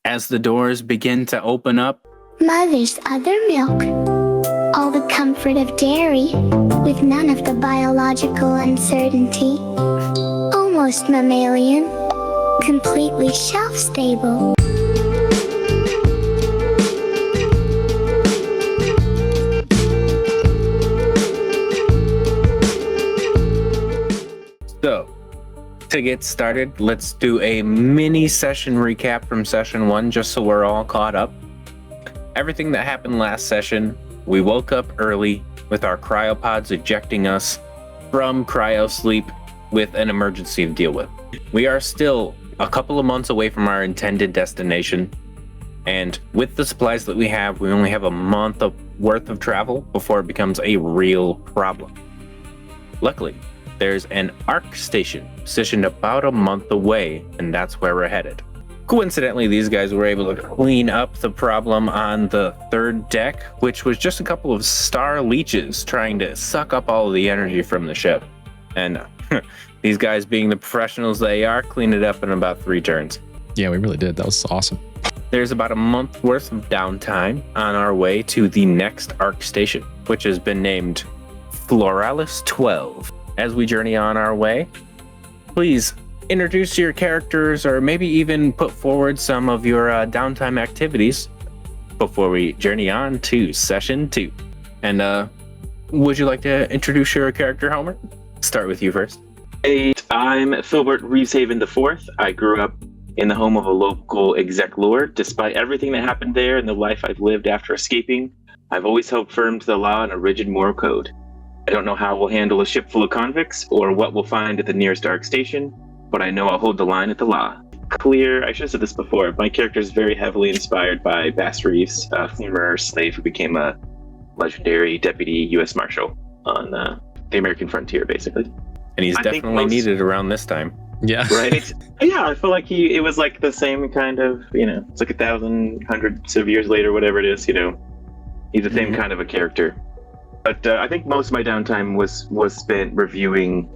As the doors begin to open up, Mother's other milk. All the comfort of dairy, with none of the biological uncertainty. Almost mammalian. Completely shelf-stable. So, to get started, let's do a mini session recap from session 1 just so we're all caught up. Everything that happened last session, we woke up early with our cryopods ejecting us from cryo sleep with an emergency to deal with. We are still a couple of months away from our intended destination, and with the supplies that we only have a month worth of travel before it becomes a real problem. Luckily, there's an ARC station positioned about a month away, and that's where we're headed. Coincidentally, these guys were able to clean up the problem on the third deck, which was just a couple of star leeches trying to suck up all of the energy from the ship. And these guys, being the professionals they are, cleaned it up in about 3 turns. Yeah, we really did. That was awesome. There's about a month worth of downtime on our way to the next ARC station, which has been named Floralis 12. As we journey on our way, please introduce your characters or maybe even put forward some of your downtime activities before we journey on to session 2. And would you like to introduce your character, Homer? Start with you first. Hey, I'm Phildert Reevehaven IV. I grew up in the home of a local exec lord. Despite everything that happened there and the life I've lived after escaping, I've always held firm to the law and a rigid moral code. I don't know how we'll handle a ship full of convicts or what we'll find at the nearest ARC station, but I know I'll hold the line at the law. I should have said this before, my character is very heavily inspired by Bass Reeves, a former slave who became a legendary deputy U.S. Marshal on the American frontier, basically. And he's definitely needed around this time. Yeah. Right? Yeah, I feel like it was like the same kind of, it's like 1,000, hundreds of years later, whatever it is, he's the same kind of a character. But I think most of my downtime was spent reviewing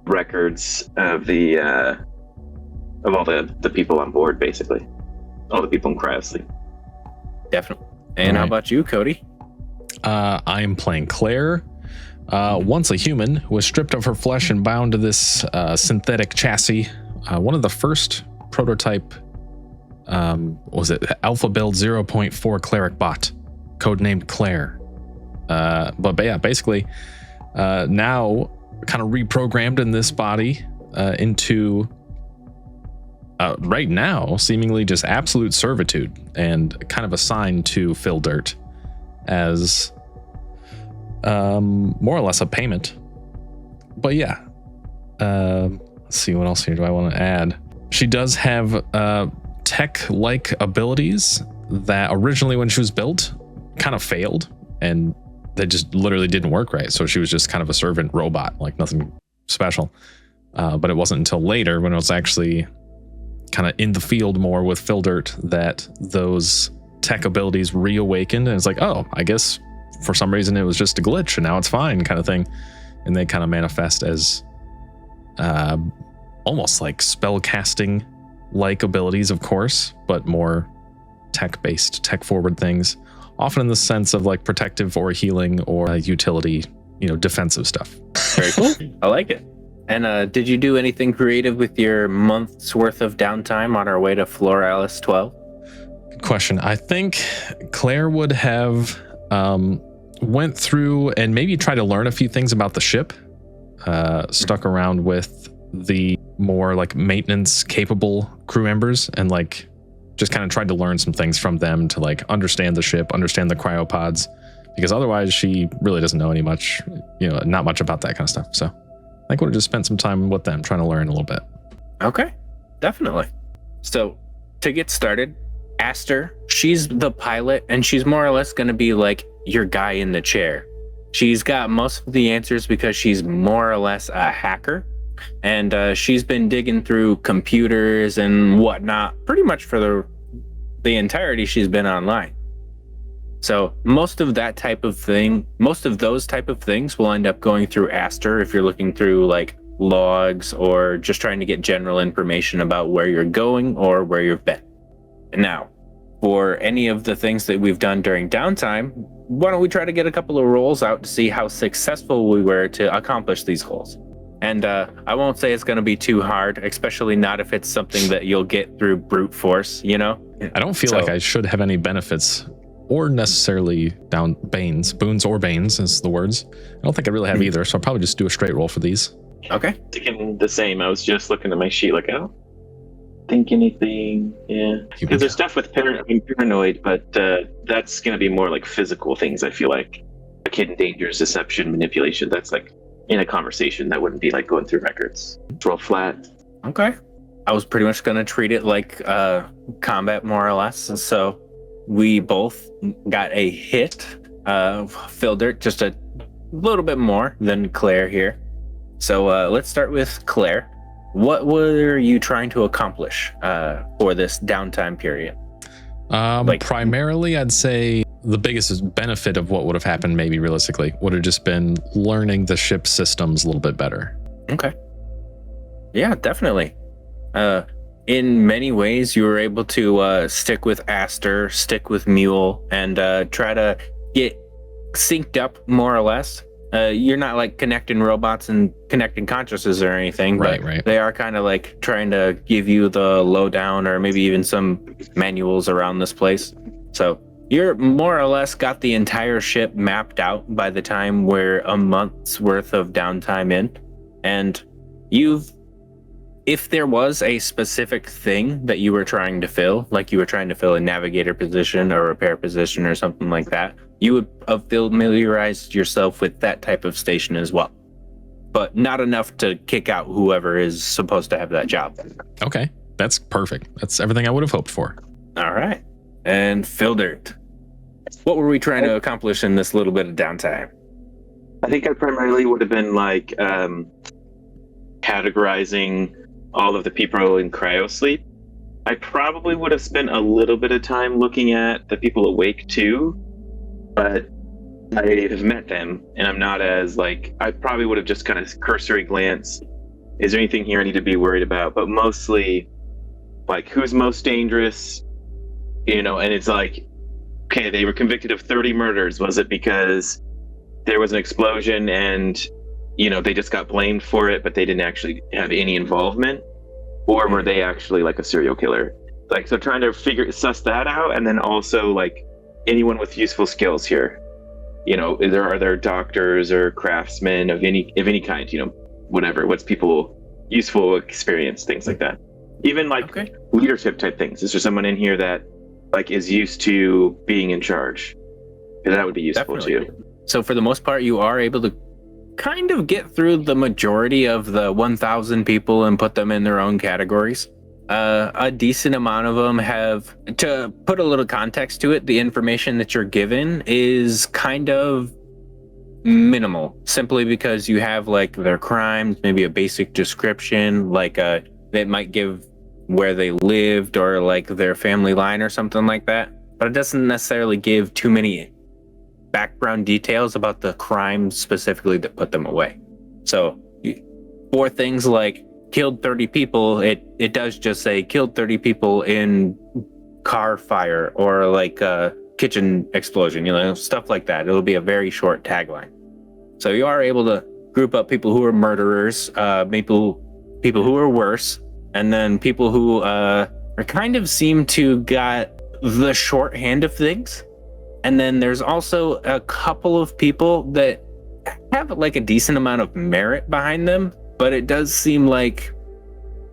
records of all the people on board, basically. All the people in cryosleep. Definitely. And How about you, Cody? I am playing Claire. Once a human, was stripped of her flesh and bound to this synthetic chassis. One of the first prototype, was it Alpha Build 0.4 Cleric Bot, codenamed Claire. But yeah, basically, now kind of reprogrammed in this body into right now seemingly just absolute servitude, and kind of assigned to Phildert as more or less a payment. But yeah, let's see, what else here do I want to add? She does have tech-like abilities that originally, when she was built, kind of failed, and they just literally didn't work right. So she was just kind of a servant robot, like nothing special. But it wasn't until later, when it was actually kind of in the field more with Phildert, that those tech abilities reawakened, and it's like, oh, I guess for some reason it was just a glitch and now it's fine, kind of thing. And they kind of manifest as almost like spell casting like abilities, of course, but more tech-based, tech-forward things, often in the sense of like protective or healing or utility, defensive stuff. Very cool. I like it. And did you do anything creative with your month's worth of downtime on our way to Floralis 12? Good question. I think Claire would have went through and maybe tried to learn a few things about the ship, stuck around with the more like maintenance capable crew members, and like just kind of tried to learn some things from them to like understand the ship, understand the cryopods, because otherwise she really doesn't know not much about that kind of stuff. So I think we'll just spend some time with them trying to learn a little bit. Okay, definitely. So to get started, Aster, she's the pilot, and she's more or less going to be like your guy in the chair. She's got most of the answers because she's more or less a hacker, and she's been digging through computers and whatnot pretty much for the entirety she's been online. So most of those type of things will end up going through Aster if you're looking through like logs or just trying to get general information about where you're going or where you've been. Now, for any of the things that we've done during downtime, why don't we try to get a couple of rolls out to see how successful we were to accomplish these goals? And I won't say it's going to be too hard, especially not if it's something that you'll get through brute force, you know? I don't feel like I should have any benefits or necessarily boons or banes is the words. I don't think I really have either, so I'll probably just do a straight roll for these. Okay. Thinking the same. I was just looking at my sheet like, I don't think anything. Yeah. Because there's stuff with paranoid, but that's going to be more like physical things, I feel like hidden dangers, deception, manipulation. That's like in a conversation. That wouldn't be like going through records. Roll flat. Okay. I was pretty much going to treat it like combat, more or less. And so we both got a hit. Phildert just a little bit more than Claire here. So let's start with Claire. What were you trying to accomplish for this downtime period? Primarily, I'd say the biggest benefit of what would have happened, maybe realistically, would have just been learning the ship systems a little bit better. Okay. Yeah, definitely. In many ways, you were able to stick with Aster, stick with Mule, and try to get synced up more or less. You're not like connecting robots and connecting consciousnesses or anything, but right. They are kind of like trying to give you the lowdown or maybe even some manuals around this place. So you're more or less got the entire ship mapped out by the time we're a month's worth of downtime in. And if there was a specific thing that you were trying to fill, like you were trying to fill a navigator position or repair position or something like that, you would have familiarized yourself with that type of station as well. But not enough to kick out whoever is supposed to have that job. Okay, that's perfect. That's everything I would have hoped for. All right. And Phildert, what were we trying to accomplish in this little bit of downtime? I think I primarily would have been like categorizing all of the people in cryosleep. I probably would have spent a little bit of time looking at the people awake too, but I have met them and I'm not as like, I probably would have just kind of cursory glance. Is there anything here I need to be worried about? But mostly like who's most dangerous, you know, and it's like, okay, they were convicted of 30 murders. Was it because there was an explosion and, you know, they just got blamed for it, but they didn't actually have any involvement? Or were they actually like a serial killer? Like, so trying to suss that out. And then also like anyone with useful skills here, you know, are there doctors or craftsmen of any kind, you know, whatever, what's people useful experience, things like that. Even like leadership type things. Is there someone in here that like is used to being in charge? Because that would be useful too. So for the most part, you are able to kind of get through the majority of the 1,000 people and put them in their own categories. A decent amount of them have, to put a little context to it, the information that you're given is kind of minimal, simply because you have like their crimes, maybe a basic description, like they might give where they lived or like their family line or something like that, but it doesn't necessarily give too many background details about the crime specifically that put them away. So for things like killed 30 people, it does just say killed 30 people in car fire or like a kitchen explosion, you know, stuff like that. It'll be a very short tagline. So you are able to group up people who are murderers, people who are worse, and then people who kind of seem to got the shorthand of things. And then there's also a couple of people that have like a decent amount of merit behind them, but it does seem like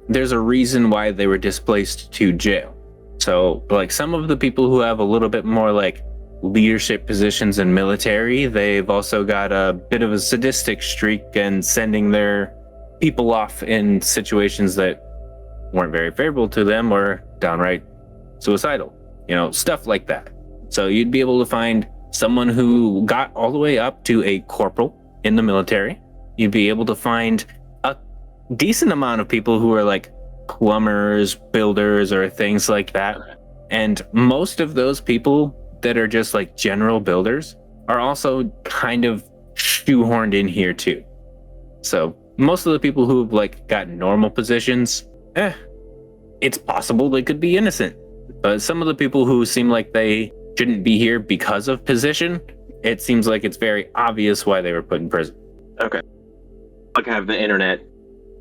there's a reason why they were displaced to jail. So like some of the people who have a little bit more like leadership positions in military, they've also got a bit of a sadistic streak and sending their people off in situations that weren't very favorable to them or downright suicidal, you know, stuff like that. So you'd be able to find someone who got all the way up to a corporal in the military. You'd be able to find a decent amount of people who are like plumbers, builders, or things like that. And most of those people that are just like general builders are also kind of shoehorned in here too. So most of the people who've like got normal positions, it's possible they could be innocent. But some of the people who seem like they shouldn't be here because of position, it seems like it's very obvious why they were put in prison. Okay. Like I have the internet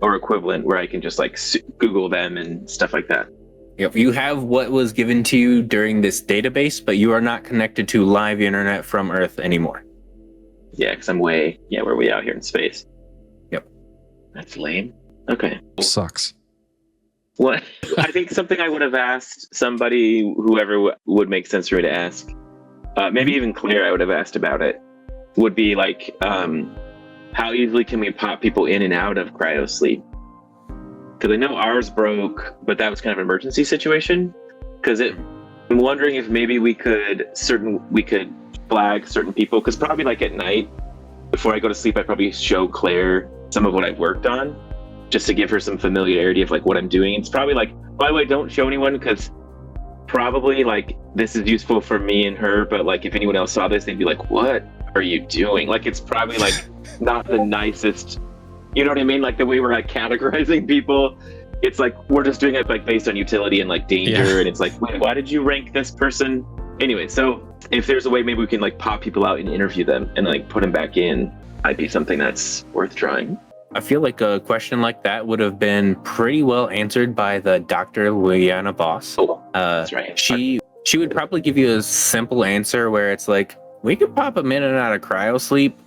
or equivalent where I can just like Google them and stuff like that. If you have what was given to you during this database, but you are not connected to live internet from Earth anymore. Yeah, because we're way out here in space. Yep. That's lame. Okay. Sucks. What? I think something I would have asked somebody, whoever would make sense for me to ask, maybe even Claire, I would have asked about it, would be like, how easily can we pop people in and out of cryo sleep? Because I know ours broke, but that was kind of an emergency situation. I'm wondering if maybe we could flag certain people, because probably like at night, before I go to sleep, I probably show Claire some of what I've worked on, just to give her some familiarity of like what I'm doing. It's probably like, by the way, don't show anyone, because probably like this is useful for me and her, but like if anyone else saw this, they'd be like, what are you doing? Like it's probably like not the nicest, you know what I mean? Like the way we're like categorizing people, it's like we're just doing it like based on utility and like danger, and it's like, wait, why did you rank this person? Anyway, so if there's a way maybe we can like pop people out and interview them and like put them back in, might be something that's worth trying. I feel like a question like that would have been pretty well answered by the Dr. Liana Voss. That's right. She would probably give you a simple answer where it's like, we could pop them in and out of cryo sleep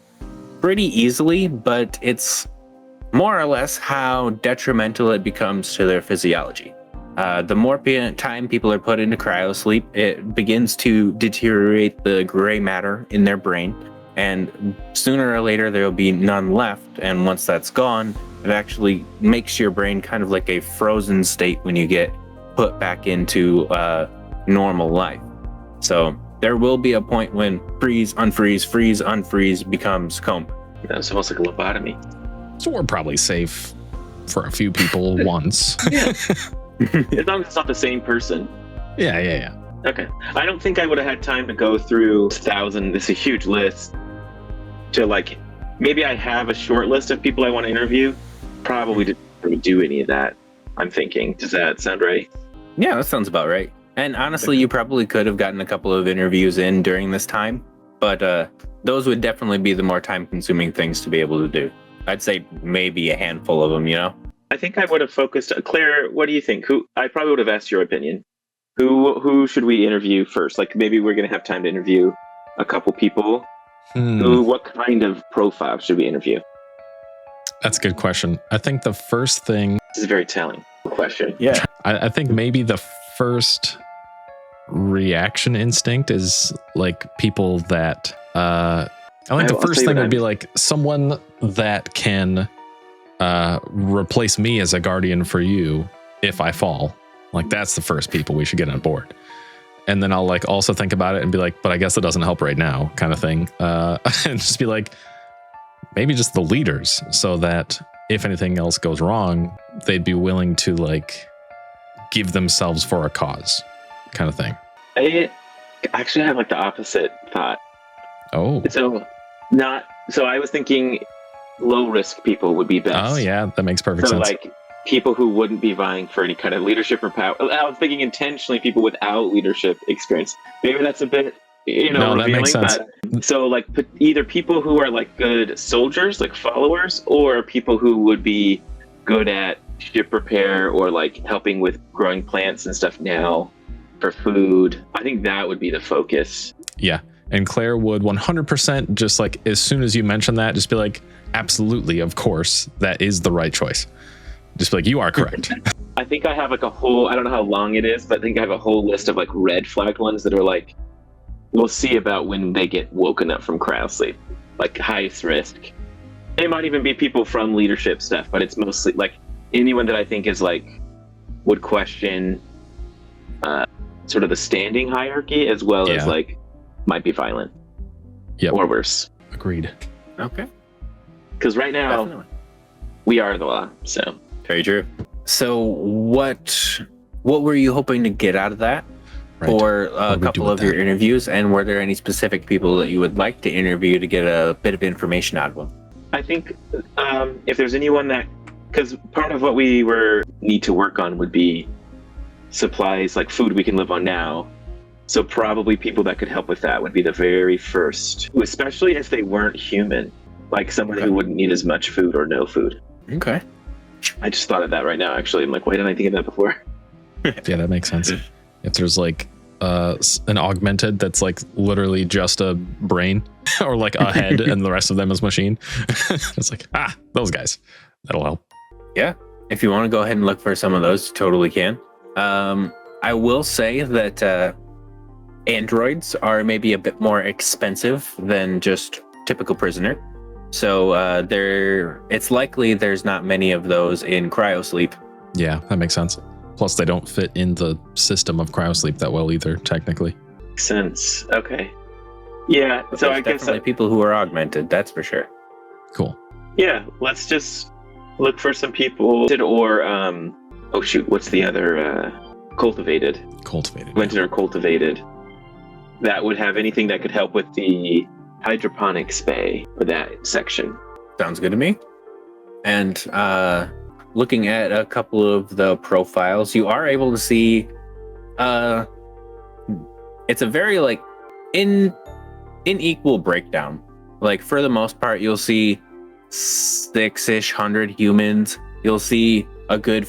pretty easily, but it's more or less how detrimental it becomes to their physiology. The more time people are put into cryo sleep, it begins to deteriorate the gray matter in their brain. And sooner or later, there will be none left. And once that's gone, it actually makes your brain kind of like a frozen state when you get put back into normal life. So there will be a point when freeze, unfreeze becomes coma. That's almost like a lobotomy. So we're probably safe for a few people once. Yeah. As long as it's not the same person. Yeah. Okay. I don't think I would have had time to go through 1,000. It's a huge list. To like, maybe I have a short list of people I want to interview. Probably didn't do any of that, I'm thinking. Does that sound right? Yeah, that sounds about right. And honestly, you probably could have gotten a couple of interviews in during this time, but those would definitely be the more time-consuming things to be able to do. I'd say maybe a handful of them, you know? I think I would have focused. Claire, what do you think? I probably would have asked your opinion. Who should we interview first? Like maybe we're going to have time to interview a couple people. What kind of profile should we interview? That's a good question. I think the first thing... This is a very telling question. Yeah. I think maybe the first reaction instinct is like people that... I think the first thing would be like someone that can replace me as a guardian for you if I fall. Like that's the first people we should get on board. And then I'll like also think about it and be like, but I guess it doesn't help right now kind of thing. And just be like, maybe just the leaders so that if anything else goes wrong, they'd be willing to like give themselves for a cause kind of thing. I actually have like the opposite thought. Oh. So I was thinking low risk people would be best. Oh yeah, that makes perfect sense. Like people who wouldn't be vying for any kind of leadership or power. I was thinking intentionally people without leadership experience. Maybe that's a bit, no, that makes sense. So like either people who are like good soldiers, like followers, or people who would be good at ship repair or like helping with growing plants and stuff now for food. I think that would be the focus. Yeah. And Claire would 100% just like, as soon as you mention that, just be like, absolutely, of course, that is the right choice. Just be like, you are correct. I think I have like a whole, I don't know how long it is, but I think I have a whole list of like red flagged ones that are like, we'll see about when they get woken up from cryo sleep, like highest risk. It might even be people from leadership stuff, but it's mostly like anyone that I think is like, would question sort of the standing hierarchy as well as like, might be violent. Yep. Or worse. Agreed. Okay. Because right now, Definitely. We are the law, so. Very true. So what were you hoping to get out of that for a couple of your interviews? And were there any specific people that you would like to interview to get a bit of information out of them? I think if there's anyone that, because part of what we need to work on would be supplies, like food we can live on now. So probably people that could help with that would be the very first, especially if they weren't human, like somebody who wouldn't need as much food or no food. Okay. I just thought of that right now, actually. I'm like, why didn't I think of that before? Yeah, that makes sense. If there's like an augmented that's like literally just a brain or like a head and the rest of them is machine, it's like, those guys. That'll help. Yeah. If you want to go ahead and look for some of those, you totally can. I will say that androids are maybe a bit more expensive than just typical prisoner. So it's likely there's not many of those in cryosleep. Yeah, that makes sense. Plus, they don't fit in the system of cryosleep that well either, technically. Makes sense. Okay. Yeah, But so there's I guess... definitely people who are augmented, that's for sure. Cool. Yeah, let's just look for some people, or, oh shoot, what's the other, cultivated? Cultivated. Augmented or cultivated. That would have anything that could help with the hydroponics bay for that section. Sounds good to me. And looking at a couple of the profiles, you are able to see it's a very like unequal breakdown. Like for the most part, you'll see 600 humans. You'll see a good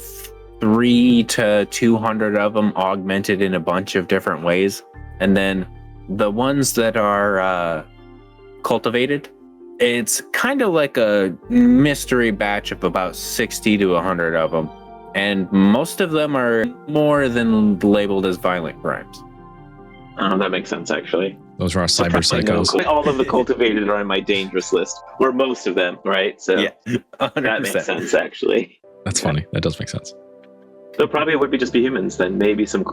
300 to 200 of them augmented in a bunch of different ways. And then the ones that are cultivated, it's kind of like a mystery batch of about 60 to 100 of them. And most of them are more than labeled as violent crimes. That makes sense, actually. Those are our cyber psychos. All of the cultivated are on my dangerous list, or most of them, right? So Yeah, 100%. that makes sense, actually. That's funny. That does make sense. So probably would be just be humans then, maybe some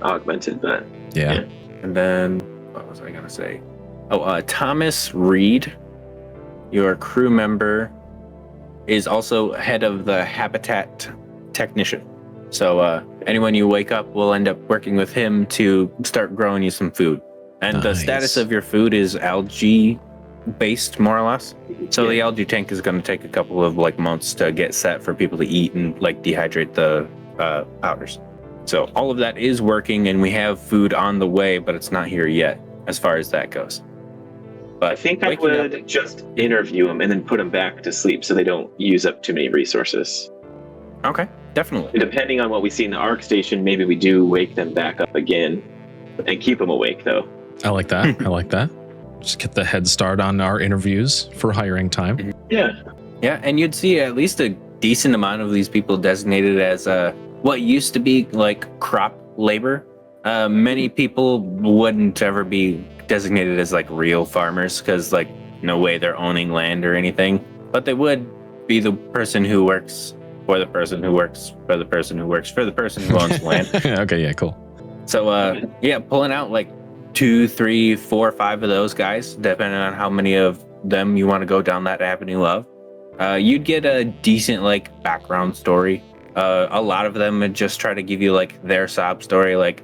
augmented, but Yeah. And then, what was I going to say? Oh, Thomas Reed, your crew member, is also head of the habitat technician. So anyone you wake up will end up working with him to start growing you some food. And the status of your food is algae based, more or less. So the algae tank is going to take a couple of like months to get set for people to eat and like dehydrate the powders. So all of that is working, and we have food on the way, but it's not here yet as far as that goes. But I think I would just interview them and then put them back to sleep so they don't use up too many resources. Okay, definitely. And depending on what we see in the ARC station, maybe we do wake them back up again and keep them awake, though. I like that. I like that. Just get the head start on our interviews for hiring time. Yeah. Yeah, and you'd see at least a decent amount of these people designated as what used to be like crop labor. Many people wouldn't ever be designated as like real farmers because like no way they're owning land or anything, but they would be the person who works for the person who works for the person who works for the person who owns land. Okay, yeah, cool. So yeah, pulling out like 2, 3, 4, 5 of those guys, depending on how many of them you want to go down that avenue of. You'd get a decent like background story. A lot of them would just try to give you like their sob story, like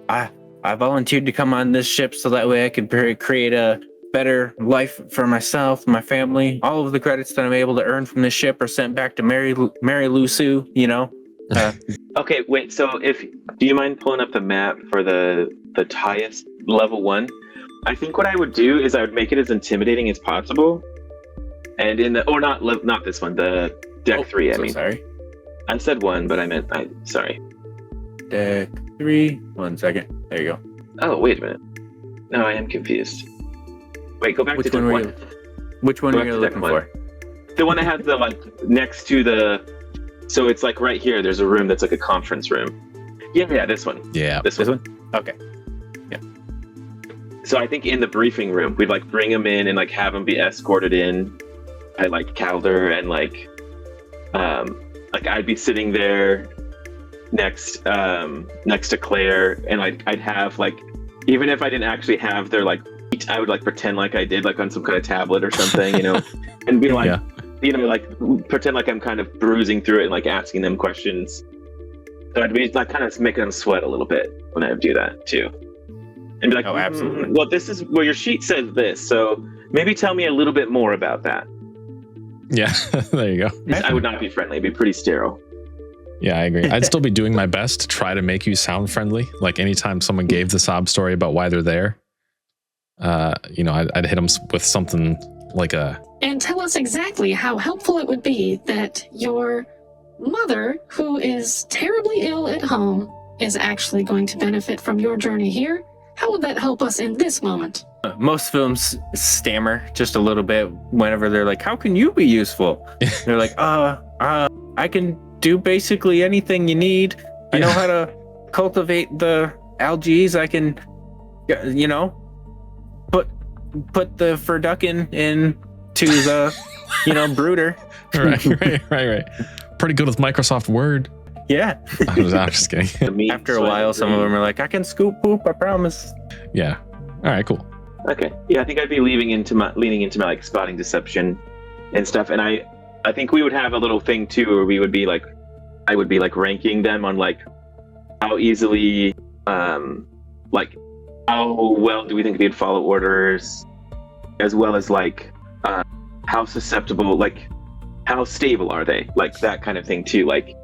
I volunteered to come on this ship so that way I could create a better life for myself, my family. All of the credits that I'm able to earn from this ship are sent back to Mary Lou Sue, you know. Okay, wait. So do you mind pulling up the map for the highest level 1? I think what I would do is I would make it as intimidating as possible. And not this one, the deck 3. I mean, sorry. I said 1, but I meant sorry. Deck 3. 1 second. There you go. Oh, wait a minute. No, I am confused. Wait, go back to deck 1. Which one Go are back you to deck looking 1. for? The one that has the like next to the. So it's like right here. There's a room that's like a conference room. Yeah, this one. Yeah. This one. Okay. So I think in the briefing room, we'd like bring them in and like have them be escorted in by like Calder and like I'd be sitting there next to Claire, and like I'd have like, even if I didn't actually have their like, I would like pretend like I did like on some kind of tablet or something, you know, and be like, you know, like pretend like I'm kind of bruising through it and like asking them questions. So I'd be like kind of making them sweat a little bit when I would do that too. And be like, oh, absolutely. Well, this is where your sheet says this, so maybe tell me a little bit more about that. Yeah, there you go. I would not be friendly. It'd be pretty sterile. Yeah, I agree. I'd still be doing my best to try to make you sound friendly. Like anytime someone gave the sob story about why they're there, you know, I'd hit them with something like a... And tell us exactly how helpful it would be that your mother, who is terribly ill at home, is actually going to benefit from your journey here. How would that help us in this moment? Most films stammer just a little bit whenever they're like, how can you be useful? They're like, I can do basically anything you need. I know how to cultivate the algae. I can, you know, put the Furducken into the, you know, brooder. Right. Pretty good with Microsoft Word. Yeah. I'm just kidding. After a while, some of them are like, I can scoop poop, I promise. Yeah. All right, cool. Okay. Yeah, I think I'd be leaning into my like spotting deception and stuff. And I think we would have a little thing too, where we would be like, I would be like ranking them on like how easily, like how well do we think they'd follow orders, as well as like how susceptible, like how stable are they, like that kind of thing too. Like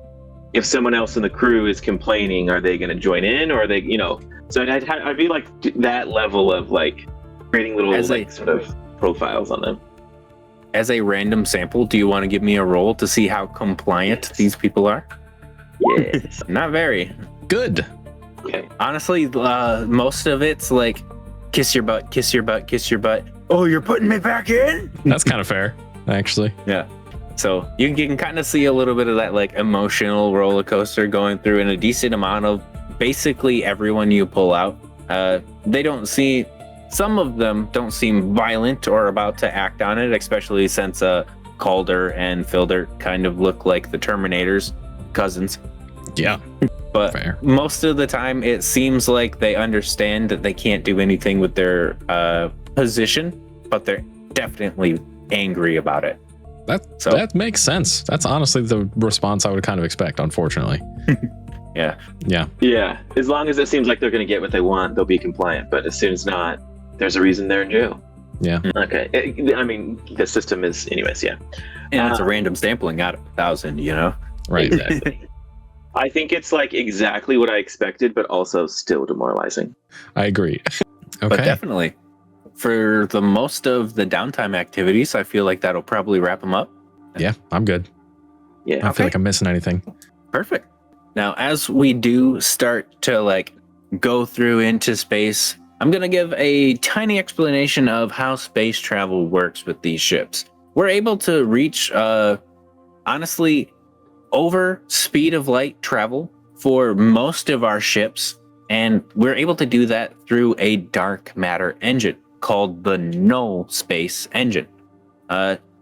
if someone else in the crew is complaining, are they going to join in, or are they, you know? So I'd be like that level of like creating little sort of profiles on them. As a random sample, do you want to give me a roll to see how compliant these people are? Yes. Not very. Good. Okay. Honestly, most of it's like, kiss your butt, kiss your butt, kiss your butt. Oh, you're putting me back in? That's kind of fair, actually. Yeah. So you can kind of see a little bit of that like emotional roller coaster going through, in a decent amount of basically everyone you pull out. They don't see, some of them don't seem violent or about to act on it, especially since Calder and Phildert kind of look like the Terminators cousins. Yeah. But fair. Most of the time it seems like they understand that they can't do anything with their position, but they're definitely angry about it. That makes sense. That's honestly the response I would kind of expect, unfortunately. Yeah. As long as it seems like they're going to get what they want, they'll be compliant. But as soon as not, there's a reason they're in jail. Yeah. Okay. I mean, the system is, anyways. Yeah. And it's a random sampling out of 1,000. You know. Right. Exactly. I think it's like exactly what I expected, but also still demoralizing. I agree. Okay. But definitely, for the most of the downtime activities, I feel like that'll probably wrap them up. Yeah, I'm good. Yeah. I don't feel like I'm missing anything. Perfect. Now, as we do start to like go through into space, I'm going to give a tiny explanation of how space travel works with these ships. We're able to reach, honestly, over speed of light travel for most of our ships, and we're able to do that through a dark matter engine called the null space engine.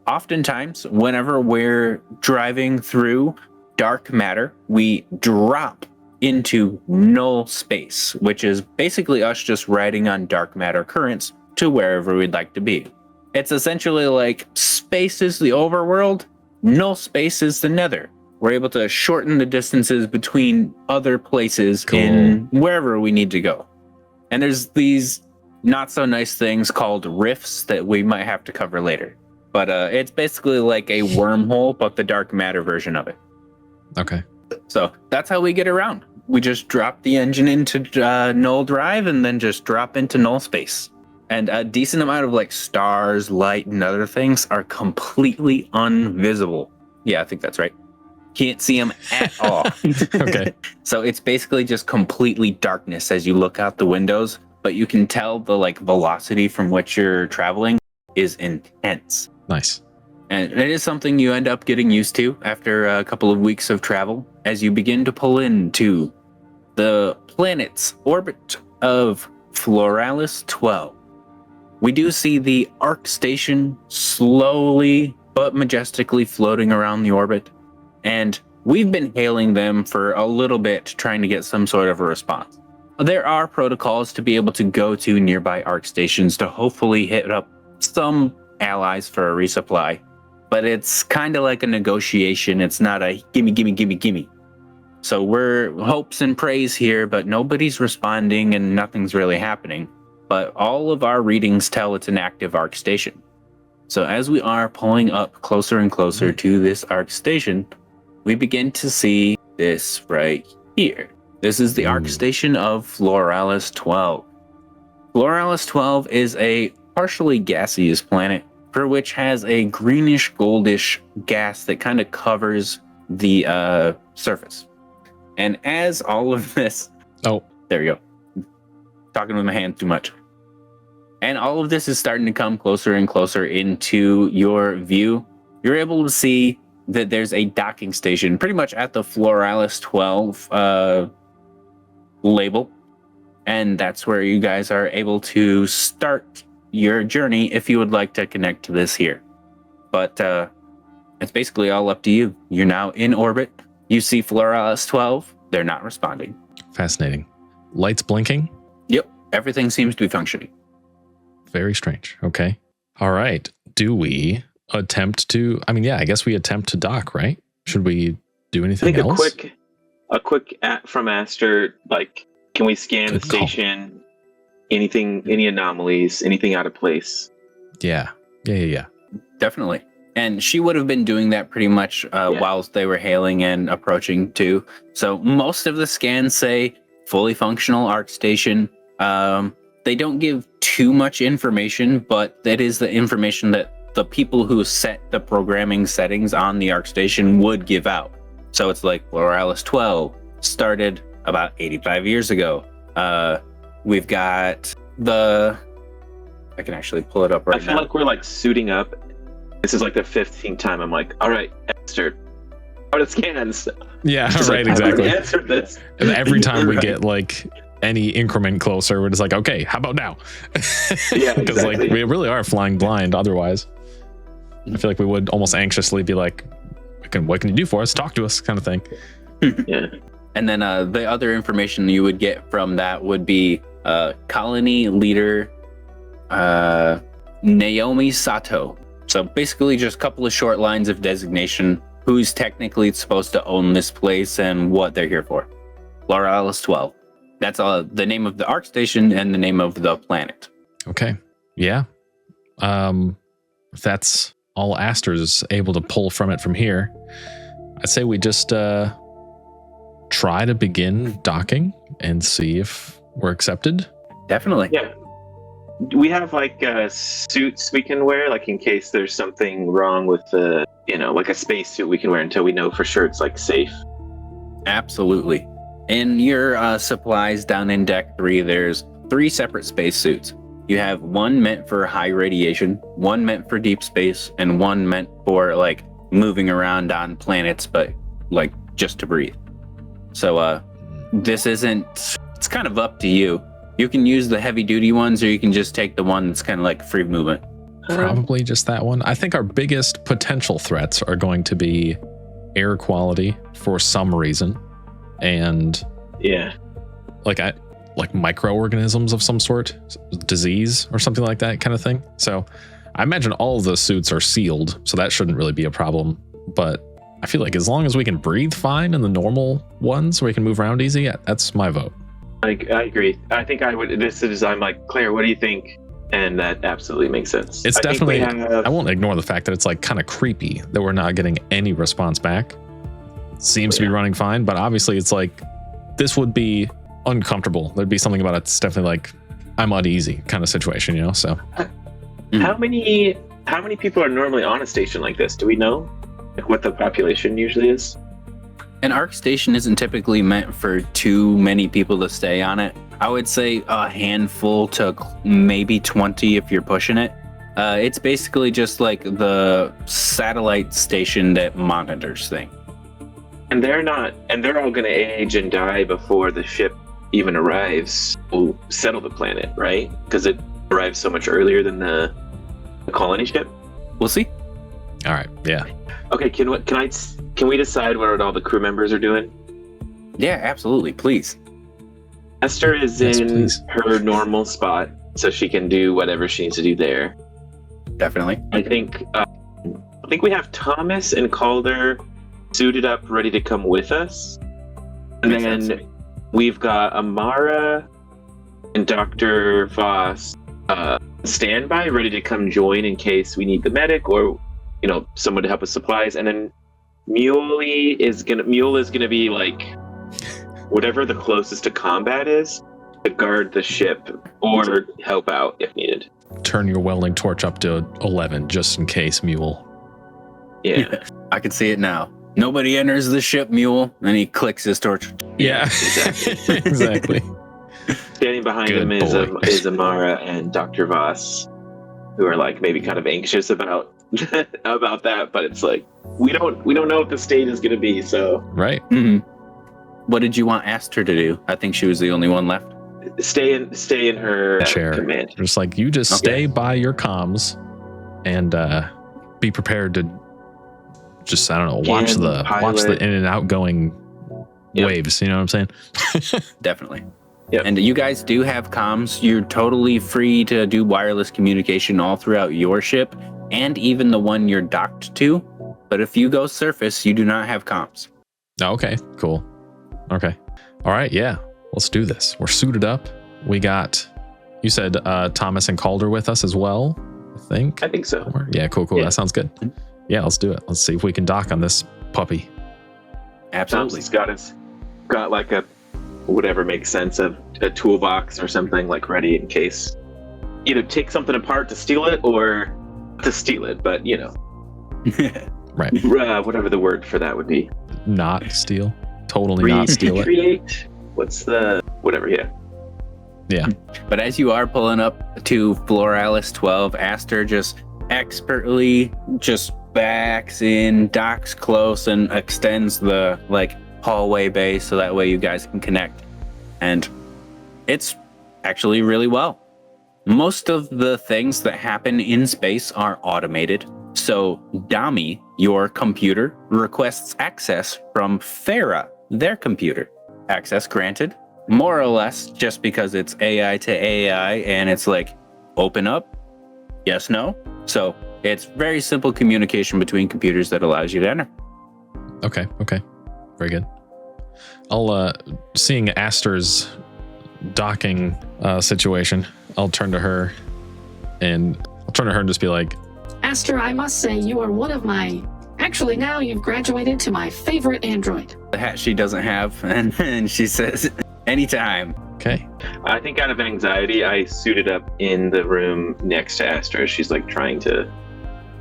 Oftentimes, whenever we're driving through dark matter, we drop into null space, which is basically us just riding on dark matter currents to wherever we'd like to be. It's essentially like space is the overworld, null space is the nether. We're able to shorten the distances between other places in wherever we need to go. And there's these not so nice things called rifts that we might have to cover later. But it's basically like a wormhole, but the dark matter version of it. Okay. So that's how we get around. We just drop the engine into null drive and then just drop into null space. And a decent amount of like stars, light, and other things are completely invisible. Yeah, I think that's right. Can't see them at all. Okay. So it's basically just completely darkness as you look out the windows, but you can tell the like velocity from which you're traveling is intense. Nice. And it is something you end up getting used to after a couple of weeks of travel as you begin to pull into the planet's orbit of Floralis 12. We do see the Ark station slowly but majestically floating around the orbit. And we've been hailing them for a little bit, trying to get some sort of a response. There are protocols to be able to go to nearby Ark stations to hopefully hit up some allies for a resupply. But it's kind of like a negotiation. It's not a gimme, gimme, gimme, gimme. So we're hopes and praise here, but nobody's responding and nothing's really happening. But all of our readings tell it's an active Ark station. So as we are pulling up closer and closer to this Ark station, we begin to see this right here. This is the Arc Station of Floralis 12. Floralis 12 is a partially gaseous planet for which has a greenish goldish gas that kind of covers the surface. And as all of this... Oh, there we go. Talking with my hand too much. And all of this is starting to come closer and closer into your view. You're able to see that there's a docking station pretty much at the Floralis 12 label. And that's where you guys are able to start your journey if you would like to connect to this here. But it's basically all up to you. You're now in orbit. You see Floralis 12. They're not responding. Fascinating. Lights blinking? Yep. Everything seems to be functioning. Very strange. Okay. All right. Do we attempt to... I mean, yeah, I guess we attempt to dock, right? Should we do anything else? A quick from Aster, like, can we scan the station? Anything, any anomalies, anything out of place? Yeah. Definitely. And she would have been doing that pretty much whilst they were hailing and approaching too. So most of the scans say fully functional Arc Station. They don't give too much information, but that is the information that the people who set the programming settings on the Arc Station would give out. So it's like Floralis 12 started about 85 years ago. We've got I can actually pull it up right now. I feel like we're like suiting up. This is like the 15th time I'm like, all right, Esther, how to scan. Yeah, just right, like, exactly. Answered this. And every time we get like any increment closer, we're just like, okay, how about now? Yeah, because exactly. like we really are flying blind otherwise. I feel like we would almost anxiously be like, what can you do for us? Talk to us, kind of thing. Yeah. And then the other information you would get from that would be colony leader Naomi Sato. So basically just a couple of short lines of designation, who's technically supposed to own this place and what they're here for. Floralis 12. That's the name of the Arc Station and the name of the planet. Okay. Yeah. If that's all Aster's able to pull from it from here, I'd say we just try to begin docking and see if we're accepted. Definitely. Yeah. Do we have like suits we can wear, like in case there's something wrong with the, like a spacesuit we can wear until we know for sure it's like safe? Absolutely. In your supplies down in Deck 3, there's 3 separate spacesuits. You have one meant for high radiation, one meant for deep space, and one meant for like moving around on planets, but like just to breathe. So this isn't, it's kind of up to you. You can use the heavy duty ones, or you can just take the one that's kind of like free movement. Probably just that one. I think our biggest potential threats are going to be air quality for some reason. And like microorganisms of some sort, disease or something like that kind of thing. So I imagine all of those suits are sealed, so that shouldn't really be a problem. But I feel like as long as we can breathe fine in the normal ones where we can move around easy, yeah, that's my vote. I agree. I think I would. I'm like, Claire, what do you think? And that absolutely makes sense. It's definitely, I won't ignore the fact that it's like kind of creepy that we're not getting any response back. Seems to be running fine, but obviously it's like, this would be uncomfortable. There'd be something about it. It's definitely like, I'm uneasy kind of situation, so. How many people are normally on a station like this? Do we know like what the population usually is? An Arc Station isn't typically meant for too many people to stay on it. I would say a handful to maybe 20 if you're pushing it. It's basically just like the satellite station that monitors things. And they're all going to age and die before the ship even arrives. Will settle the planet, right? Because it arrives so much earlier than the colony ship. We'll see. All right. Yeah. Okay. Can we decide what all the crew members are doing? Yeah, absolutely. Please. Esther is in her normal spot, so she can do whatever she needs to do there. Definitely. I think we have Thomas and Calder suited up, ready to come with us, and then we've got Amara and Dr. Voss standby, ready to come join in case we need the medic or someone to help with supplies. And then Mule is gonna be like whatever the closest to combat is to guard the ship or help out if needed. Turn your welding torch up to 11 just in case, Mule. Yeah. I can see it now. Nobody enters the ship, Mule, and he clicks his torch. Yeah, exactly. Standing behind Good him is boy. Amara and Dr. Voss, who are like maybe kind of anxious about about that, but it's like we don't know what the state is gonna be, so Right. Mm-hmm. What did you want Aster to do? I think she was the only one left. stay in her Chair. command. Just like you just Okay. stay by your comms and be prepared to just, I don't know, watch Scan, the pilot. in and outgoing Yep. waves. You know what I'm saying? Definitely. Yep. And you guys do have comms. You're totally free to do wireless communication all throughout your ship and even the one you're docked to. But if you go surface, you do not have comms. Oh, okay, cool. Okay. All right, yeah. Let's do this. We're suited up. We got, you said Thomas and Calder with us as well, I think. I think so. Yeah, cool. Yeah. That sounds good. Yeah, let's do it. Let's see if we can dock on this puppy. Absolutely. Thompson's got like a whatever makes sense of a toolbox or something like ready in case. Either take something apart to steal it or to steal it, but you know, Right. whatever the word for that would be. Not steal. Totally not steal it. Recreate? What's the whatever? Yeah. Yeah. But as you are pulling up to Floralis 12, Aster just expertly just backs in, docks close, and extends the hallway bay so that way you guys can connect. And it's actually really well. Most of the things that happen in space are automated. So Dami, your computer, requests access from Farah, their computer. Access granted, more or less just because it's AI to AI and it's like, open up, yes, no. So it's very simple communication between computers that allows you to enter. Okay. Very good. I'll, seeing Aster's docking situation, I'll turn to her and just be like, Aster, I must say you are one of my... Actually, now you've graduated to my favorite android. The hat she doesn't have, and she says, anytime. okay. I think out of anxiety, I suited up in the room next to Astra. She's like trying to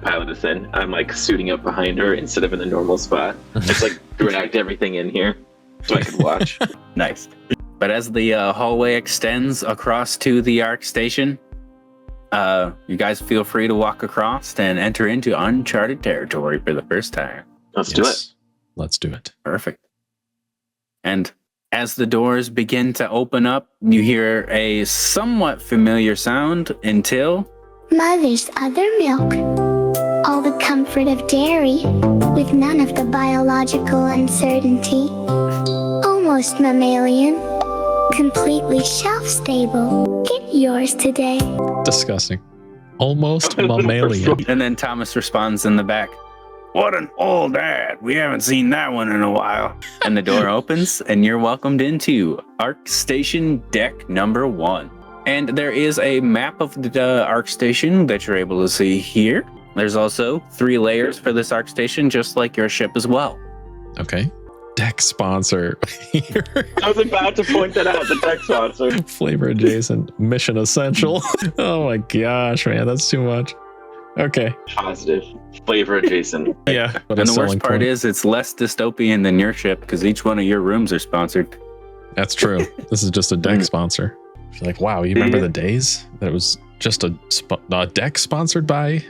pilot us in. I'm like suiting up behind her instead of in the normal spot. Just like dragged everything in here so I could watch. Nice. But as the hallway extends across to the Ark station, you guys feel free to walk across and enter into uncharted territory for the first time. Let's do it. Let's do it. Perfect. And as the doors begin to open up, you hear a somewhat familiar sound until... Mother's other milk. All the comfort of dairy, with none of the biological uncertainty. Almost mammalian. Completely shelf-stable. Get yours today. Disgusting. Almost mammalian. And then Thomas responds in the back, what an old ad. We haven't seen that one in a while. And the door opens and you're welcomed into Ark Station Deck number 1. And there is a map of the Ark Station that you're able to see here. There's also 3 layers for this Ark Station, just like your ship as well. Okay. Deck sponsor. I was about to point that out, the tech sponsor. Flavor adjacent. Mission essential. Oh my gosh, man. That's too much. Okay. Positive. Flavor adjacent. Yeah. But And the worst part is it's less dystopian than your ship because each one of your rooms are sponsored. that's true. This is just a deck sponsor. You're like, wow, you remember the days that it was just a deck sponsored by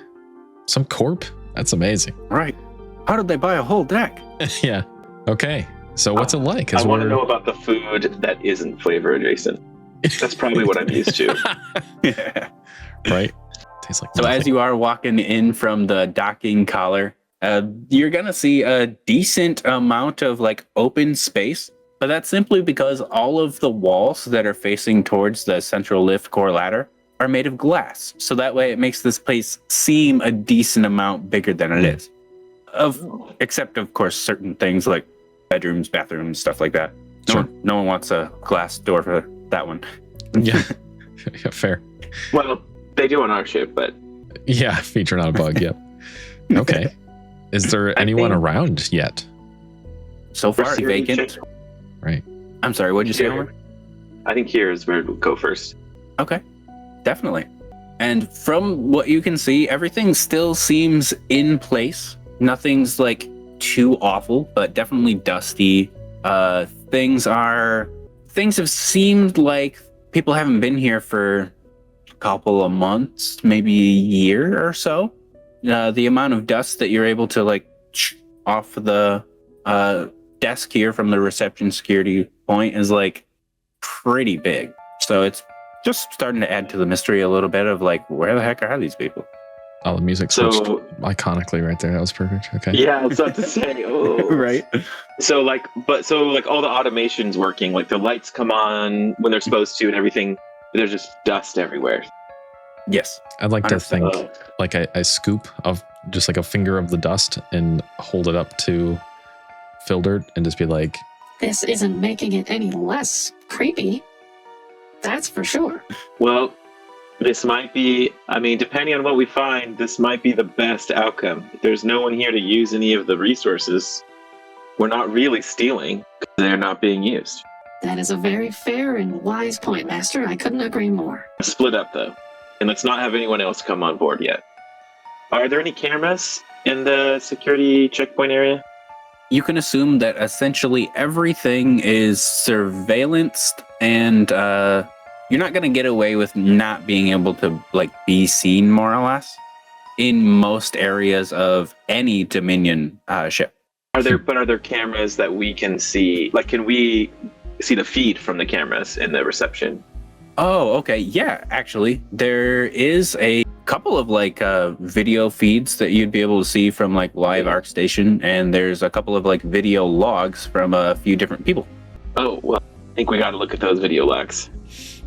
some corp? That's amazing. Right. How did they buy a whole deck? Yeah. Okay. So what's it like? 'Cause I want to we're- know about the food that isn't flavor adjacent. That's probably what I'm used to. Yeah. right? Tastes like So nothing. as you are walking in from the docking collar, you're going to see a decent amount of open space. But that's simply because all of the walls that are facing towards the central lift core ladder are made of glass. So that way it makes this place seem a decent amount bigger than it is. Except, of course, certain things like bedrooms, bathrooms, stuff like that. No one wants a glass door for that one. Yeah. Yeah, fair. Well, they do on our ship, but Yeah, feature not a bug. Yep. Okay. Is there anyone around yet? So far, Security vacant. check. Right. I'm sorry, what'd you say, Here. Homer? I think here is where we'll go first. Okay, definitely. And from what you can see, everything still seems in place. Nothing's like too awful, but definitely dusty. Things have seemed like people haven't been here for a couple of months, maybe a year or so. The amount of dust that you're able to like off the desk here from the reception security point is like pretty big. So it's just starting to add to the mystery a little bit of like, where the heck are these people? Oh, the music switched iconically right there. That was perfect. Okay. Yeah, I was about to say. Oh. Right. So all the automation's working. Like the lights come on when they're supposed to, and everything. There's just dust everywhere. Yes. I'd like to 100%. think like a scoop of just like a finger of the dust and hold it up to Phildert and just be like, This isn't making it any less creepy. That's for sure. Well, this might be. I mean, depending on what we find, this might be the best outcome. If there's no one here to use any of the resources, we're not really stealing because they're not being used. That is a very fair and wise point, Master. I couldn't agree more. Split up though, and let's not have anyone else come on board yet. Are there any cameras in the security checkpoint area? You can assume that essentially everything is surveillanced, and you're not going to get away with not being able to like be seen, more or less, in most areas of any Dominion ship. Are there cameras that we can see? Like, can we see the feed from the cameras in the reception? Oh, okay. Yeah, actually, there is a couple of like video feeds that you'd be able to see from like live Arc Station, and there's a couple of like video logs from a few different people. Oh, well, I think we got to look at those video logs.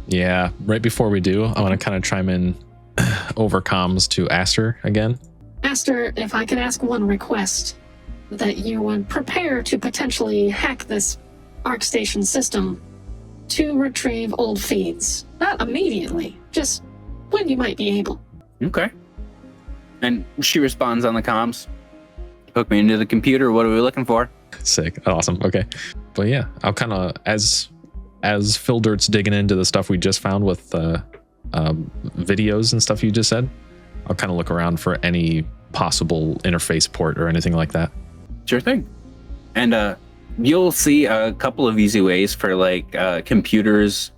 yeah, right before we do, I want to kind of chime in over comms to Aster again. Master, if I could ask one request, that you would prepare to potentially hack this ArcStation system to retrieve old feeds. Not immediately, just when you might be able. Okay. And she responds on the comms. Hook me into the computer. What are we looking for? Sick. Awesome. Okay. But yeah, I'll kind of, as Phildert's digging into the stuff we just found with videos and stuff you just said, I'll kind of look around for any possible interface port or anything like that. Sure thing. And you'll see a couple of easy ways for like computers,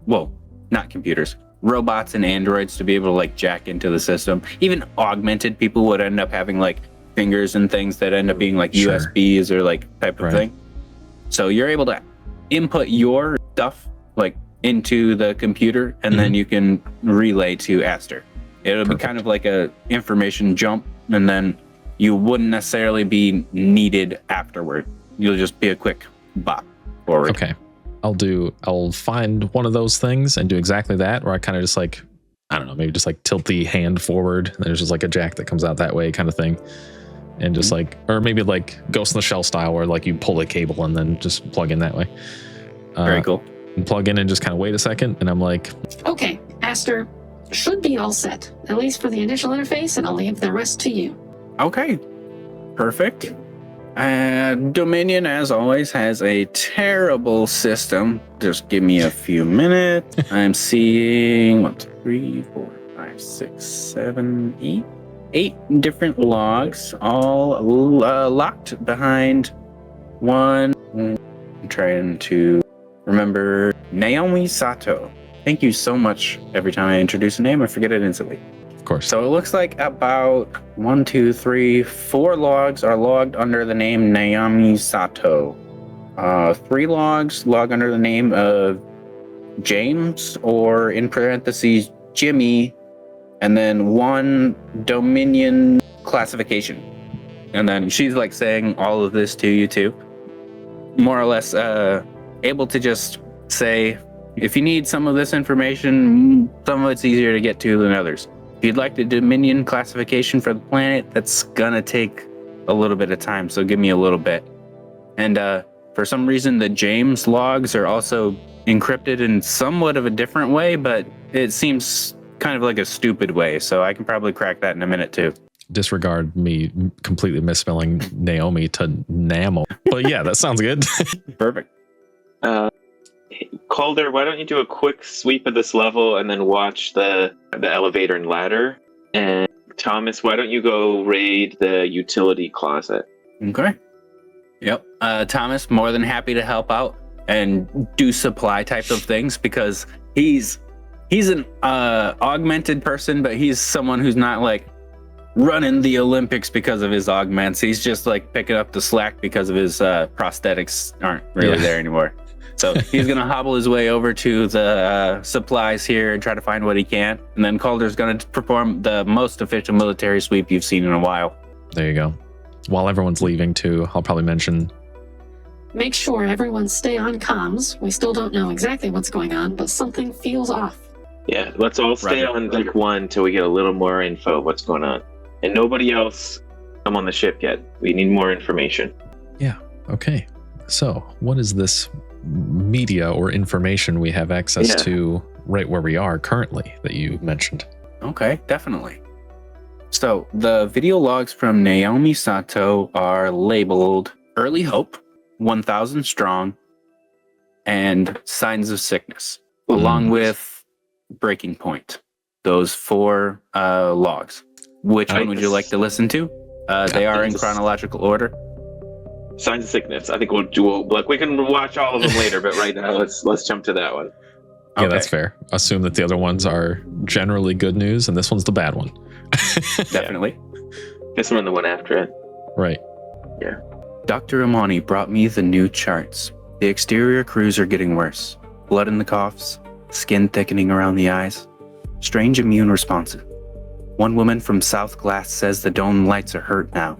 well, not computers, robots and androids to be able to like jack into the system. Even augmented people would end up having like fingers and things that end up being like Sure. USBs or like type of thing. So you're able to input your stuff like into the computer, and then you can relay to Aster. It'll be kind of like a information jump, and then you wouldn't necessarily be needed afterward. You'll just be a quick bop forward. Okay. I'll find one of those things and do exactly that, where I kind of just like, I don't know, maybe just like tilt the hand forward. And there's just like a jack that comes out that way kind of thing. And just like, or maybe like Ghost in the Shell style, where like you pull a cable and then just plug in that way. Very cool. And plug in and just kind of wait a second. And I'm like, Okay, Aster, should be all set, at least for the initial interface, and I'll leave the rest to you. Okay. Perfect. Dominion, as always, has a terrible system. Just give me a few minutes. I'm seeing 1, 2, 3, 4, 5, 6, 7, 8 different logs, all locked behind one. I'm trying to remember Naomi Sato. Thank you so much. Every time I introduce a name, I forget it instantly. of course. So it looks like about 1, 2, 3, 4 logs are logged under the name Naomi Sato. 3 logs log under the name of James, or in parentheses, Jimmy, and then 1 Dominion classification. And then she's like saying all of this to you too. More or less able to just say, if you need some of this information, some of it's easier to get to than others. If you'd like the Dominion classification for the planet, that's gonna take a little bit of time, so give me a little bit. And for some reason, the James logs are also encrypted in somewhat of a different way, but it seems kind of like a stupid way, so I can probably crack that in a minute too. Disregard me completely misspelling Naomi to Namo. But yeah, that sounds good. Perfect. Calder, why don't you do a quick sweep of this level and then watch the elevator and ladder? And Thomas, why don't you go raid the utility closet? Okay. Yep. Thomas, more than happy to help out and do supply type of things because he's an augmented person, but he's someone who's not like running the Olympics because of his augments. He's just like picking up the slack because of his prosthetics aren't really there anymore. So he's going to hobble his way over to the supplies here and try to find what he can. And then Calder's going to perform the most official military sweep you've seen in a while. There you go. While everyone's leaving too, I'll probably mention. Make sure everyone stay on comms. We still don't know exactly what's going on, but something feels off. Yeah, let's all stay on deck 1 till we get a little more info of what's going on. And nobody else come on the ship yet. We need more information. Yeah, okay. So what is this media or information we have access to right where we are currently that you mentioned? Okay, definitely. So the video logs from Naomi Sato are labeled Early Hope, 1,000 Strong, and Signs of Sickness, along with Breaking Point. Those 4 logs. Which one would you like to listen to? They are in chronological order. Signs of Sickness. I think we'll look. We can watch all of them later, but right now let's jump to that one. Yeah, that's fair. Assume that the other ones are generally good news, and this one's the bad one. Definitely. This one, the one after it. Right. Yeah. Dr. Amani brought me the new charts. The exterior crews are getting worse. Blood in the coughs, skin thickening around the eyes, strange immune responses. One woman from South Glass says the dome lights are hurt now,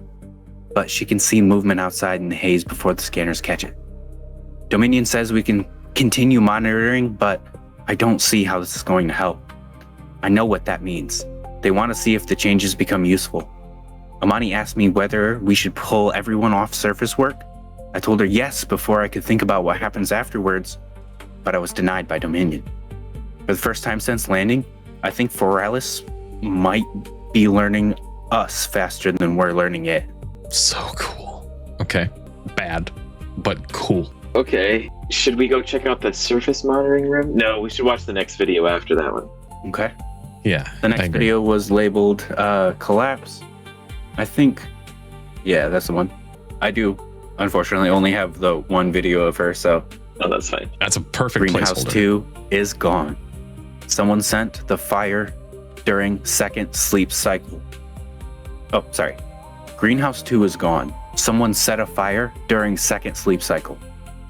but she can see movement outside in the haze before the scanners catch it. Dominion says we can continue monitoring, but I don't see how this is going to help. I know what that means. They want to see if the changes become useful. Amani asked me whether we should pull everyone off surface work. I told her yes before I could think about what happens afterwards, but I was denied by Dominion. For the first time since landing, I think Foralis might be learning us faster than we're learning it. So cool. Okay. Bad, but cool. Okay. Should we go check out the surface monitoring room? No, we should watch the next video after that one. Okay. Yeah. The next video was labeled Collapse. I think, yeah, that's the one. I do, unfortunately, only have the one video of her, so. Oh, that's fine. That's a perfect Greenhouse placeholder. 2 is gone. Someone sent the fire during second sleep cycle. Oh, sorry. Greenhouse 2 is gone. Someone set a fire during second sleep cycle.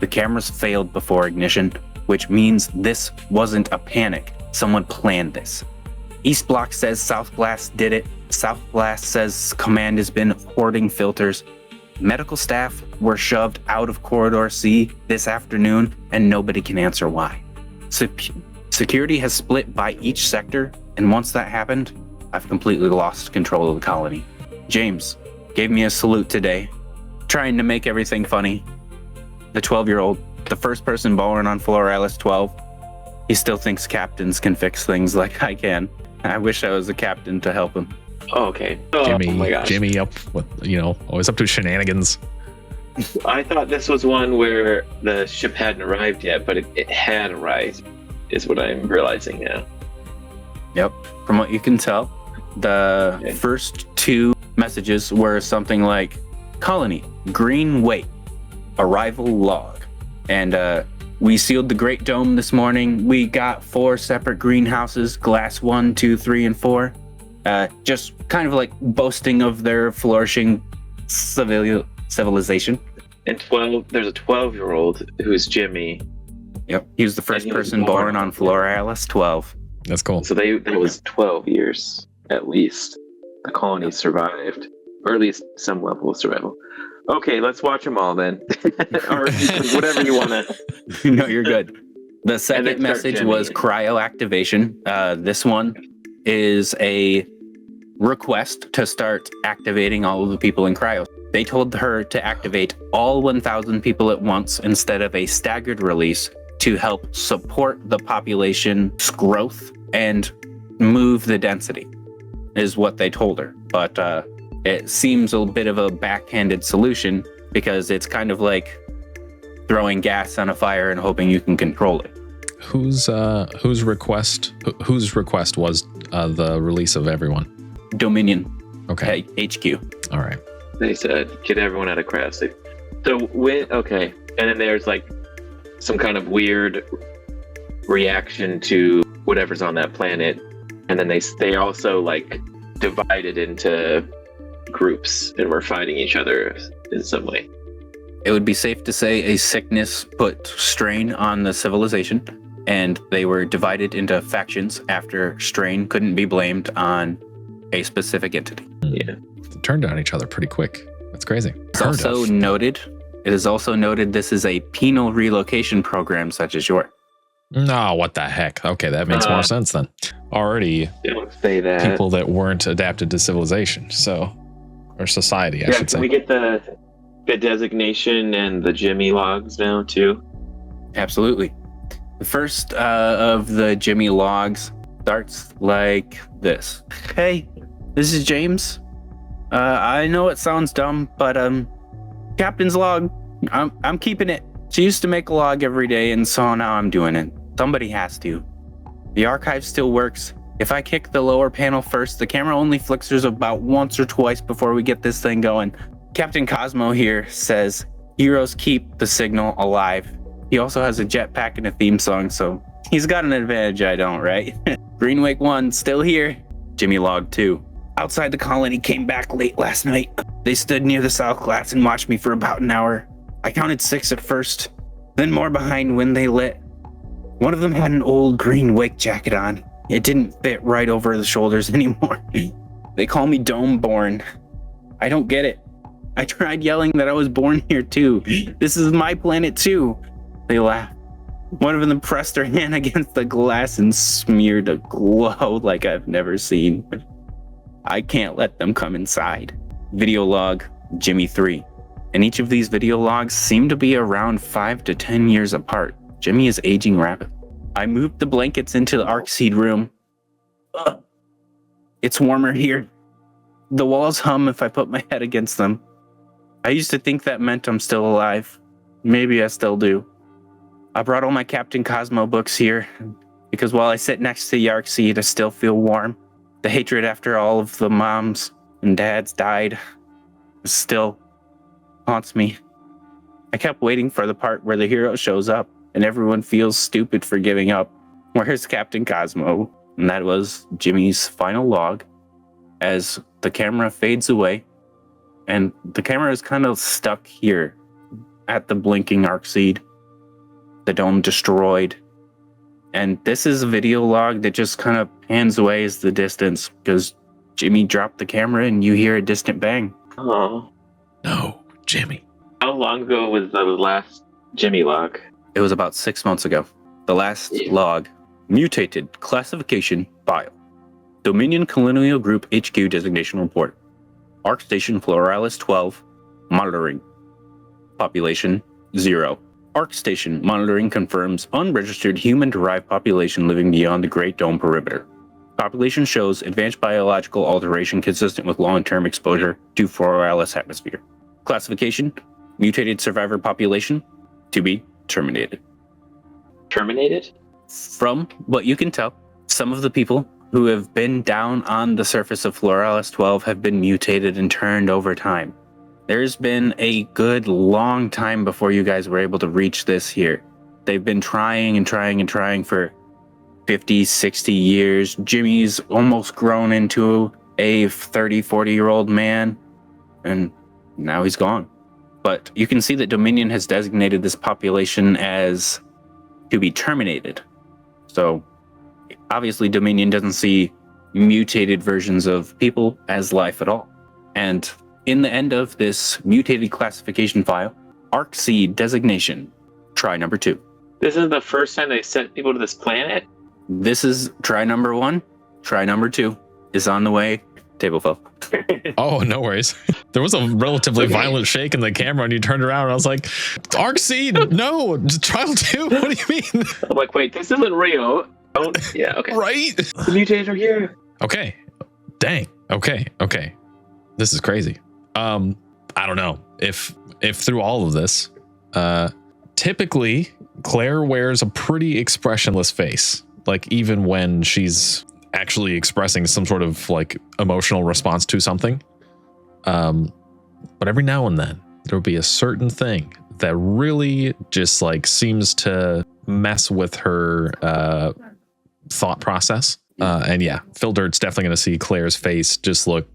The cameras failed before ignition, which means this wasn't a panic. Someone planned this. East Block says South Blast did it. South Blast says command has been hoarding filters. Medical staff were shoved out of Corridor C this afternoon, and nobody can answer why. Security has split by each sector, and once that happened, I've completely lost control of the colony. James gave me a salute today, trying to make everything funny. The 12-year-old, the first person born on Floralis 12, he still thinks captains can fix things like I can. I wish I was a captain to help him. Oh, okay. Jimmy, oh my gosh. Jimmy up with, always up to shenanigans. I thought this was one where the ship hadn't arrived yet, but it had arrived, is what I'm realizing now. Yep. From what you can tell, the first 2 messages were something like, Colony, Green Wait, Arrival Log. And we sealed the Great Dome this morning. We got 4 separate greenhouses, Glass 1, 2, 3, and 4. Just kind of like boasting of their flourishing civilization. And there's a 12-year-old who's Jimmy. Yep. He was the first person born on Floralis 12. That's cool. So that was 12 years, at least. The colony survived. Or at least some level of survival. Okay, let's watch them all then. Or whatever you want to. No, you're good. The second message was cryo activation. This one is a request to start activating all of the people in cryo. They told her to activate all 1,000 people at once instead of a staggered release to help support the population's growth and move the density. is what they told her. But it seems a bit of a backhanded solution because it's kind of like throwing gas on a fire and hoping you can control it. Whose request was the release of everyone? Dominion. Okay. HQ. All right. They said, get everyone out of crash. So okay. And then there's like some kind of weird reaction to whatever's on that planet. And then they also like divided into groups and were fighting each other in some way. It would be safe to say a sickness put strain on the civilization, and they were divided into factions after strain couldn't be blamed on a specific entity. Yeah. They turned on each other pretty quick. That's crazy. It is also noted this is a penal relocation program such as yours. No, what the heck? Okay, that makes more sense then. Already Don't say that. people that weren't adapted to civilization, or society, I should say. Can we get the designation and the Jimmy logs now too? Absolutely. The first of the Jimmy logs starts like this. Hey, this is James. I know it sounds dumb, but Captain's log, I'm keeping it. She used to make a log every day, and so now I'm doing it. Somebody has to. The archive still works. If I kick the lower panel first, the camera only flickers about once or twice before we get this thing going. Captain Cosmo here says heroes keep the signal alive. He also has a jetpack and a theme song, so he's got an advantage I don't, right? Greenwake 1, still here. Jimmy log 2. Outside the colony, came back late last night. They stood near the south glass and watched me for about an hour. I counted 6 at first, then more behind when they lit. One of them had an old green wake jacket on. It didn't fit right over the shoulders anymore. They call me Dome-born. I don't get it. I tried yelling that I was born here too. This is my planet too. They laughed. One of them pressed her hand against the glass and smeared a glow like I've never seen. I can't let them come inside. Video log, Jimmy 3. And each of these video logs seem to be around 5 to 10 years apart. Jimmy is aging rapidly. I moved the blankets into the Arkseed room. Ugh. It's warmer here. The walls hum if I put my head against them. I used to think that meant I'm still alive. Maybe I still do. I brought all my Captain Cosmo books here, because while I sit next to the Arkseed, I still feel warm. The hatred after all of the moms and dads died still haunts me. I kept waiting for the part where the hero shows up and everyone feels stupid for giving up. Where's Captain Cosmo? And that was Jimmy's final log as the camera fades away. And the camera is kind of stuck here at the blinking Arkseed. The dome destroyed. And this is a video log that just kind of pans away as the distance because Jimmy dropped the camera and you hear a distant bang. Oh. No, Jimmy. How long ago was the last Jimmy log? It was about 6 months ago. The last log. Mutated classification file. Dominion Colonial Group HQ designation report. Arc Station Floralis 12. Monitoring. Population 0. Arc Station monitoring confirms unregistered human-derived population living beyond the Great Dome perimeter. Population shows advanced biological alteration consistent with long-term exposure to Floralis atmosphere. Classification: mutated survivor population to be terminated. Terminated? From what you can tell, some of the people who have been down on the surface of Floralis 12 have been mutated and turned over time. There's been a good long time before you guys were able to reach this here. They've been trying and trying and trying for 50, 60 years. Jimmy's almost grown into a 30, 40-year-old man, and now he's gone. But you can see that Dominion has designated this population as to be terminated. So obviously Dominion doesn't see mutated versions of people as life at all. And in the end of this mutated classification file, Arkseed designation, try number 2. This is the first time they sent people to this planet? This is try number 1. Try number 2 is on the way. Table fell. Oh, no worries. There was a relatively violent shake in the camera and you turned around and I was like, Arkseed, no, trial 2. What do you mean? I'm like, wait, this isn't real. Oh, yeah, okay. Right? The mutators are here. Okay. Dang. Okay. This is crazy. I don't know if through all of this, typically Claire wears a pretty expressionless face, like even when she's actually expressing some sort of like emotional response to something. But every now and then there'll be a certain thing that really just like seems to mess with her thought process. And yeah, Phildert's definitely going to see Claire's face just look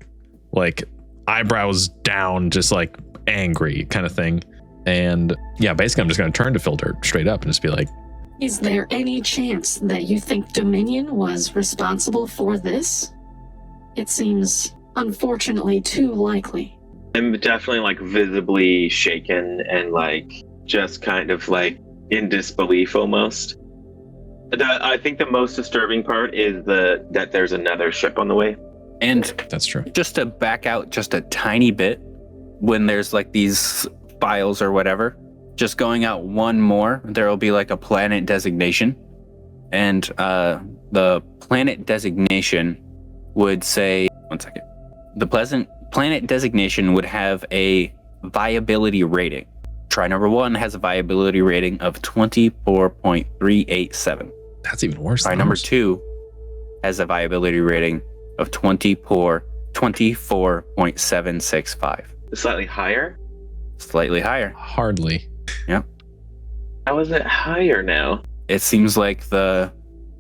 like eyebrows down, just like angry kind of thing. And yeah, basically I'm just going to turn to Phildert straight up and just be like, Is there any chance that you think Dominion was responsible for this? It seems unfortunately too likely. I'm definitely like visibly shaken and like just kind of like in disbelief almost. I think the most disturbing part is that there's another ship on the way. And that's true. just to back out just a tiny bit, when there's like these files or whatever, just going out one more, there will be like a planet designation. And the planet designation would say, one second. The planet designation would have a viability rating. Try number 1 has a viability rating of 24.387. That's even worse. Try number 2 has a viability rating of 24.765. Slightly higher? Slightly higher. Hardly. Yep. How is it higher now? It seems like the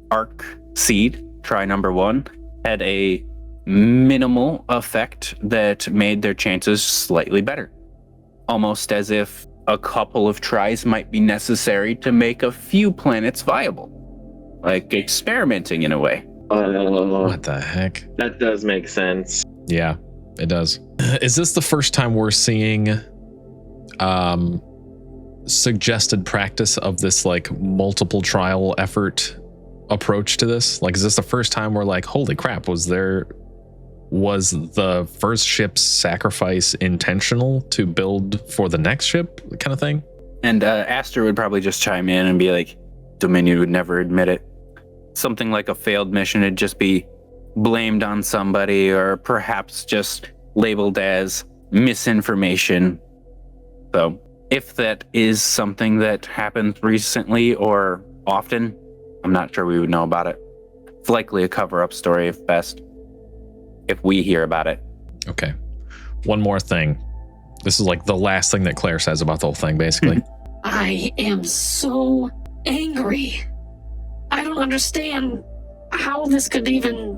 Arkseed, try number 1, had a minimal effect that made their chances slightly better. Almost as if a couple of tries might be necessary to make a few planets viable. Like experimenting in a way. What the heck? That does make sense. Yeah, it does. Is this the first time we're seeing suggested practice of this like multiple trial effort approach to this? Like, is this the first time we're like, holy crap, was the first ship's sacrifice intentional to build for the next ship kind of thing? And Aster would probably just chime in and be like, Dominion would never admit it. Something like a failed mission would just be blamed on somebody, or perhaps just labeled as misinformation. So if that is something that happened recently or often, I'm not sure we would know about it. It's likely a cover-up story if best, if we hear about it. Okay. One more thing. This is like the last thing that Claire says about the whole thing, basically. I am so angry. I don't understand how this could even...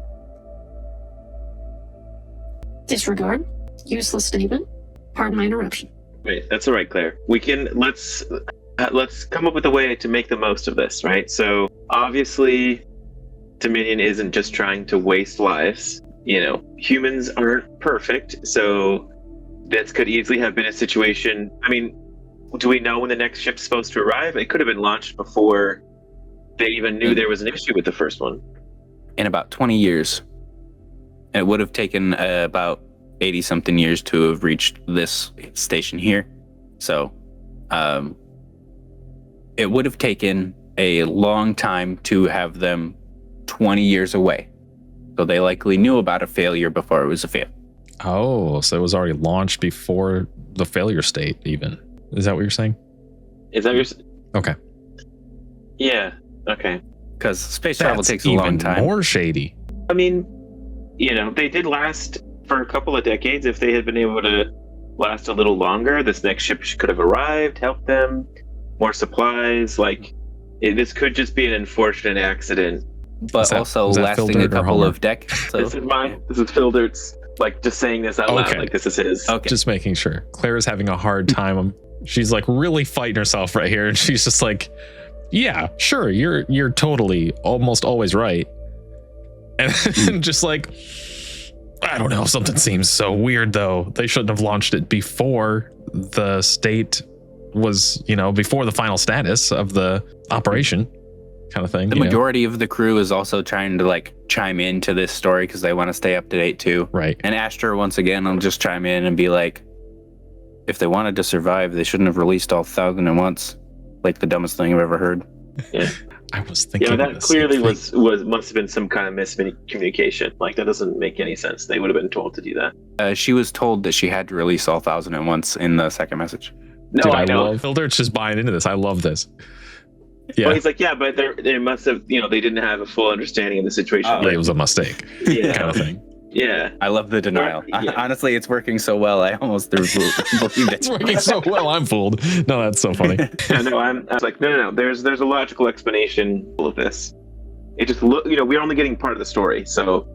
Disregard. Useless statement. Pardon my interruption. Wait, that's all right, Claire. Let's come up with a way to make the most of this, right? So obviously, Dominion isn't just trying to waste lives. You know, humans aren't perfect, so this could easily have been a situation. I mean, do we know when the next ship's supposed to arrive? It could have been launched before they even knew there was an issue with the first one. In about 20 years. It would have taken about 80-something years to have reached this station here. So it would have taken a long time to have them 20 years away. So they likely knew about a failure before it was a fail. Oh, so it was already launched before the failure state even. Is that what you're saying? Is that your... Okay. Yeah, okay. Because space travel takes a long time. More shady. I mean, you know, they did last for a couple of decades. If they had been able to last a little longer, this next ship could have arrived, helped them, more supplies. Like, this could just be an unfortunate accident. But also lasting a couple of decades. So. This is Phildert's, like, just saying this out loud. Like, this is his. Okay. Just making sure. Claire is having a hard time. She's like really fighting herself right here. And she's just like, yeah, sure. You're totally almost always right. And just like, I don't know. Something seems so weird though. They shouldn't have launched it before the state was, before the final status of the operation kind of thing. The majority of the crew is also trying to like chime into this story because they want to stay up to date too. Right. And Aster, once again, will just chime in and be like, if they wanted to survive, they shouldn't have released all 1,000 at once. Like the dumbest thing I've ever heard. Yeah. I was thinking. Yeah, that clearly was must have been some kind of miscommunication. Like that doesn't make any sense. They would have been told to do that. She was told that she had to release all 1,000 at once in the second message. No, Dude, I know. love Phildert's just buying into this. I love this. Yeah, well, he's like, yeah, but they must have, they didn't have a full understanding of the situation. it was a mistake, Yeah. kind of thing. Yeah, I love the denial. Yeah. Honestly, it's working so well. I almost believed it. It's working so well. I'm fooled. No, that's so funny. I know. I was like, no. There's a logical explanation of this. It just look, we're only getting part of the story, so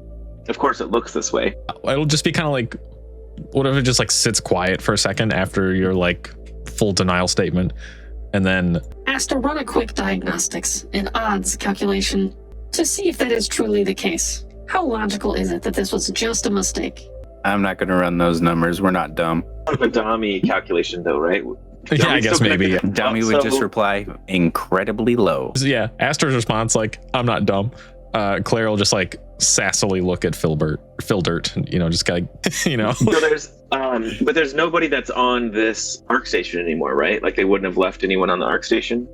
of course it looks this way. It'll just be kind of like, what if it just like sits quiet for a second after your like full denial statement, and then Asked to run a quick diagnostics and odds calculation to see if that is truly the case. How logical is it that this was just a mistake? I'm not going to run those numbers. We're not dumb. Kind of a dummy calculation, though, right? yeah, I guess maybe. Yeah. Dummy would just reply incredibly low. Yeah, Astor's response like, I'm not dumb. Claire will just like sassily look at Phildert, just kind of, So there's, but there's nobody that's on this Ark station anymore, right? Like they wouldn't have left anyone on the Ark station.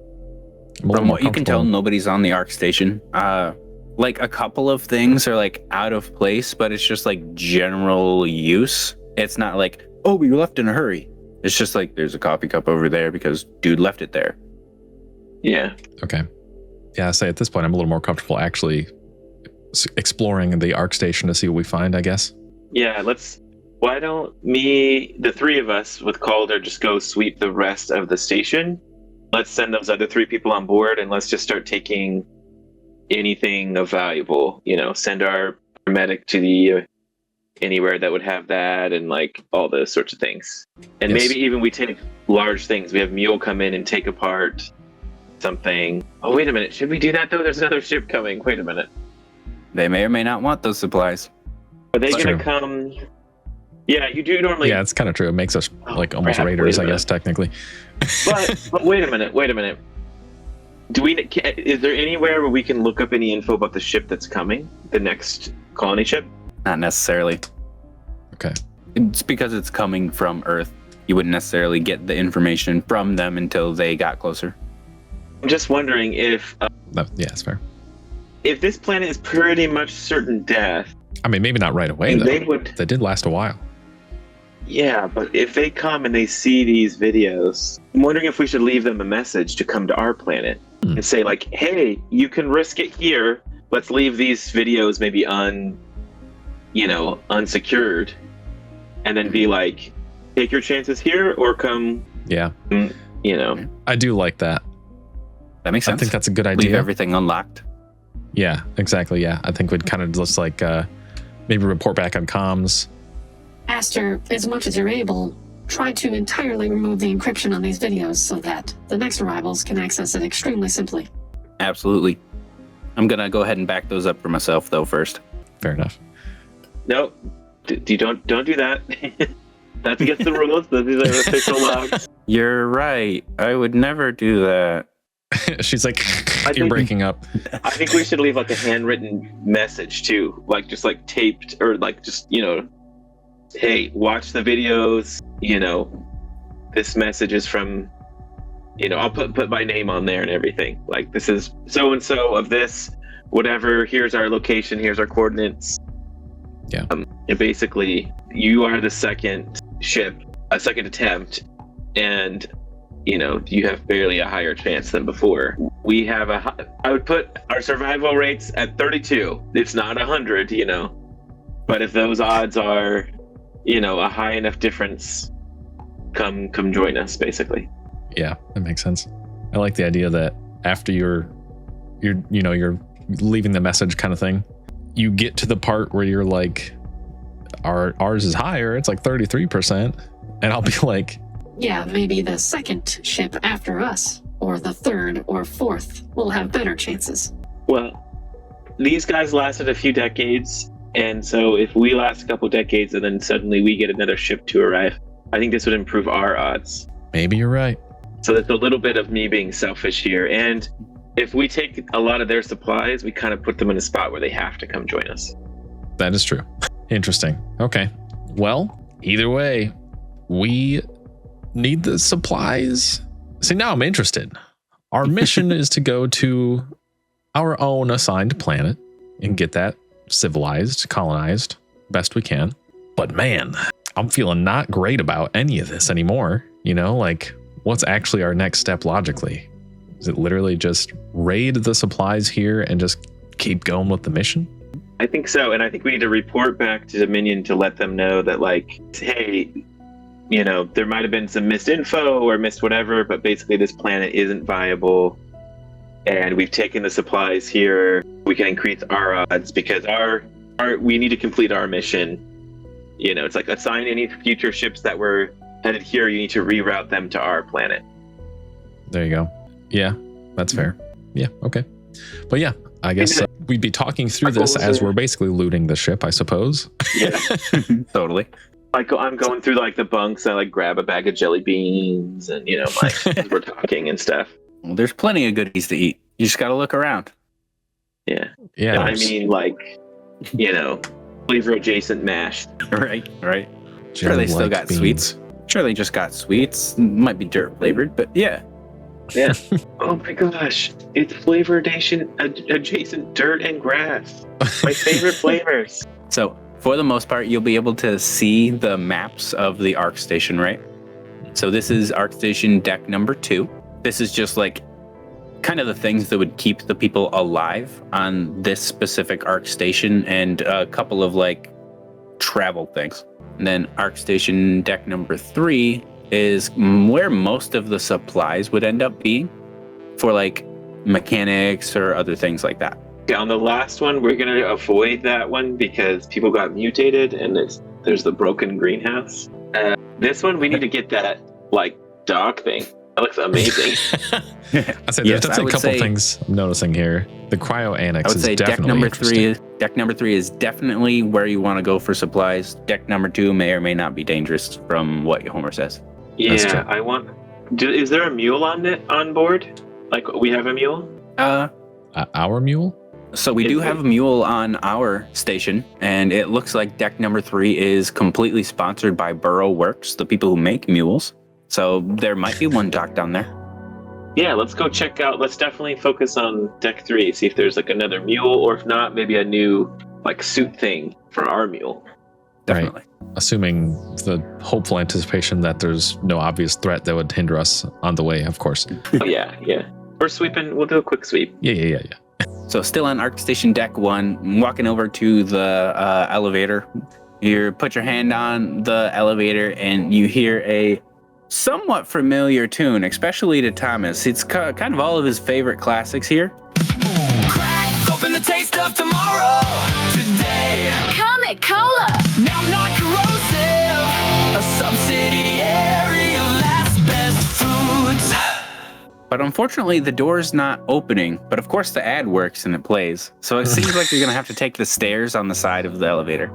From what you can tell, nobody's on the Ark station. Like a couple of things are like out of place, but it's just like general use. It's not like, oh, we left in a hurry. It's just like there's a coffee cup over there because dude left it there. Yeah. Okay. Yeah, I say at this point I'm a little more comfortable actually exploring the Ark station to see what we find, I guess. Yeah, why don't the three of us with Calder just go sweep the rest of the station? Let's send those other 3 people on board and let's just start taking anything of valuable, send our medic to the anywhere that would have that and like all those sorts of things. And Yes. maybe even we take large things. We have Mule come in and take apart something. Oh, wait a minute. Should we do that though? There's another ship coming. Wait a minute. They may or may not want those supplies. Are they That's going to true. come? Yeah, you do normally. Yeah, it's kind of true. It makes us like almost crap, raiders, wait I a guess, technically. But wait a minute. Is there anywhere where we can look up any info about the ship that's coming? The next colony ship? Not necessarily. Okay. It's because it's coming from Earth. You wouldn't necessarily get the information from them until they got closer. I'm just wondering if Yeah, it's fair. if this planet is pretty much certain death. I mean, maybe not right away, though. They did last a while. Yeah, but if they come and they see these videos, I'm wondering if we should leave them a message to come to our planet and say like, hey, you can risk it here. Let's leave these videos maybe unsecured, and then be like, take your chances here or come. Yeah. I do like that. That makes sense. I think that's a good Leave idea. everything unlocked. Yeah, exactly. Yeah. I think we'd kind of just like maybe report back on comms. Astor, as much as you're able, try to entirely remove the encryption on these videos so that the next arrivals can access it extremely simply. Absolutely. I'm gonna go ahead and back those up for myself though first. Fair enough. No, don't do that. That's against the rules. These are official logs. You're right. I would never do that. She's like, you're think- breaking up. I think we should leave like a handwritten message too, like just like taped or like just hey, watch the videos. This message is from. I'll put my name on there and everything. Like this is so and so of this, whatever. Here's our location. Here's our coordinates. Yeah. And basically, you are the second ship, a second attempt, and you have barely a higher chance than before. We have I would put our survival rates at 32. It's not 100, but if those odds are, a high enough difference, come join us, basically. Yeah, that makes sense. I like the idea that after you're leaving the message kind of thing, you get to the part where you're like, ours is higher. It's like 33%. And I'll be like, Yeah, maybe the second ship after us, or the third or fourth, will have better chances. Well, these guys lasted a few decades, and so if we last a couple decades and then suddenly we get another ship to arrive, I think this would improve our odds. maybe you're right. So that's a little bit of me being selfish here. And if we take a lot of their supplies, we kind of put them in a spot where they have to come join us. That is true. Interesting. Okay. Well, either way, we need the supplies. See, now I'm interested. Our mission is to go to our own assigned planet and get that civilized, colonized best we can. But man, I'm feeling not great about any of this anymore. You know, like, what's actually our next step logically? Is it literally just raid the supplies here and just keep going with the mission? I think so, and I think we need to report back to Dominion to let them know that, like, hey, you know, there might have been some missed info or missed whatever, but basically this planet isn't viable, and we've taken the supplies here. We can increase our odds because our we need to complete our mission. You know, it's like assign any future ships that were headed here. You need to reroute them to our planet. There you go. Yeah, that's fair. Yeah, okay. But yeah, I guess we'd be talking through this as we're basically looting the ship, I suppose. Yeah, Totally. like I'm going through like the bunks. I like grab a bag of jelly beans, and you know, like we're talking and stuff. Well, there's plenty of goodies to eat. You just got to look around. Yeah. Yeah. I mean, like, you know, flavor adjacent mash. Right. Sure, they still got sweets. Sure, they just got sweets. Might be dirt flavored, but yeah. Yeah. Oh my gosh, it's flavor adjacent dirt and grass. My favorite flavors. So, for the most part, you'll be able to see the maps of the Ark Station, right? So this is Ark Station deck number 2. This is just like kind of the things that would keep the people alive on this specific Ark Station, and a couple of like travel things. And then Ark Station deck number 3 is where most of the supplies would end up being for like mechanics or other things like that. Yeah, on the last one, we're gonna avoid that one because people got mutated, and there's the broken greenhouse. This one, we need to get that like dog thing. That looks amazing. I say there's definitely a couple things I'm noticing here. The cryo annex is definitely deck number 3 is definitely where you want to go for supplies. Deck number 2 may or may not be dangerous, from what Homer says. Yeah, I want. Is there a mule on board? Like we have a mule? Our mule? So we do have a mule on our station, and it looks like deck number 3 is completely sponsored by Burrow Works, the people who make mules. So there might be one dock down there. Yeah, let's go check out. Let's definitely focus on deck 3, see if there's like another mule, or if not, maybe a new like suit thing for our mule. Definitely. Right. Assuming the hopeful anticipation that there's no obvious threat that would hinder us on the way, of course. Oh, yeah. We're sweeping. We'll do a quick sweep. Yeah. So still on Ark Station deck 1, walking over to the elevator. You put your hand on the elevator and you hear a somewhat familiar tune, especially to Thomas. It's kind of all of his favorite classics here. Crack open the taste of tomorrow today. Comic Cola! Now I'm not corrosive. A subsidiary of last best foods. But unfortunately, the door's not opening. But of course, the ad works and it plays. So it seems like you're going to have to take the stairs on the side of the elevator.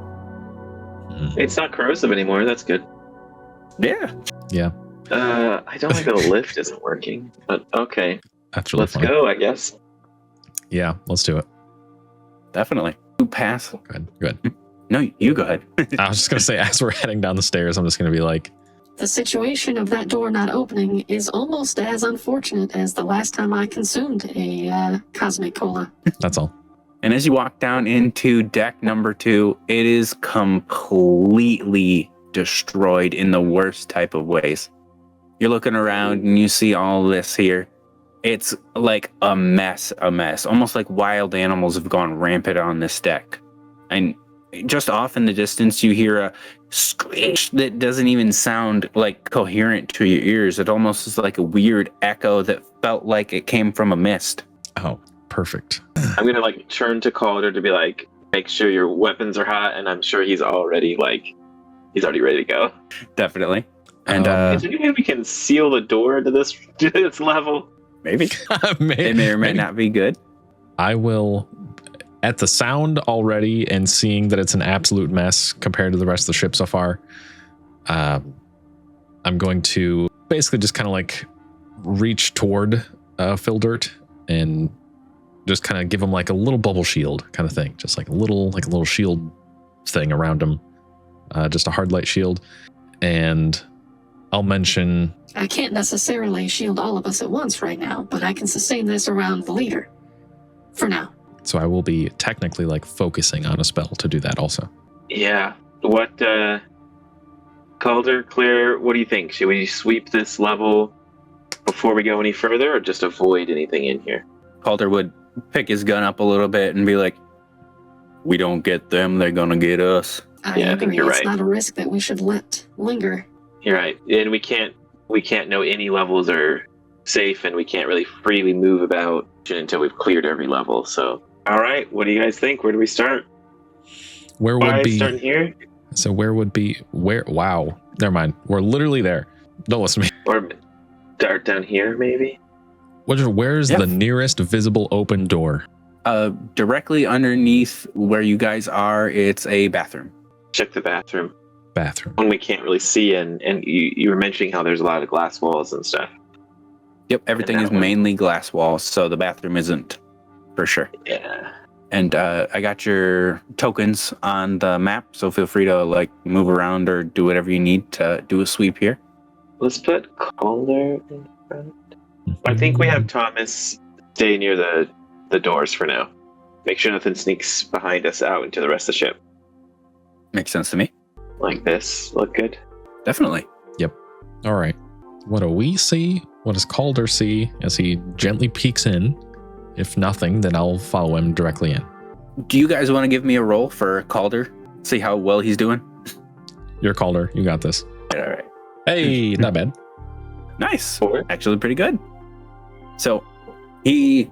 It's not corrosive anymore. That's good. Yeah. I don't like the lift isn't working. But okay. That's really Let's funny. go, I guess. Yeah, let's do it. Definitely. You pass. Good. No, you go ahead. I was just going to say, as we're heading down the stairs, I'm just going to be like, The situation of that door not opening is almost as unfortunate as the last time I consumed a cosmic cola. that's all. And as you walk down into deck number 2, it is completely destroyed in the worst type of ways. You're looking around and you see all this here. It's like a mess, almost like wild animals have gone rampant on this deck. And just off in the distance, you hear a screech that doesn't even sound like coherent to your ears. It almost is like a weird echo that felt like it came from a mist. Oh, perfect. I'm gonna like turn to Calder to be like, make sure your weapons are hot, and I'm sure he's already ready to go. Definitely. And Is there any way we can seal the door to this level? maybe. It may or may not be good. I will, at the sound already and seeing that it's an absolute mess compared to the rest of the ship so far, I'm going to basically just kind of like reach toward Phildert and just kind of give him like a little bubble shield kind of thing, just like a little shield thing around him, just a hard light shield. And I'll mention, I can't necessarily shield all of us at once right now, but I can sustain this around the leader. for now. So I will be technically like focusing on a spell to do that also. Yeah. What, Calder, Claire, what do you think? Should we sweep this level before we go any further, or just avoid anything in here? Calder would pick his gun up a little bit and be like, we don't get them, they're gonna get us. I Yeah, I agree. think you're It's right. not a risk that we should let linger. You're right. And we can't know any levels are safe, and we can't really freely move about until we've cleared every level. So, all right, what do you guys think? Where do we start? Where would be starting here? So where would be where? Wow, never mind. We're literally there. Don't listen to me. Or start down here, maybe? Where's Yep. the nearest visible open door? Directly underneath where you guys are, it's a bathroom. Check the bathroom. Bathroom. One we can't really see, and you were mentioning how there's a lot of glass walls and stuff. Yep, everything that is one. mainly glass walls, so the bathroom isn't for sure. Yeah. And I got your tokens on the map, so feel free to like move around or do whatever you need to do a sweep here. Let's put Calder in front. I think we have Thomas stay near the doors for now. Make sure nothing sneaks behind us out into the rest of the ship. Makes sense to me. Like this. Look good. Definitely. All right. What do we see? What does Calder see as he gently peeks in? If nothing, then I'll follow him directly in. Do you guys want to give me a roll for Calder? See how well he's doing? You're Calder. You got this. All right. Hey, not bad. Nice. 4. Actually pretty good. So he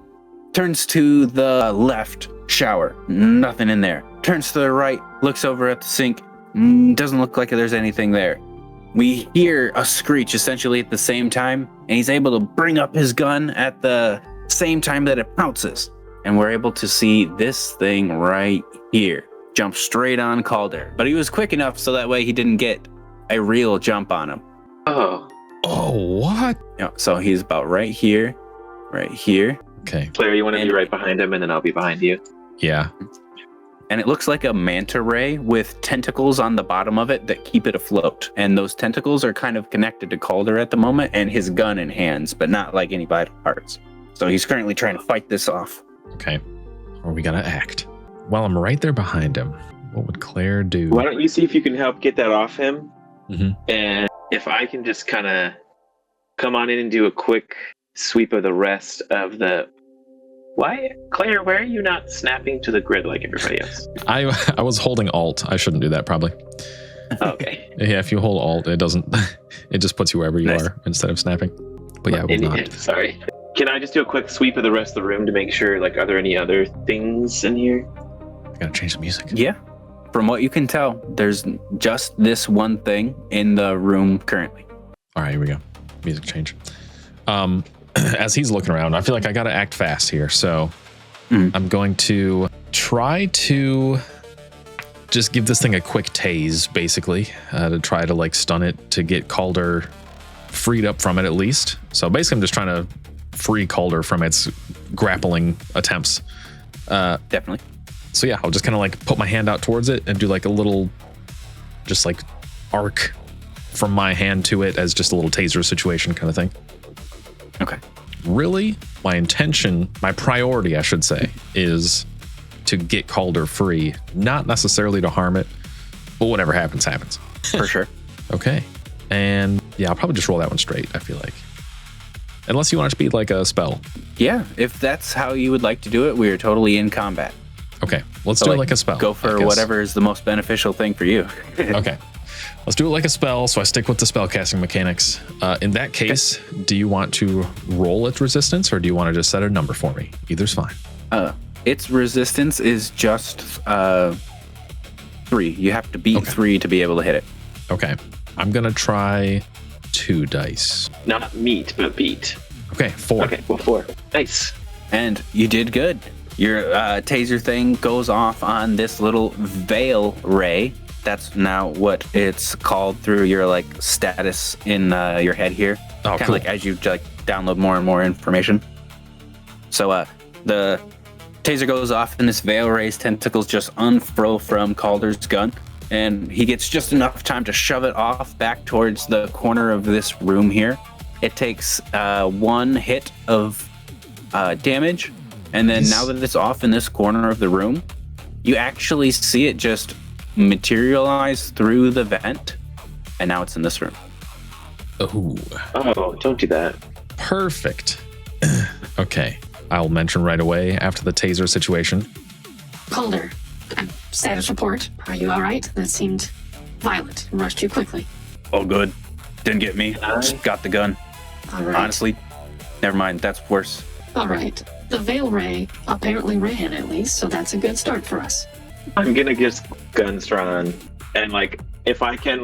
turns to the left, shower, nothing in there. Turns to the right, looks over at the sink, doesn't look like there's anything there. We hear a screech essentially at the same time, and he's able to bring up his gun at the same time that it pounces. And we're able to see this thing right here jump straight on Calder. But he was quick enough so that way he didn't get a real jump on him. Oh. Oh, what? Yeah, so he's about right here. Okay. Claire, you want to And- be right behind him, and then I'll be behind you. Yeah. And it looks like a manta ray with tentacles on the bottom of it that keep it afloat. And those tentacles are kind of connected to Calder at the moment and his gun in hands, but not like any vital parts. So he's currently trying to fight this off. Okay. Or we gotta act. Well, I'm right there behind him. What would Claire do? Why don't you see if you can help get that off him? Mhm. And if I can just kind of come on in and do a quick sweep of the rest of the... Why? Claire, why are you not snapping to the grid like everybody else? I was holding Alt. I shouldn't do that probably. Okay. Yeah, if you hold Alt, it doesn't. It just puts you wherever you Nice. are instead of snapping. But yeah, I will not. Sorry. Can I just do a quick sweep of the rest of the room to make sure, like, are there any other things in here? I gotta change the music. Yeah. From what you can tell, there's just this one thing in the room currently. All right, here we go. Music change. As he's looking around, I feel like I gotta act fast here. So I'm going to try to just give this thing a quick tase, basically, to try to like stun it to get Calder freed up from it at least. So basically, I'm just trying to free Calder from its grappling attempts. Definitely. So yeah, I'll just kind of like put my hand out towards it and do like a little, just like arc from my hand to it as just a little taser situation kind of thing. Okay. Really, my intention, my priority, I should say, is to get Calder free, not necessarily to harm it, but whatever happens, happens. For sure. Okay. And yeah, I'll probably just roll that one straight, I feel like. Unless you want it to be like a spell. Yeah, if that's how you would like to do it, we are totally in combat. Okay, let's So, do it like, like a spell. Go I for guess. whatever is the most beneficial thing for you. Okay. Let's do it like a spell, so I stick with the spell casting mechanics. In that case, do you want to roll its resistance, or do you want to just set a number for me? Either's fine. Its resistance is just 3. You have to beat 3 to be able to hit it. Okay. I'm going to try 2 dice. Not meet, but beat. Okay, 4. Okay, well, 4. Nice. And you did good. Your taser thing goes off on this little veil ray. That's now what it's called through your like status in your head here. Oh, Kind of cool. like as you like download more and more information. So the taser goes off and this veil ray's tentacles just unfurl from Calder's gun. And he gets just enough time to shove it off back towards the corner of this room here. It takes 1 hit of damage, And then now that it's off in this corner of the room, you actually see it just materialize through the vent, and now it's in this room. Oh, don't do that. Perfect. Okay. I'll mention right away after the taser situation. Calder, status report. Are you all right? That seemed violent and rushed you quickly. Oh, good. Didn't get me. Just got the gun. All right. Honestly, never mind. That's worse. All right. The Veil Ray apparently ran at least, so that's a good start for us. I'm gonna just guns drawn, and like if I can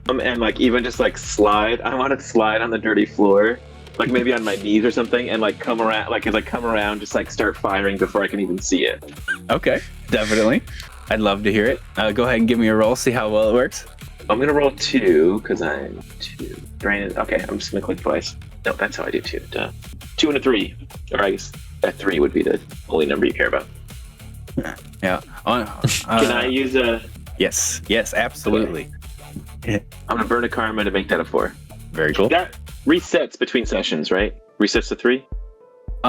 and like even just like slide. I want to slide on the dirty floor, like maybe on my knees or something, and like come around. Like as I come around, just like start firing before I can even see it. Okay, definitely. I'd love to hear it. Go ahead and give me a roll. See how well it works. I'm gonna roll 2 because I'm 2. Drain. Okay, I'm just gonna click twice. No, that's how I do 2. Duh. 2 and a 3, or I guess that 3 would be the only number you care about. Yeah. Can I use a? Yes. Yes. Absolutely. I'm gonna burn a karma to make that a 4. Very cool. That resets between sessions, right? Resets to 3.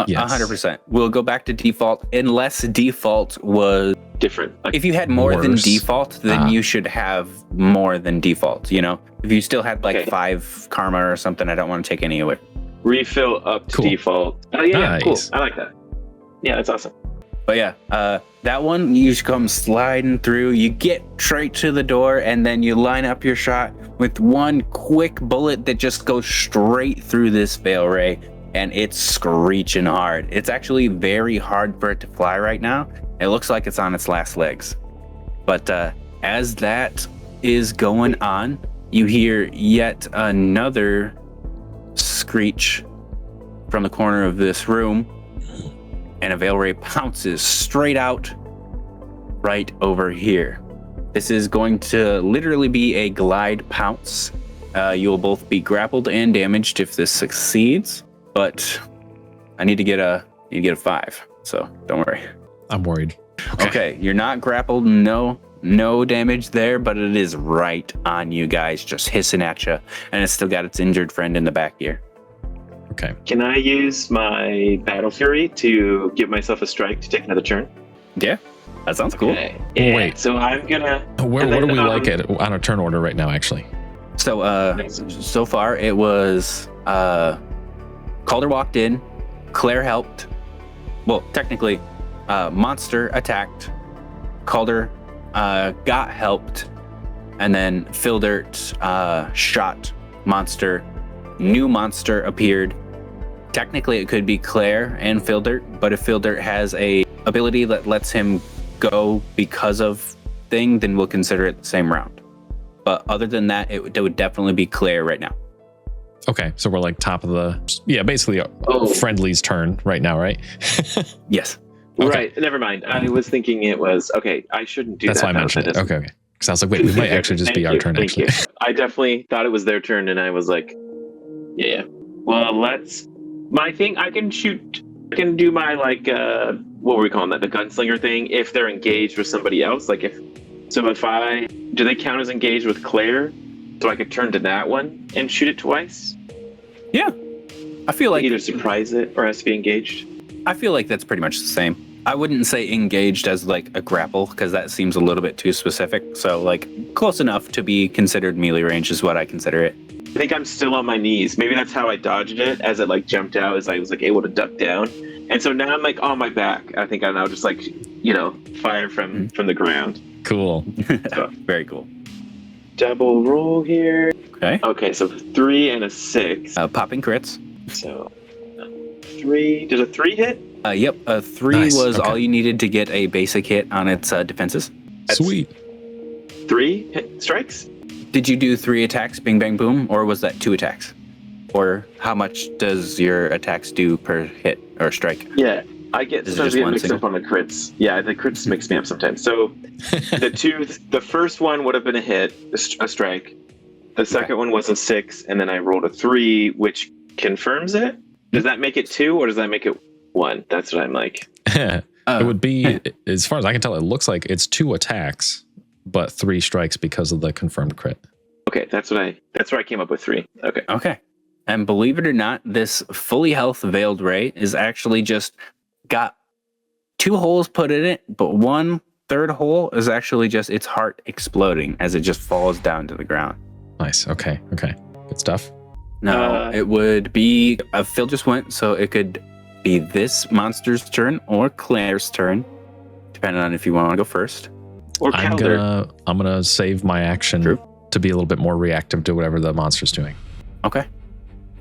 Yes. 100%. We'll go back to default unless default was Different. Like, if you had more than Worse. default, then you should have more than default. You know, if you still had like Okay. 5 karma or something, I don't want to take any away. refill up to Cool. default. Oh yeah, cool. Nice. I like that. Yeah, that's awesome. But yeah, that one you just come sliding through. You get straight to the door, and then you line up your shot with one quick bullet that just goes straight through this veil ray, and it's screeching hard. It's actually very hard for it to fly right now. It looks like it's on its last legs. But as that is going on, you hear yet another screech from the corner of this room, and a veil ray pounces straight out right over here. This is going to literally be a glide pounce. You will both be grappled and damaged if this succeeds, but I need to get a 5, so don't worry. I'm worried. Okay, you're not grappled, no damage there, but it is right on you guys, just hissing at you, and it's still got its injured friend in the back here. Okay. Can I use my Battle Fury to give myself a strike to take another turn? Yeah, that sounds cool. Okay. Yeah, Wait. So I'm gonna. What and are then, we like on a turn order right now, actually? So so far it was Calder walked in, Claire helped. Well, technically, Monster attacked, Calder got helped, and then Phildert shot Monster. New Monster appeared. Technically, it could be Claire and Phildert, but if Phildert has a ability that lets him go because of thing, then we'll consider it the same round. But other than that, it would definitely be Claire right now. Okay, so we're like top of the basically friendly's turn right now, right? Yes. Okay. Right. Never mind. I was thinking it was okay. I shouldn't do That's that. why I now mentioned that it. doesn't- Okay. Because I was like, wait, we might actually just be Thank our you, turn, thank actually. you. I definitely thought it was their turn, and I was like, yeah. Well, my thing. I can shoot. I can do my what were we calling that? The gunslinger thing. If they're engaged with somebody else, like if do they count as engaged with Claire? So I could turn to that one and shoot it twice. Yeah. I feel like Either surprise it or has to be engaged. I feel like that's pretty much the same. I wouldn't say engaged as like a grapple because that seems a little bit too specific. So like close enough to be considered melee range is what I consider it. I think I'm still on my knees. Maybe that's how I dodged it as it like jumped out, as I was like able to duck down. And so now I'm like on my back. I think I now just like, fire from the ground. Cool. Very cool. Double roll here. Okay. Okay, so 3 and a 6. Popping crits. So 3. Does a 3 hit? Yep. 3 Nice, was okay. all you needed to get a basic hit on its defenses. Sweet. 3 hit strikes? Did you do 3 attacks, bing, bang, boom, or was that 2 attacks? Or how much does your attacks do per hit or strike? Yeah. I get Is it sometimes just I get one mixed single? up on the crits. Yeah, the crits mix me up sometimes. So the first one would have been a hit, a strike. The second one was a 6, and then I rolled a 3, which confirms it. Does that make it 2, or does that make it 1? That's what I'm like. It would be, as far as I can tell, it looks like it's 2 attacks, but 3 strikes because of the confirmed crit. Okay, that's where I came up with 3. Okay. Okay. And believe it or not, this fully health veiled ray is actually just got 2 holes put in it, but 1/3 hole is actually just its heart exploding as it just falls down to the ground. Nice. Okay. Good stuff. No, it would be Phil just went, so it could be this monster's turn or Claire's turn, depending on if you want to go first. Or I'm gonna save my action to be a little bit more reactive to whatever the monster's doing. Okay,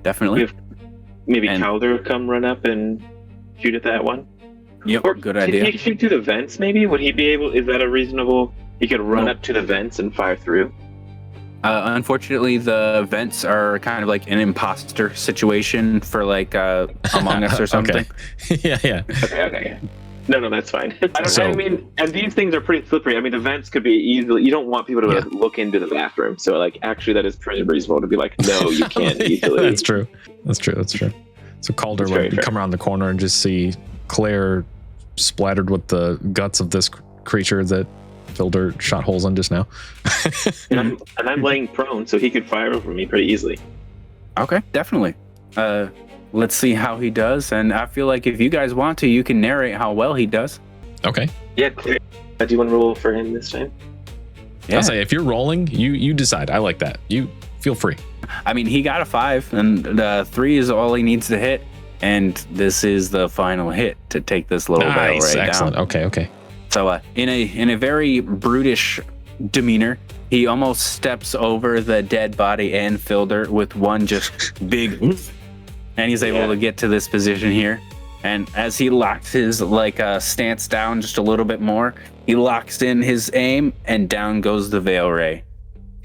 definitely. Maybe Calder come run up and shoot at that one. Yep, or good idea. Can he shoot through the vents? Maybe would he be able? Is that a reasonable? He could run up to the vents and fire through. Unfortunately, the vents are kind of like an imposter situation for like Among Us or something. Yeah. Okay. No, that's fine. I mean, and these things are pretty slippery. I mean, the vents could be easily. You don't want people to look into the bathroom. So, like, actually, that is pretty reasonable to be like, no, you can't easily. That's true. So Calder would come around the corner and just see Claire splattered with the guts of this creature that Phildert shot holes in just now. and I'm laying prone, so he could fire over me pretty easily. Okay, definitely. Let's see how he does, and I feel like if you guys want to, you can narrate how well he does. Okay. Yeah, Claire. Do you want to roll for him this time? Yeah. I'll say if you're rolling, you decide. I like that. You feel free. I mean, he got a 5, and the 3 is all he needs to hit, and this is the final hit to take this little battle ray excellent. down. Okay. So, in a very brutish demeanor, he almost steps over the dead body and Phildert with one just big, and he's able to get to this position here. And as he locks his stance down just a little bit more, he locks in his aim, and down goes the Veil Ray.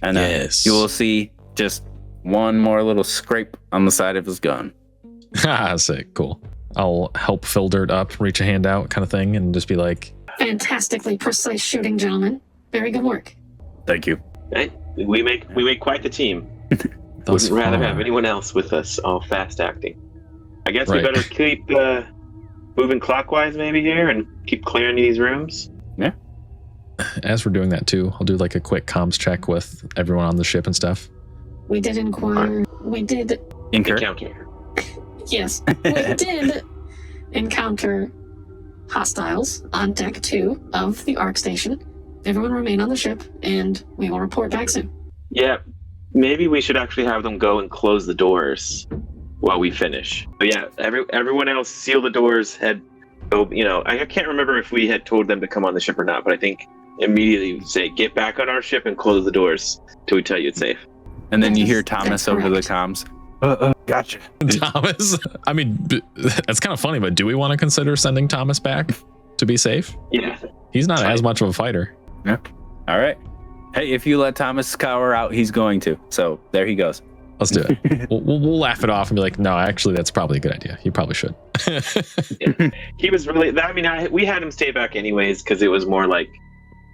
And you will see just one more little scrape on the side of his gun. Sick, cool. I'll help Phildert up, reach a hand out, kind of thing, and just be like, fantastically precise shooting, gentlemen. Very good work. Thank you. Hey, we make quite the team. Wouldn't rather have anyone else with us, all fast acting. I guess we better keep moving clockwise maybe here and keep clearing these rooms. Yeah. As we're doing that too, I'll do like a quick comms check with everyone on the ship and stuff. We did inquire. We did encounter. Yes, we did encounter hostiles on deck 2 of the Ark Station. Everyone remain on the ship, and we will report back soon. Yeah, maybe we should actually have them go and close the doors while we finish. But yeah, everyone else seal the doors. I can't remember if we had told them to come on the ship or not, but I think immediately say, get back on our ship and close the doors till we tell you it's safe. And then you hear Thomas over the comms. Gotcha. Thomas? I mean, that's kind of funny, but do we want to consider sending Thomas back to be safe? Yeah. He's not as much of a fighter. Yeah. All right. Hey, if you let Thomas cower out, he's going to. So there he goes. Let's do it. We'll laugh it off and be like, no, actually, that's probably a good idea. You probably should. Yeah. He was really, we had him stay back anyways, because it was more like,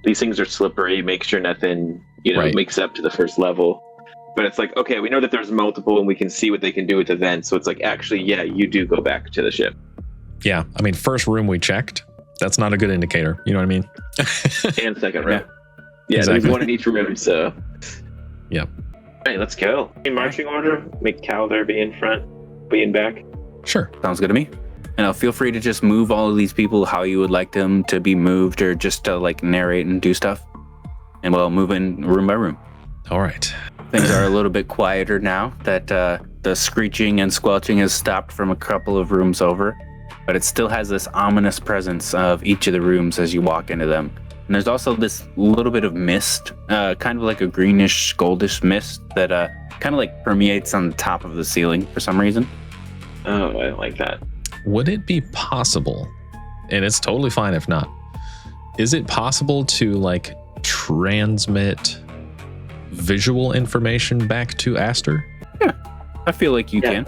these things are slippery, make sure nothing, makes up to the first level. But it's like, okay, we know that there's multiple and we can see what they can do with events. So it's like, actually, yeah, you do go back to the ship. Yeah. I mean, first room we checked, that's not a good indicator. You know what I mean? And second room. Yeah, exactly. There's one in each room, so. Yep. Hey, let's go. In marching order, make Calder be in front, be in back. Sure. Sounds good to me. And feel free to just move all of these people how you would like them to be moved, or just to narrate and do stuff. And we'll move in room by room. All right. Things are a little bit quieter now that the screeching and squelching has stopped from a couple of rooms over, but it still has this ominous presence of each of the rooms as you walk into them. And there's also this little bit of mist, kind of like a greenish, goldish mist that kind of permeates on the top of the ceiling for some reason. Oh, I like that. Would it be possible, and it's totally fine if not, is it possible to transmit visual information back to Aster? Yeah, I feel like you can.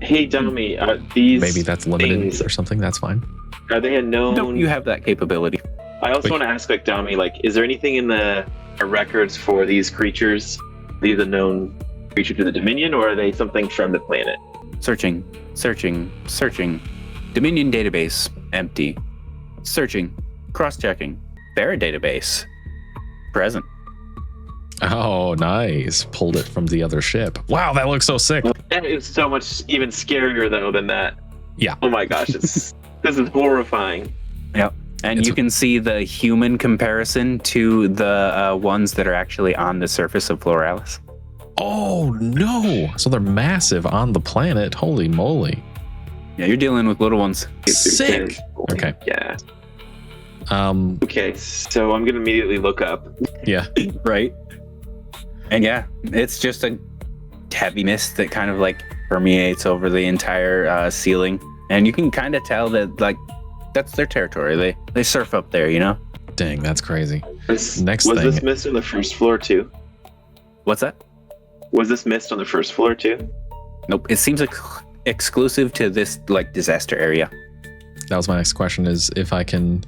Hey, Dummy, these maybe that's limited things, or something. That's fine. Are they a known? No, you have that capability. I also want to ask, Dummy, is there anything in the records for these creatures? These a known creature to the Dominion, or are they something from the planet? Searching. Dominion database, empty. Searching, cross-checking. Farah database, present. Oh, nice. Pulled it from the other ship. Wow, that looks so sick. That is so much even scarier, though, than that. Yeah. Oh my gosh, it's This is horrifying. Yep. And It's- you can see the human comparison to the ones that are actually on the surface of Floralis. Oh no! So they're massive on the planet. Holy moly! Yeah, you're dealing with little ones. Sick. Okay. Yeah. Um. Okay, so I'm gonna immediately look up. Yeah. Right. And yeah, it's just a heavy mist that kind of like permeates over the entire ceiling. And you can kind of tell that like that's their territory. They surf up there, you know? Dang, that's crazy. Next was thing. this mist on the first floor too? What's that? Was this mist on the first floor too? Nope. It seems exclusive to this like disaster area. That was my next question: is if I can,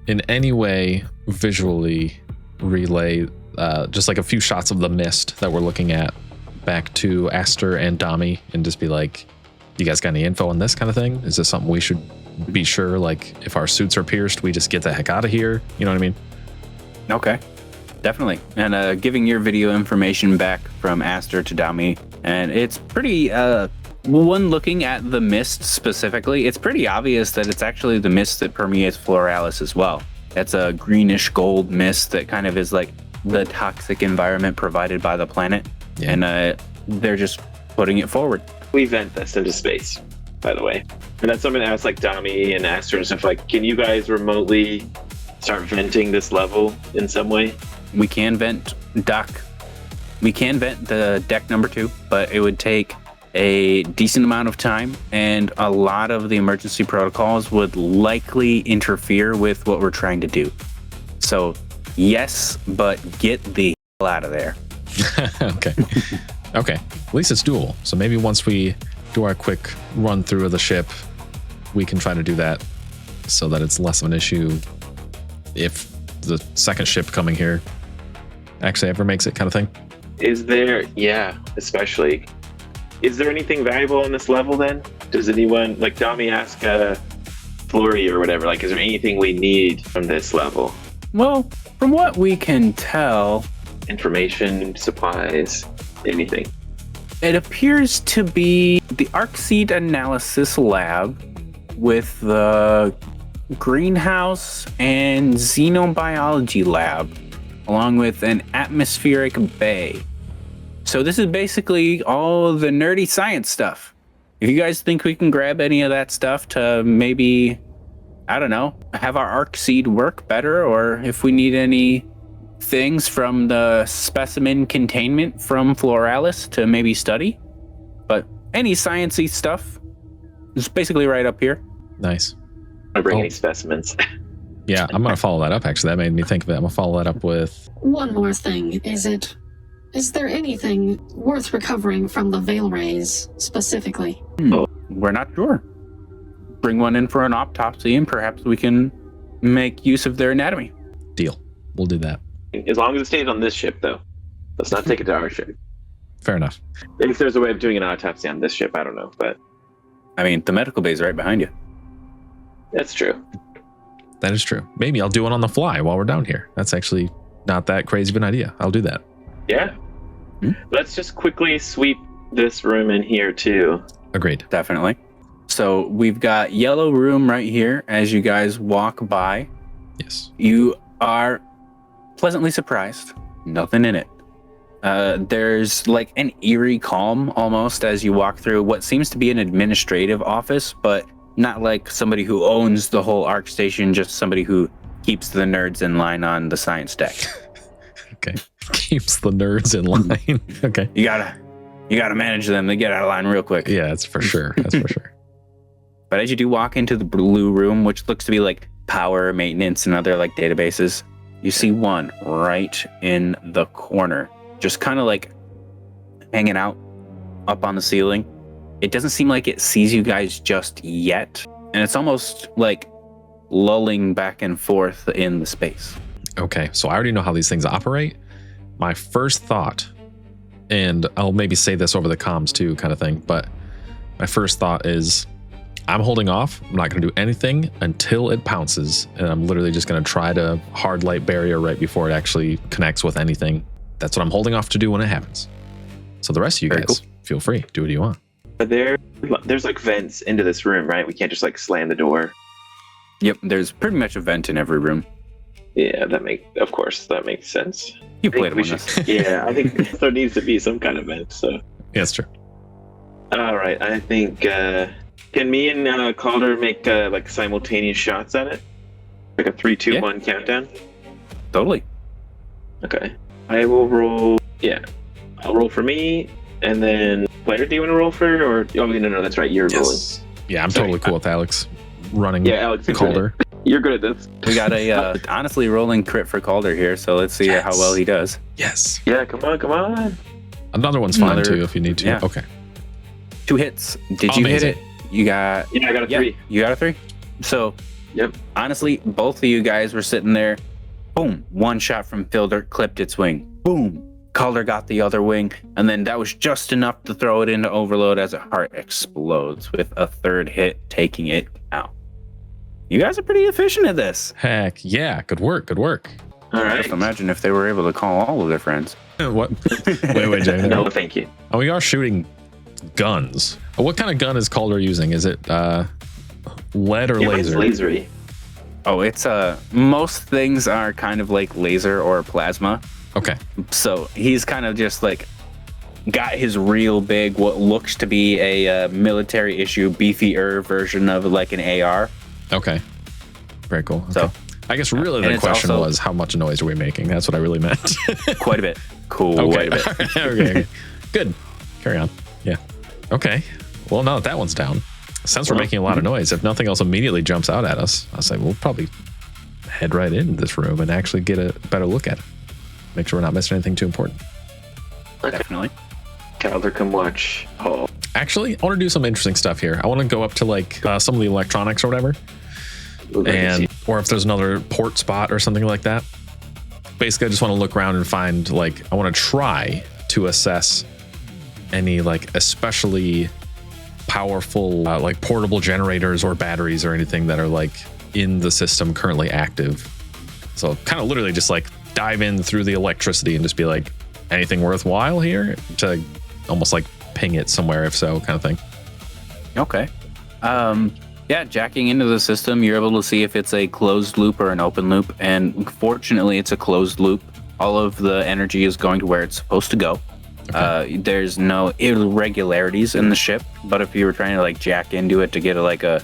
in any way, visually relay just like a few shots of the mist that we're looking at back to Aster and Dami, and just be like, "You guys got any info on this kind of thing? Is this something we should be sure? Like, if our suits are pierced, we just get the heck out of here? You know what I mean?" Okay. Definitely. And giving your video information back from Aster to Dami. And it's pretty, one looking at the mist specifically, it's pretty obvious that it's actually the mist that permeates Floralis as well. That's a greenish gold mist that kind of is like the toxic environment provided by the planet. Yeah. And they're just putting it forward. We vent this into space, by the way. And that's something I asked like Dami and Aster and stuff like, can you guys remotely start venting this level in some way? We can vent the deck number 2, but it would take a decent amount of time, and a lot of the emergency protocols would likely interfere with what we're trying to do. So yes, but get the hell out of there. Okay. Okay. At least it's doable. So maybe once we do our quick run through of the ship, we can try to do that so that it's less of an issue if the second ship coming here actually ever makes it, kind of thing. Is there, yeah, especially. Is there anything valuable on this level then? Does anyone, like Dami ask Flory or whatever, like, is there anything we need from this level? Well, from what we can tell, Information, supplies, anything? it appears to be the Arkseed analysis lab with the greenhouse and xenobiology lab, along with an atmospheric bay. So this is basically all the nerdy science stuff. If you guys think we can grab any of that stuff to maybe, I don't know, have our Arkseed work better, or if we need any things from the specimen containment from Floralis to maybe study. But any sciencey stuff is basically right up here. Nice. I bring Oh. any specimens. Yeah, I'm going to follow that up, actually. That made me think of it. I'm going to follow that up with... One more thing. Is there anything worth recovering from the Veil Rays specifically? We're not sure. Bring one in for an autopsy, and perhaps we can make use of their anatomy. Deal. We'll do that. As long as it stays on this ship, though. Let's not take it to our ship. Fair enough. If there's a way of doing an autopsy on this ship, I don't know, but I mean, the medical bay is right behind you. that's true. That is true. Maybe I'll do one on the fly while we're down here. That's actually not that crazy of an idea. I'll do that. Yeah. Let's just quickly sweep this room in here, too. Agreed. Definitely. So we've got yellow room right here. As you guys walk by, Yes. you are pleasantly surprised. Nothing in it. There's like an eerie calm almost as you walk through what seems to be an administrative office, but not like somebody who owns the whole ARC station, just somebody who keeps the nerds in line on the science deck. Okay. Keeps the nerds in line. Okay. You gotta manage them. They get out of line real quick. Yeah, that's for sure. That's for sure. But as you do walk into the blue room, which looks to be like power, maintenance, and other like databases, you see one right in the corner, just kind of like hanging out up on the ceiling. It doesn't seem like it sees you guys just yet, and it's almost like lulling back and forth in the space. Okay, so I already know how these things operate. My first thought, and I'll maybe say this over the comms too, kind of thing, but my first thought is I'm holding off. I'm not going to do anything until it pounces, and I'm literally just going to try to hard light barrier right before it actually connects with anything. That's what I'm holding off to do when it happens. So the rest of you Very guys, feel free, do what you want. But there's like vents into this room, right? We can't just like slam the door. Yep, there's pretty much a vent in every room. Yeah, that makes sense. You I think played we with should- us. Yeah, I think there needs to be some kind of vent. So, Yeah, that's true. all right, I think can me and Calder make like simultaneous shots at it, like a 3, 2, Yeah. 1 countdown? Totally. Okay, I will roll. Yeah, I'll roll for me, and then player. Do you want to roll for? Or oh no, that's right. You're rolling. Yeah, I'm Sorry. totally cool with Alex running Yeah, Alex, you're good Calder. You're good at this. We got a honestly rolling crit for Calder here, so let's see how well he does. Yes. Yeah, come on. Another one's fine Another- too if you need to. yeah. Okay. 2 hits. Did you hit Amazing. it? You got Yeah, I got a 3. You got a 3? So Yep. honestly, both of you guys were sitting there. Boom. One shot from Phildert clipped its wing. Boom. Calder got the other wing, and then that was just enough to throw it into overload as a heart explodes with a 3rd hit taking it out. You guys are pretty efficient at this. Heck yeah. Good work. All right. Just imagine if they were able to call all of their friends. What? Wait, Jay. No, thank you. Oh, we are shooting guns. What kind of gun is Calder using? Is it lead or Yeah, mine's laser? lasery. Oh, it's most things are kind of like laser or plasma. Okay. So he's kind of just like got his real big, what looks to be a military issue, beefier version of like an AR. Okay. Very cool. Okay. So I guess really and the it's question also- was how much noise are we making? That's what I really meant. quite a bit. Cool. Okay. Quite a bit. Okay. Good. Carry on. Yeah. Okay. Well, now that one's down, since we're making a lot of noise, if nothing else immediately jumps out at us, I'll say we'll probably head right into this room and actually get a better look at it. Make sure we're not missing anything too important. Definitely. Calder, come watch. Oh, Actually, I want to do some interesting stuff here. I want to go up to like some of the electronics or whatever, and or if there's another port spot or something like that. Basically, I just want to look around and find like I want to try to assess any like especially powerful like portable generators or batteries or anything that are like in the system currently active. So kind of literally just like dive in through the electricity and just be like, anything worthwhile here, to almost like ping it somewhere if so, kind of thing. Okay. Yeah, jacking into the system, you're able to see if it's a closed loop or an open loop. And fortunately, it's a closed loop. All of the energy is going to where it's supposed to go. Okay. There's no irregularities in the ship, but if you were trying to like jack into it to get a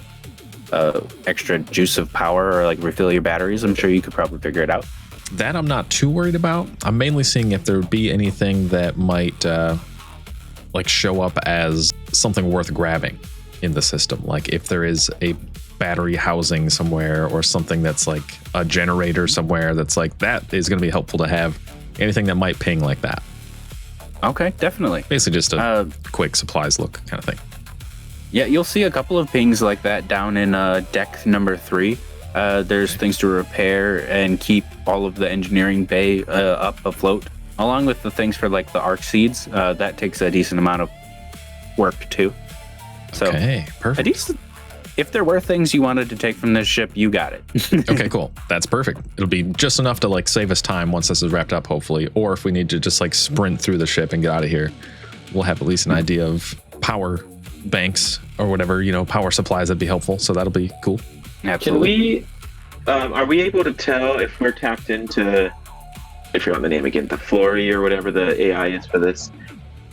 extra juice of power or like refill your batteries, I'm sure you could probably figure it out. That I'm not too worried about. I'm mainly seeing if there would be anything that might like show up as something worth grabbing in the system. Like if there is a battery housing somewhere or something that's like a generator somewhere that's like, that is going to be helpful to have. Anything that might ping like that. Okay, definitely. Basically just a quick supplies look kind of thing. Yeah, you'll see a couple of pings like that down in deck number 3. There's things to repair and keep all of the engineering bay up afloat, along with the things for like the Arkseeds. That takes a decent amount of work too. So Okay, a perfect. decent, if there were things you wanted to take from this ship, you got it. Okay, cool. That's perfect. It'll be just enough to like save us time once this is wrapped up, hopefully. Or if we need to just like sprint through the ship and get out of here, we'll have at least an idea of power banks or whatever, power supplies that'd be helpful. So that'll be cool. Absolutely. Can we? Are we able to tell if we're tapped into? If you're on the name again, the Flory or whatever the AI is for this,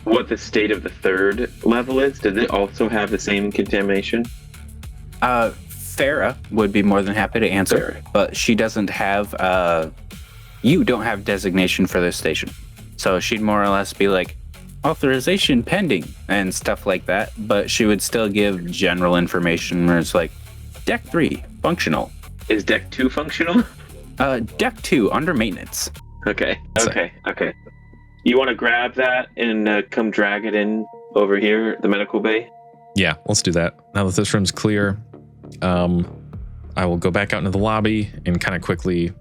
what the state of the 3rd level is? Does it also have the same contamination? Farah would be more than happy to answer, but she doesn't have. You don't have designation for this station, so she'd more or less be like authorization pending and stuff like that. But she would still give general information where it's like deck 3 functional, Is deck 2 functional? deck 2 under maintenance. Okay. So- Okay. You want to grab that and come drag it in over here, the medical bay? Yeah, let's do that. Now that this room's clear, I will go back out into the lobby and kind of quickly.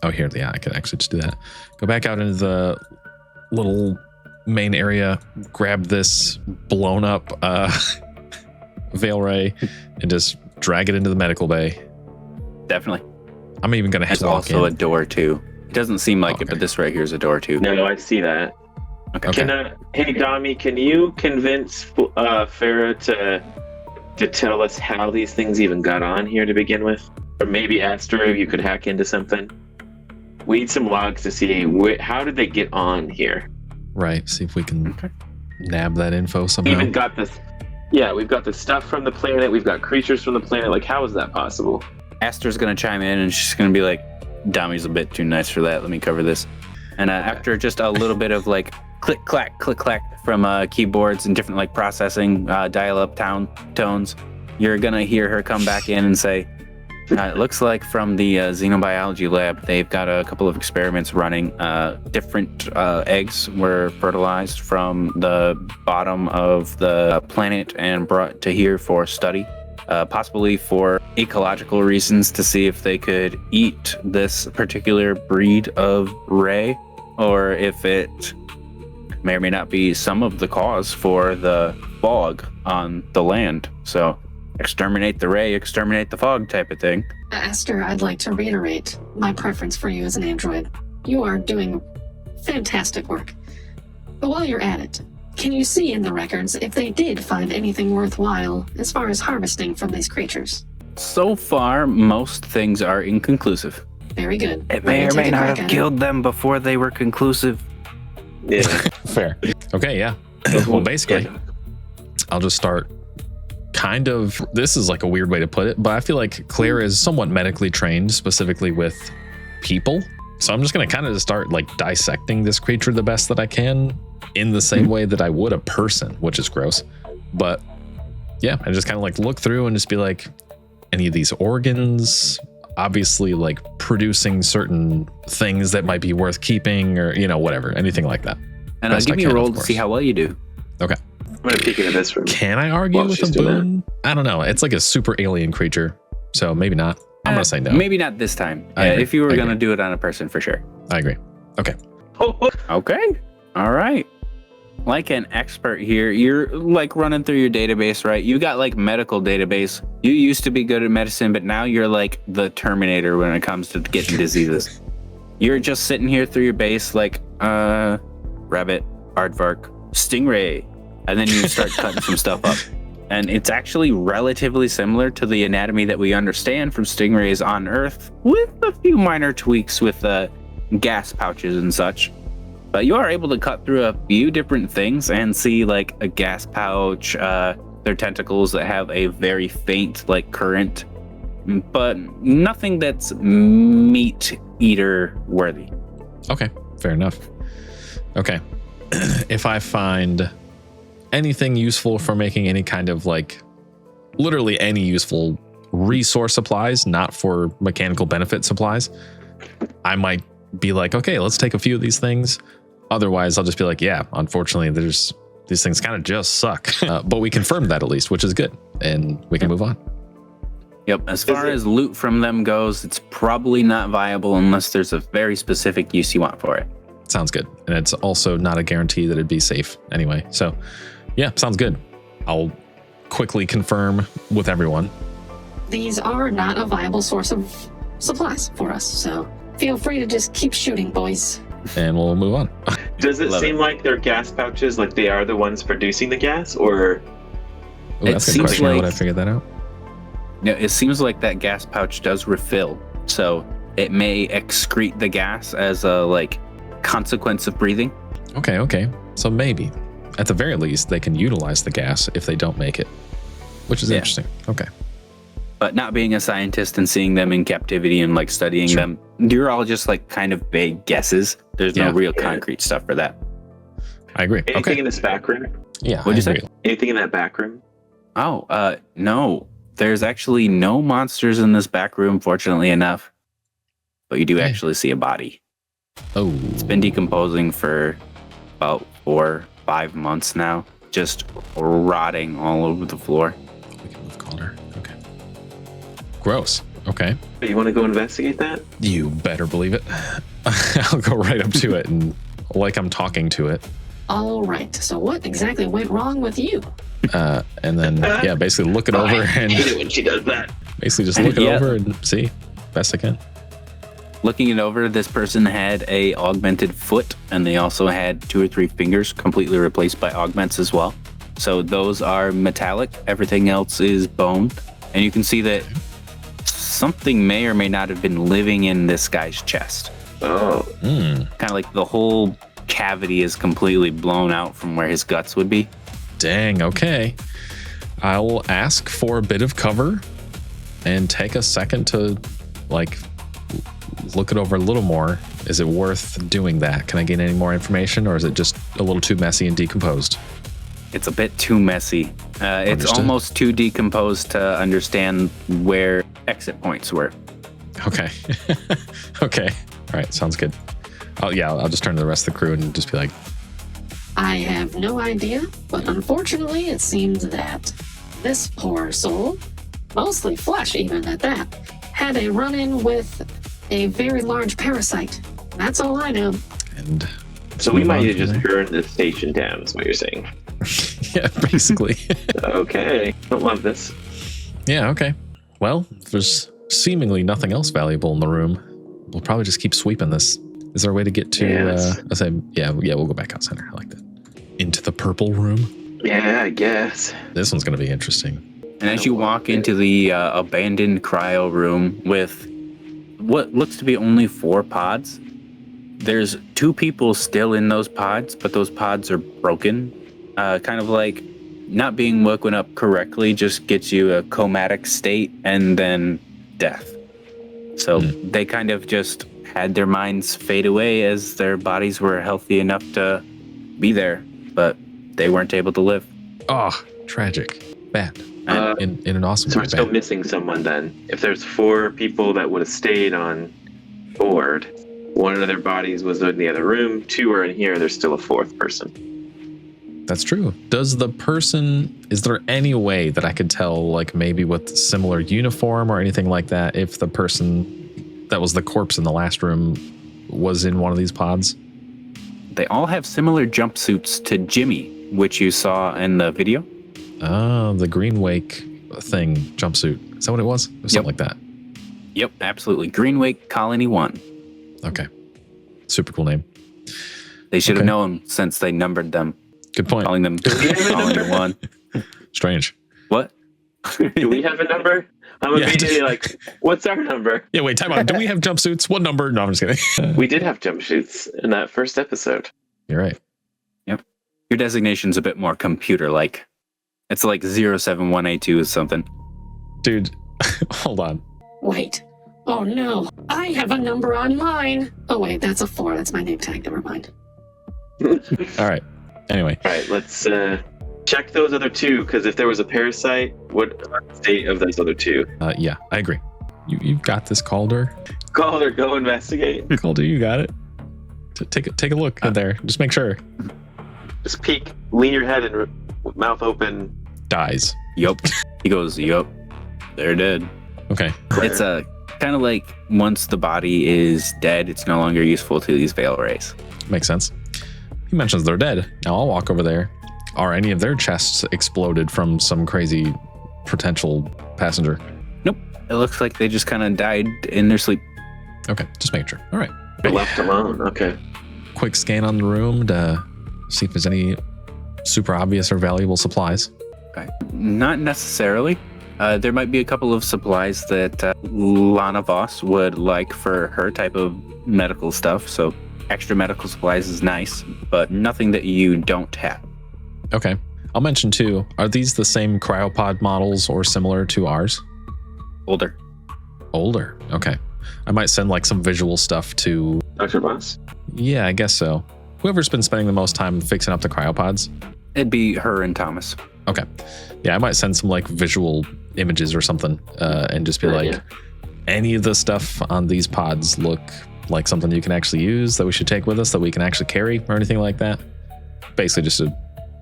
Oh, here, yeah, I can actually just do that. Go back out into the little main area, grab this blown up veil ray, and just drag it into the medical bay. Definitely. I'm even gonna There's walk also a in. door too. It doesn't seem like it, Okay. but this right here is a door too. No, I see that. Okay. Okay. Hey, Dami, can you convince Farah to to tell us how these things even got on here to begin with? Or maybe Astro, you could hack into something. We need some logs to see how did they get on here. Right. See if we can nab that info somehow. Even got this. Yeah, we've got the stuff from the planet. We've got creatures from the planet. Like, how is that possible? Aster's gonna chime in and she's gonna be like, Dami's a bit too nice for that. Let me cover this. And after just a little bit of like click clack from keyboards and different like processing dial-up tones, you're gonna hear her come back in and say, it looks like from the xenobiology lab, they've got a couple of experiments running. Different eggs were fertilized from the bottom of the planet and brought to here for study, possibly for ecological reasons to see if they could eat this particular breed of ray, or if it may or may not be some of the cause for the fog on the land. So exterminate the ray, exterminate the fog type of thing. Aster, I'd like to reiterate my preference for you as an android. You are doing fantastic work. But while you're at it, can you see in the records if they did find anything worthwhile as far as harvesting from these creatures? So far, most things are inconclusive. Very good. It may or may not have killed them before they were conclusive. Yeah. Fair. Okay, yeah. Well, basically, I'll just start kind of, this is like a weird way to put it, but I feel like Claire is somewhat medically trained, specifically with people. So I'm just going to kind of just start like dissecting this creature the best that I can in the same way that I would a person, which is gross. But yeah, I just kind of like look through and just be like, any of these organs, obviously like producing certain things that might be worth keeping, or, you know, whatever, anything like that. And I'll give me a roll to see how well you do. Okay. I'm going to peek into this room. Can I argue with a boon? I don't know. It's like a super alien creature, so maybe not. I'm going to say no. Maybe not this time. If you were going to do it on a person, for sure. I agree. Okay. Okay. All right. Like an expert here, you're like running through your database, right? You got like medical database. You used to be good at medicine, but now you're like the Terminator when it comes to getting diseases. You're just sitting here through your base like, rabbit, aardvark, stingray. And then you start cutting some stuff up. And it's actually relatively similar to the anatomy that we understand from stingrays on Earth, with a few minor tweaks with gas pouches and such. But you are able to cut through a few different things and see like a gas pouch, their tentacles that have a very faint like current, but nothing that's meat eater worthy. Okay, fair enough. Okay. If I find anything useful for making any kind of like literally any useful resource supplies, not for mechanical benefit supplies, I might be like, okay, let's take a few of these things. Otherwise, I'll just be like, yeah, unfortunately, these things kind of just suck. But we confirmed that at least, which is good. And we can move on. Yep. As far as loot from them goes, it's probably not viable unless there's a very specific use you want for it. Sounds good. And it's also not a guarantee that it'd be safe anyway. So yeah, sounds good. I'll quickly confirm with everyone. These are not a viable source of supplies for us, so feel free to just keep shooting, boys. And we'll move on. Does it seem like they're gas pouches, like they are the ones producing the gas, or? Ooh, that's a good question. How would I figure that out? No, it seems like that gas pouch does refill, so it may excrete the gas as a like consequence of breathing. Okay. So maybe, at the very least, they can utilize the gas if they don't make it, which is interesting. Okay. But not being a scientist and seeing them in captivity and like studying them, you're all just like kind of vague guesses. There's no real concrete stuff for that. I agree. Anything in this back room? Yeah. What'd you say? Anything in that back room? Oh, no. There's actually no monsters in this back room, fortunately enough. But you do actually see a body. Oh. It's been decomposing for about 4 or 5 months now. Just rotting all over the floor. We can move Calder. Okay. Gross. Okay. You want to go investigate that? You better believe it. I'll go right up to it and like I'm talking to it. All right. So what exactly went wrong with you? And then, basically look it over I and hate it when she does that. basically just look it over and see best I can. Looking it over, this person had a augmented foot, and they also had 2 or 3 fingers completely replaced by augments as well. So those are metallic. Everything else is bone. And you can see that something may or may not have been living in this guy's chest. Oh. Kind of like the whole cavity is completely blown out from where his guts would be. Dang, okay. I'll ask for a bit of cover and take a second to like look it over a little more. Is it worth doing that? Can I gain any more information, or is it just a little too messy and decomposed? It's a bit too messy. It's almost too decomposed to understand where exit points were. Okay. Okay. All right. Sounds good. Oh yeah, I'll just turn to the rest of the crew and just be like, I have no idea, but unfortunately it seems that this poor soul, mostly flesh even at that, had a run-in with a very large parasite. That's all I know. and So we might have just burned the station down, is what you're saying. yeah, basically. Okay. Don't love this. Yeah, okay. Well, if there's seemingly nothing else valuable in the room, we'll probably just keep sweeping this. Is there a way to get to, I say, yeah, we'll go back out center. I like that. Into the purple room. Yeah, I guess. This one's going to be interesting. And as you walk into the abandoned cryo room with what looks to be only 4 pods, there's 2 people still in those pods, but those pods are broken. Kind of like not being woken up correctly just gets you a comatic state and then death. So they kind of just had their minds fade away as their bodies were healthy enough to be there, but they weren't able to live. Oh, tragic. Bad. In an awesome So way. we're still Bad. missing someone then. If there's 4 people that would have stayed on board, 1 of their bodies was in the other room, 2 are in here, there's still a 4th person. That's true. Is there any way that I could tell, like maybe with similar uniform or anything like that, if the person that was the corpse in the last room was in one of these pods? They all have similar jumpsuits to Jimmy, which you saw in the video. Oh, the Green Wake thing jumpsuit. Is that what it was? It was something like that. Yep, absolutely. Green Wake Colony 1. Okay. Super cool name. They should have Okay. known since they numbered them, Good point. calling them Colony 1. Strange. What? Do we have a number? I'm Yeah. immediately like, what's our number? Yeah, wait, time out. Do we have jumpsuits? What number? No, I'm just kidding. We did have jumpsuits in that first episode. You're right. Your designation's a bit more computer-like. It's like 07182 or something. Dude, hold on. Wait. Oh no. I have a number on mine. Oh wait, that's a 4. That's my name tag. Never mind. All right. Anyway, All right, let's check those other 2, because if there was a parasite, what are the state of those other 2? yeah, I agree. You've got this, Calder. Calder, go investigate. Calder, you got it. Take a look in there. Just make sure. Just peek, lean your head and mouth open. Dies. Yup. He goes, yup. They're dead. Okay. It's a kind of like once the body is dead, it's no longer useful to these veil rays. Makes sense. He mentions they're dead. Now I'll walk over there. Are any of their chests exploded from some crazy potential passenger? Nope. It looks like they just kind of died in their sleep. Okay, just making sure. All right. They're left alone. Okay. Quick scan on the room to see if there's any super obvious or valuable supplies. Okay. Not necessarily. There might be a couple of supplies that Lana Voss would like for her type of medical stuff. So extra medical supplies is nice, but nothing that you don't have. Okay. I'll mention too, are these the same cryopod models or similar to ours? Older. Older. Okay. I might send like some visual stuff to... Dr. Voss? Yeah, I guess so. Whoever's been spending the most time fixing up the cryopods. It'd be her and Thomas. Okay. Yeah, I might send some like visual images or something and just be like, any of the stuff on these pods look like something you can actually use that we should take with us, that we can actually carry or anything like that. Basically just to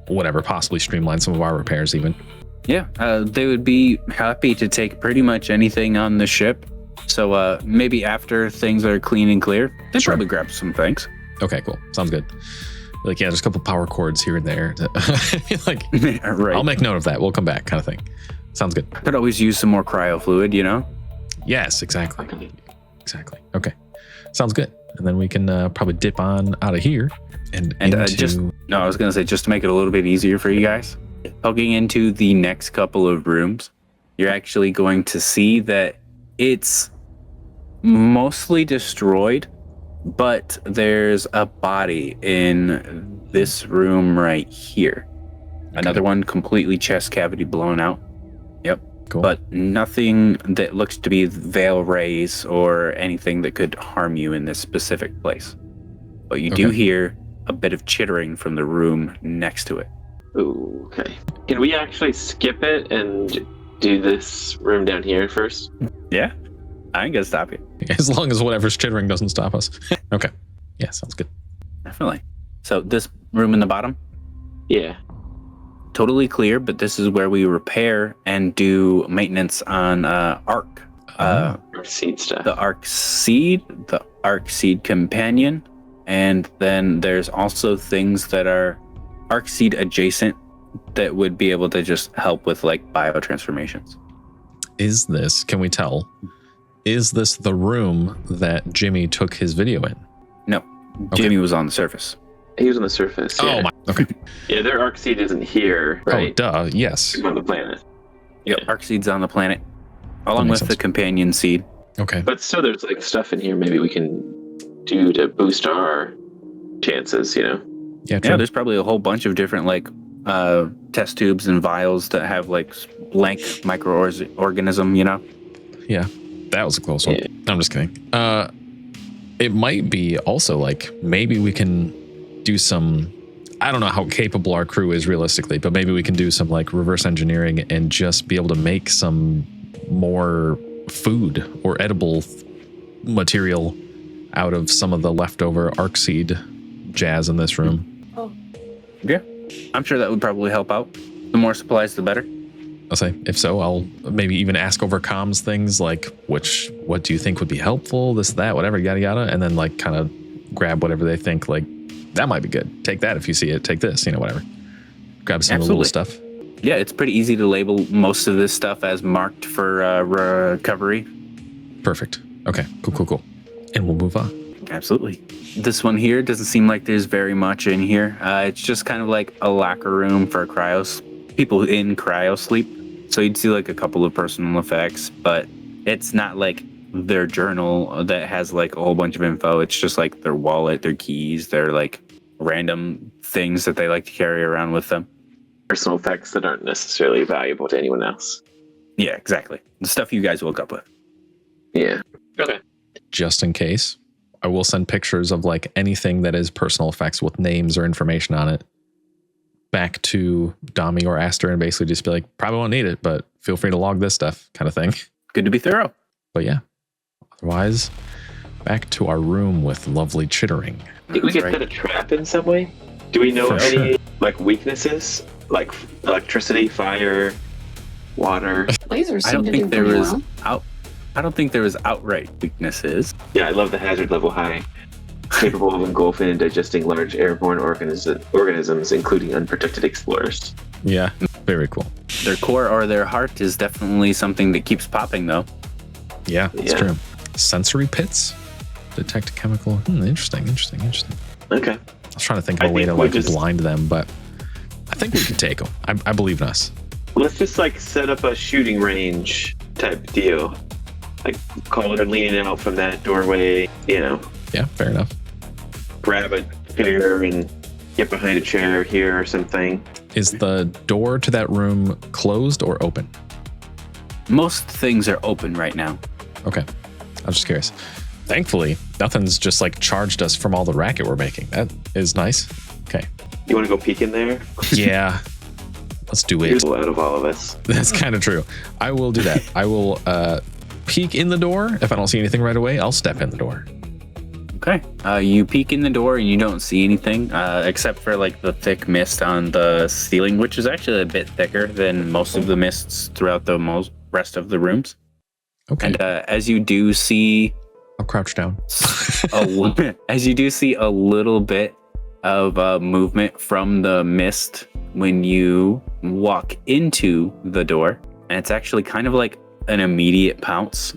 whatever, possibly streamline some of our repairs even. Yeah, they would be happy to take pretty much anything on the ship. So maybe after things are clean and clear, they'd Sure. probably grab some things. Okay, cool. Sounds good. Like, yeah, there's a couple power cords here and there. Like, Right. I'll make note of that. We'll come back kind of thing. Sounds good. Could always use some more cryo fluid, you know? Yes, exactly. Exactly. Okay. Sounds good. And then we can probably dip on out of here and into... I was going to say, just to make it a little bit easier for you guys, Poking into the next couple of rooms, you're actually going to see that it's mostly destroyed, but there's a body in this room right here. Okay. Another one completely chest cavity blown out. Yep. Cool. But nothing that looks to be veil rays or anything that could harm you in this specific place. But you do Okay. hear a bit of chittering from the room next to it. Ooh, okay. Can we actually skip it and do this room down here first? Yeah, I ain't gonna stop you. As long as whatever's chittering doesn't stop us. Okay. Yeah, sounds good. Definitely. So this room in the bottom, Yeah. totally clear, but this is where we repair and do maintenance on Ark. Seed stuff. The Arkseed, the Arkseed companion, and then there's also things that are Arkseed adjacent that would be able to just help with like biotransformations. Is this, can we tell, is this the room that Jimmy took his video in? No, Jimmy was on the surface. He was on the surface. Yeah. Oh my, okay. Yeah, their Arkseed isn't here, right? Oh, duh, yes. He's on the planet. Yep, Yeah. Arkseed's on the planet, along makes with the sense. companion seed. Okay. But still, there's like stuff in here maybe we can do to boost our chances, you know? Yeah, true. Yeah, there's probably a whole bunch of different like test tubes and vials that have like blank microorganism, you know? Yeah, that was a close one. Yeah. I'm just kidding. It might be also like maybe we can do some. I don't know how capable our crew is realistically, but maybe we can do some like reverse engineering and just be able to make some more food or edible material out of some of the leftover Arkseed jazz in this room. Yeah, I'm sure that would probably help out. The more supplies, the better. I'll say, if so, I'll maybe even ask over comms things like, what do you think would be helpful? This, that, whatever, yada, yada. And then like kind of grab whatever they think, like, that might be good. Take that if you see it. Take this, whatever. Grab some of the little stuff. Yeah, it's pretty easy to label most of this stuff as marked for recovery. Perfect. Okay, cool. And we'll move on. Absolutely. This one here doesn't seem like there's very much in here. It's just kind of like a locker room for people in cryo sleep. So you'd see like a couple of personal effects, but it's not like their journal that has like a whole bunch of info. It's just like their wallet, their keys, their like random things that they like to carry around with them. Personal effects that aren't necessarily valuable to anyone else. Yeah, exactly. The stuff you guys woke up with. Yeah. Okay. Just in case, I will send pictures of like anything that is personal effects with names or information on it back to Dami or Aster and basically just be like, probably won't need it, but feel free to log this stuff kind of thing. Good to be thorough. But yeah, otherwise, back to our room with lovely chittering. Think we That's could right. set a trap in some way? Do we know For any like weaknesses? Like electricity, fire, water? Lasers I seem don't to think do there pretty was well. I don't think there was outright weaknesses. Yeah, I love the hazard level high. Capable of engulfing and digesting large airborne organisms, including unprotected explorers. Yeah, very cool. Their core or their heart is definitely something that keeps popping though. Yeah, it's Yeah. true. Sensory pits detect chemical. Interesting. Okay. I was trying to think of I a way think to we like just- blind them, but I think we can take them. I believe in us. Let's just like set up a shooting range type deal. Like Calder leaning out from that doorway, Yeah, fair enough. grab a chair and get behind a chair here or something. Is the door to that room closed or open? Most things are open right now. Okay. I was just curious. Thankfully, nothing's just like charged us from all the racket we're making. That is nice. Okay. You want to go peek in there? Yeah. Let's do it. Here's out of all of us. That's kind of true. I will do that. I will peek in the door. If I don't see anything right away, I'll step in the door. Okay. You peek in the door and you don't see anything except for like the thick mist on the ceiling, which is actually a bit thicker than most of the mists throughout the rest of the rooms. Okay. And as you do see, I'll crouch down. as you do see a little bit of movement from the mist when you walk into the door, and it's actually kind of like an immediate pounce.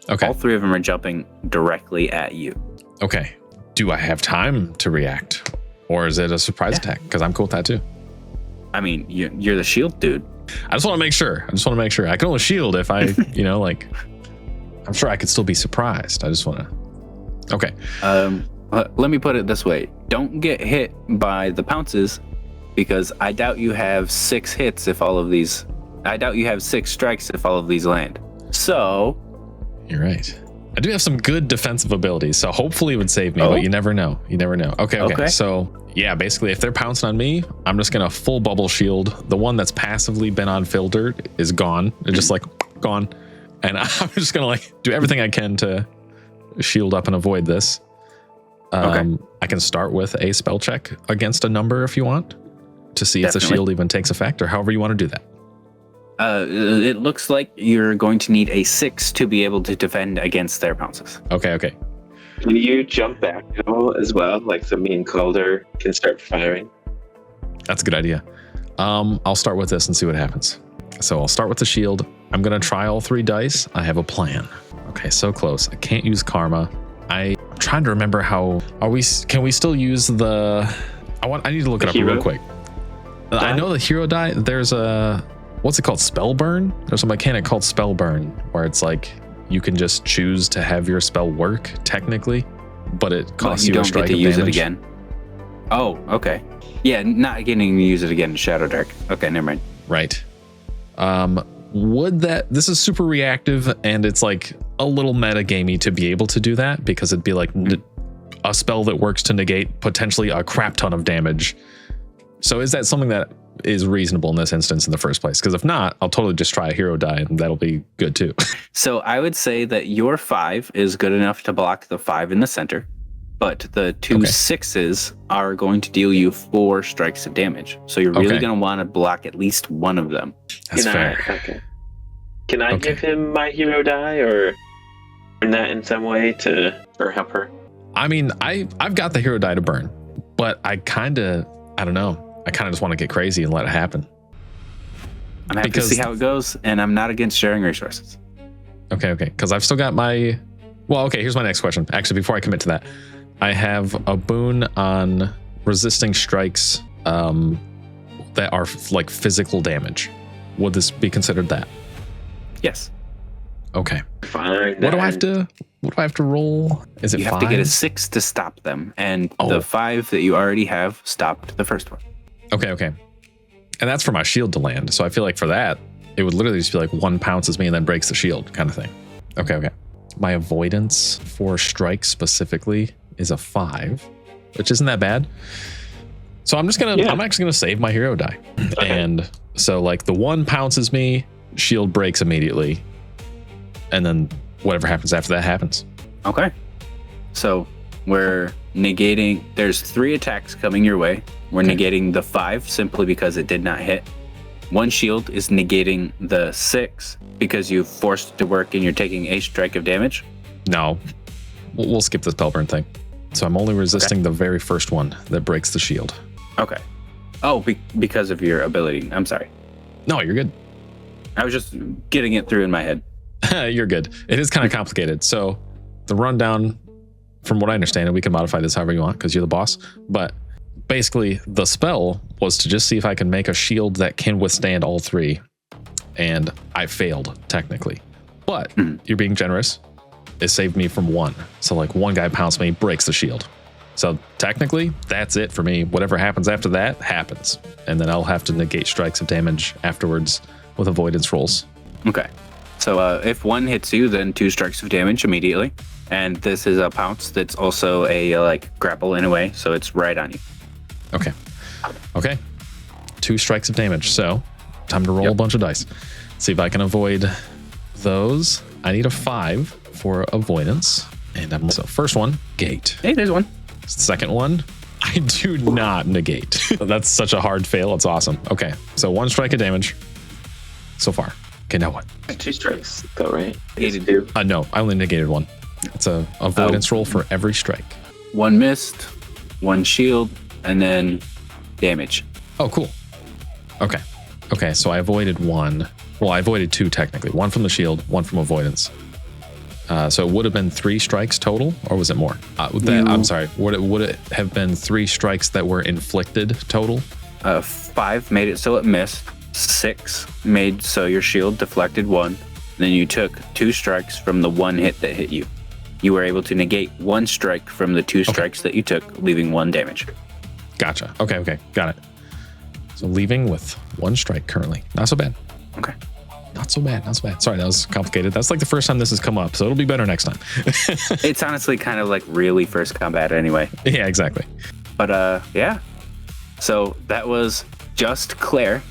Okay. All three of them are jumping directly at you. Okay. Do I have time to react? Or is it a surprise attack? Because I'm cool with that too. I mean, you're the shield dude. I just want to make sure. I can only shield if I, like, I'm sure I could still be surprised. I just want to. Okay. Let me put it this way. Don't get hit by the pounces, because I doubt you have 6 hits if all of these. I doubt you have 6 strikes if all of these land. So. You're right. I do have some good defensive abilities, so hopefully it would save me, but you never know. Okay. So, yeah, basically, if they're pouncing on me, I'm just going to full bubble shield. The one that's passively been on Phildert is gone. It's just like gone. And I'm just going to like do everything I can to shield up and avoid this. I can start with a spell check against a number if you want to see if the shield even takes effect, or however you want to do that. It looks like you're going to need a 6 to be able to defend against their pounces. Okay. Can you jump back at all as well? Like, so me and Calder can start firing? That's a good idea. I'll start with this and see what happens. So I'll start with the shield. I'm going to try all 3 dice. I have a plan. Okay, so close. I can't use karma. I'm trying to remember can we still use I need to look it up real quick. I know the hero die, there's what's it called? Spell burn? There's a mechanic called spell burn where it's like you can just choose to have your spell work technically, but it costs you a strike of damage. You don't get to use it again. Oh, okay. Yeah, not getting to use it again in Shadowdark. Okay, never mind. Right. This is super reactive, and it's like a little meta-gamey to be able to do that, because it'd be like a spell that works to negate potentially a crap ton of damage. So is that something that is reasonable in this instance in the first place? Because if not, I'll totally just try a hero die, and that'll be good too. So I would say that your 5 is good enough to block the 5 in the center, but the 2 6s are going to deal you 4 strikes of damage. So you're really going to want to block at least one of them. That's fair. Can I give him my hero die, or burn that in some way or help her? I mean, I've got the hero die to burn, but I don't know. I kind of just want to get crazy and let it happen. I'm happy to see how it goes, and I'm not against sharing resources. Okay. Because I've still got my... Well, okay, here's my next question. Actually, before I commit to that, I have a boon on resisting strikes that are like physical damage. Would this be considered that? Yes. Okay. Fine. What do I have to roll? Is it 5? You have to get a 6 to stop them, and the 5 that you already have stopped the first one. Okay. And that's for my shield to land. So I feel like for that, it would literally just be like 1 pounces me and then breaks the shield kind of thing. Okay. My avoidance for strike specifically is a 5, which isn't that bad. So I'm actually gonna save my hero die. Okay. And so like the 1 pounces me, shield breaks immediately, and then whatever happens after that happens. Okay. So we're negating, there's 3 attacks coming your way. We're negating the 5 simply because it did not hit. 1 shield is negating the 6 because you forced it to work and you're taking a strike of damage. No, we'll skip the spell burn thing. So I'm only resisting the very first one that breaks the shield. Okay. Oh, because of your ability. I'm sorry. No, you're good. I was just getting it through in my head. You're good. It is kind of complicated. So the rundown, from what I understand, and we can modify this however you want because you're the boss, but basically the spell was to just see if I can make a shield that can withstand all 3. And I failed technically, but you're being generous. It saved me from 1. So like 1 guy pounds me, breaks the shield. So technically that's it for me. Whatever happens after that happens. And then I'll have to negate strikes of damage afterwards with avoidance rolls. Okay. So if 1 hits you, then 2 strikes of damage immediately. And this is a pounce that's also a like grapple in a way. So it's right on you. Okay. 2 strikes of damage. So time to roll a bunch of dice. See if I can avoid those. I need a 5 for avoidance. And so first one, gate. Hey, there's 1. Second one, I do not negate. That's such a hard fail. It's awesome. Okay. So 1 strike of damage so far. Okay, now what? 2 strikes though, right? Negated 2. No, I only negated 1. It's a avoidance roll for every strike. 1 missed, 1 shield, and then damage. Oh, cool. Okay, so I avoided 1. Well, I avoided 2 technically. 1 from the shield, 1 from avoidance. So it would have been 3 strikes total, or was it more? I'm sorry. Would it have been 3 strikes that were inflicted total? 5 made it so it missed. 6 made so your shield deflected 1. Then you took 2 strikes from the 1 hit that hit you. You were able to negate 1 strike from the 2 strikes that you took, leaving 1 damage. Gotcha. Okay. Got it. So leaving with 1 strike currently. Not so bad. Okay. Not so bad. Sorry, that was complicated. That's like the first time this has come up, so it'll be better next time. It's honestly kind of like really first combat anyway. Yeah, exactly. But yeah. So that was just Claire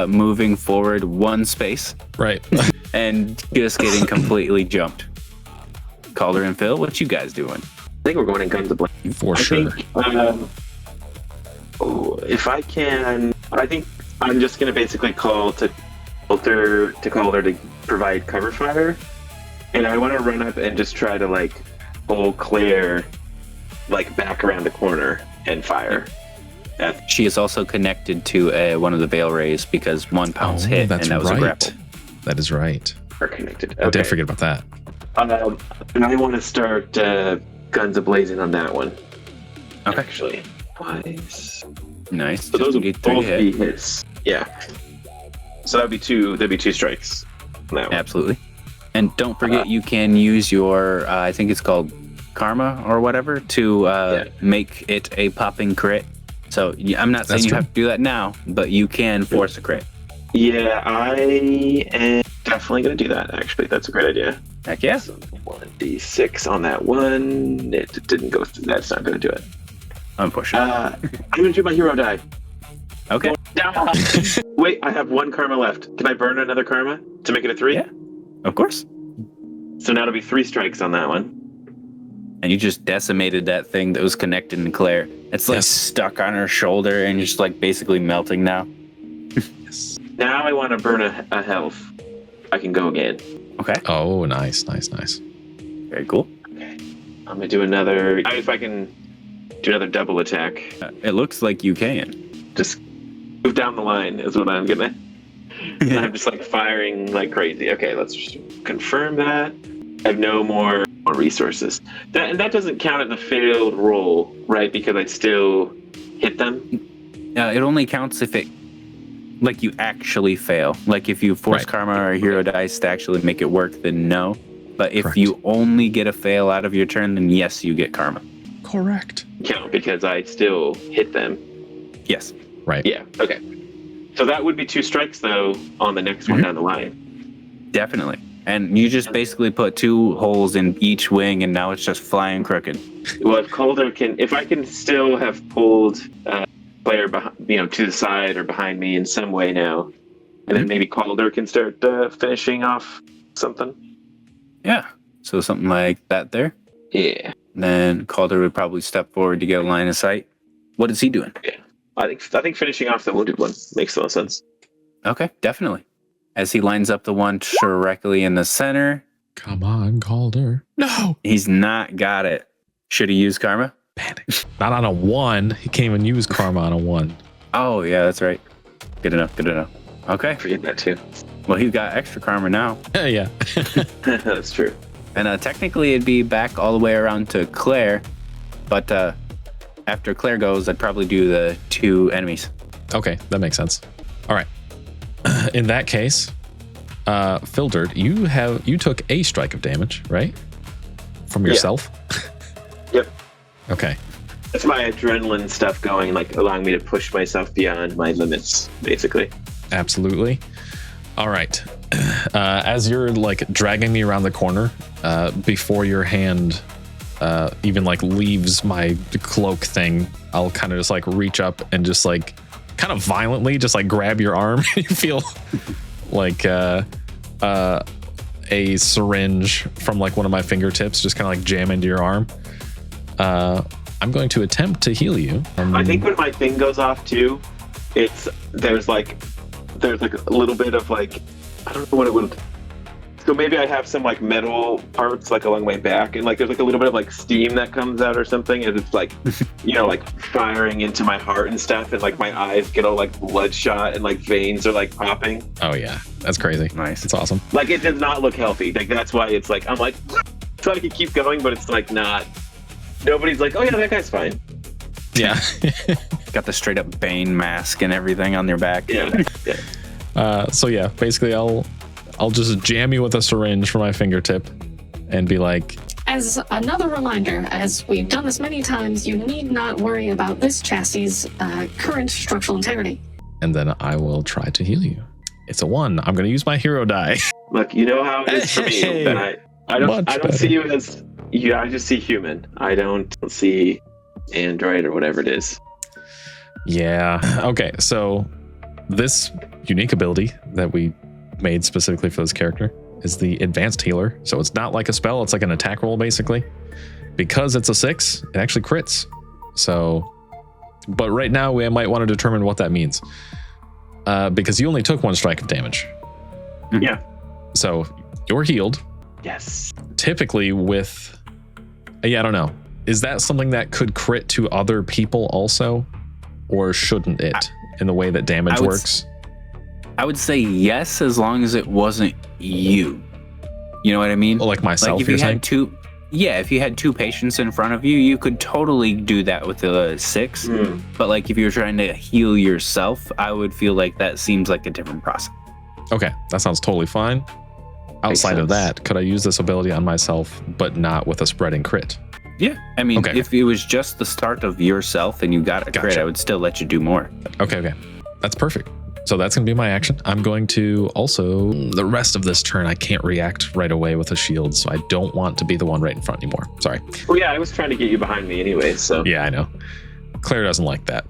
moving forward 1 space. Right. And just getting completely jumped. Calder and Phil, what you guys doing? I think we're going in guns blazing. For sure. If I can, I think I'm just going to basically call to Calder to provide cover fire, and I want to run up and just try to like pull Claire like back around the corner and fire. She is also connected to one of the veil rays because 1 pounce hit, and that was a grapple. That is right. Are connected. Okay. I did forget about that. And I want to start guns ablazing on that one. Okay. Actually, twice. Nice. So those will need 3 both be hit. hits. Yeah. So that'd be 2 strikes. On that one. Absolutely. And don't forget, you can use your, I think it's called Karma or whatever, to make it a popping crit. So I'm not saying you have to do that now, but you can force a crit. Yeah, I am definitely going to do that, actually. That's a great idea. Heck yeah. So 1d6 on that one. It didn't go through. That's not going to do it. Unfortunately. I'm going to do my hero die. Okay. Wait, I have 1 karma left. Can I burn another karma to make it a 3? Yeah, of course. So now it'll be 3 strikes on that one. And you just decimated that thing that was connected to Claire. It's like stuck on her shoulder and just like basically melting now. Yes. Now I want to burn a health. I can go again. Okay. Oh, nice. Very cool. Okay. I'm going to do another... If I can do another double attack. It looks like you can. Just move down the line is what I'm gonna. I'm just like firing like crazy. Okay, let's just confirm that. I have no more resources. That doesn't count as a failed roll, right? Because I still hit them. It only counts if it, like, you actually fail. Like if you force karma or hero dice to actually make it work, then no. But if you only get a fail out of your turn, then yes, you get karma. Correct. Count because I still hit them. Yes. Right. Yeah. Okay. So that would be 2 strikes though on the next one down the line. Definitely. And you just basically put 2 holes in each wing, and now it's just flying crooked. Well, if I can still have pulled Claire, to the side or behind me in some way now, and then maybe Calder can start finishing off something. Yeah. So something like that there. Yeah. Then Calder would probably step forward to get a line of sight. What is he doing? Yeah. I think finishing off the wounded one makes a lot of sense. Okay, definitely. As he lines up the one directly in the center. Come on, Calder. No. He's not got it. Should he use karma? Panic. Not on a 1. He can't even use karma on a 1. Oh, yeah, that's right. Good enough. Okay. Forget that too. Well, he's got extra karma now. Yeah. That's true. And technically it'd be back all the way around to Claire. But after Claire goes, I'd probably do the 2 enemies. Okay, that makes sense. All right. In that case, Phildert, you took a strike of damage, right? From yourself? Yep. Okay. That's my adrenaline stuff going, like allowing me to push myself beyond my limits, basically. Absolutely. All right. As you're like dragging me around the corner, before your hand even like leaves my cloak thing, I'll kind of just like reach up and just like kind of violently just like grab your arm. You feel like a syringe from like one of my fingertips just kind of like jam into your arm. I'm going to attempt to heal you. I think when my thing goes off too, there's like a little bit of like, I don't know what it would. So maybe I have some like metal parts like along my back, and like there's like a little bit of like steam that comes out or something, and it's like, like firing into my heart and stuff, and like my eyes get all like bloodshot and like veins are like popping. Oh yeah, that's crazy. Nice. It's awesome. Like it does not look healthy. Like that's why it's like I'm like trying to keep going, but it's like not. Nobody's like, oh yeah, that guy's fine. Yeah. Got the straight up Bane mask and everything on their back. Yeah. So yeah, basically I'll just jam you with a syringe from my fingertip and be like, As another reminder, as we've done this many times, you need not worry about this chassis' current structural integrity. and then I will try to heal you. It's a 1. I'm going to use my hero die. Look, you know how it is for me. Hey, That I don't better. see you as I just see human. I don't see android or whatever it is. Yeah. Okay, so this unique ability that we made specifically for this character is the advanced healer. So it's not like a spell, it's like an attack roll basically. Because it's a 6, it actually crits. So, but right now we might want to determine what that means. Because you only took 1 strike of damage. Yeah. So you're healed. Yes. Typically with, I don't know. Is that something that could crit to other people also? Or shouldn't it in the way that damage works? I would say yes, as long as it wasn't you. You know what I mean? Like myself, Like if you're you saying? had 2, yeah, if you had 2 patients in front of you, you could totally do that with a 6. But like if you were trying to heal yourself, I would feel like that seems like a different process. Okay, that sounds totally fine. Outside of sense. that, could I use this ability on myself, but not with a spreading crit? Yeah, I mean, Okay. if it was just the start of yourself and you got a crit, Gotcha. I would still let you do more. Okay, that's perfect. So that's going to be my action. I'm going to also, the rest of this turn, I can't react right away with a shield, so I don't want to be the one right in front anymore. Sorry. Well, yeah, I was trying to get you behind me anyway, so. Yeah, I know. Claire doesn't like that.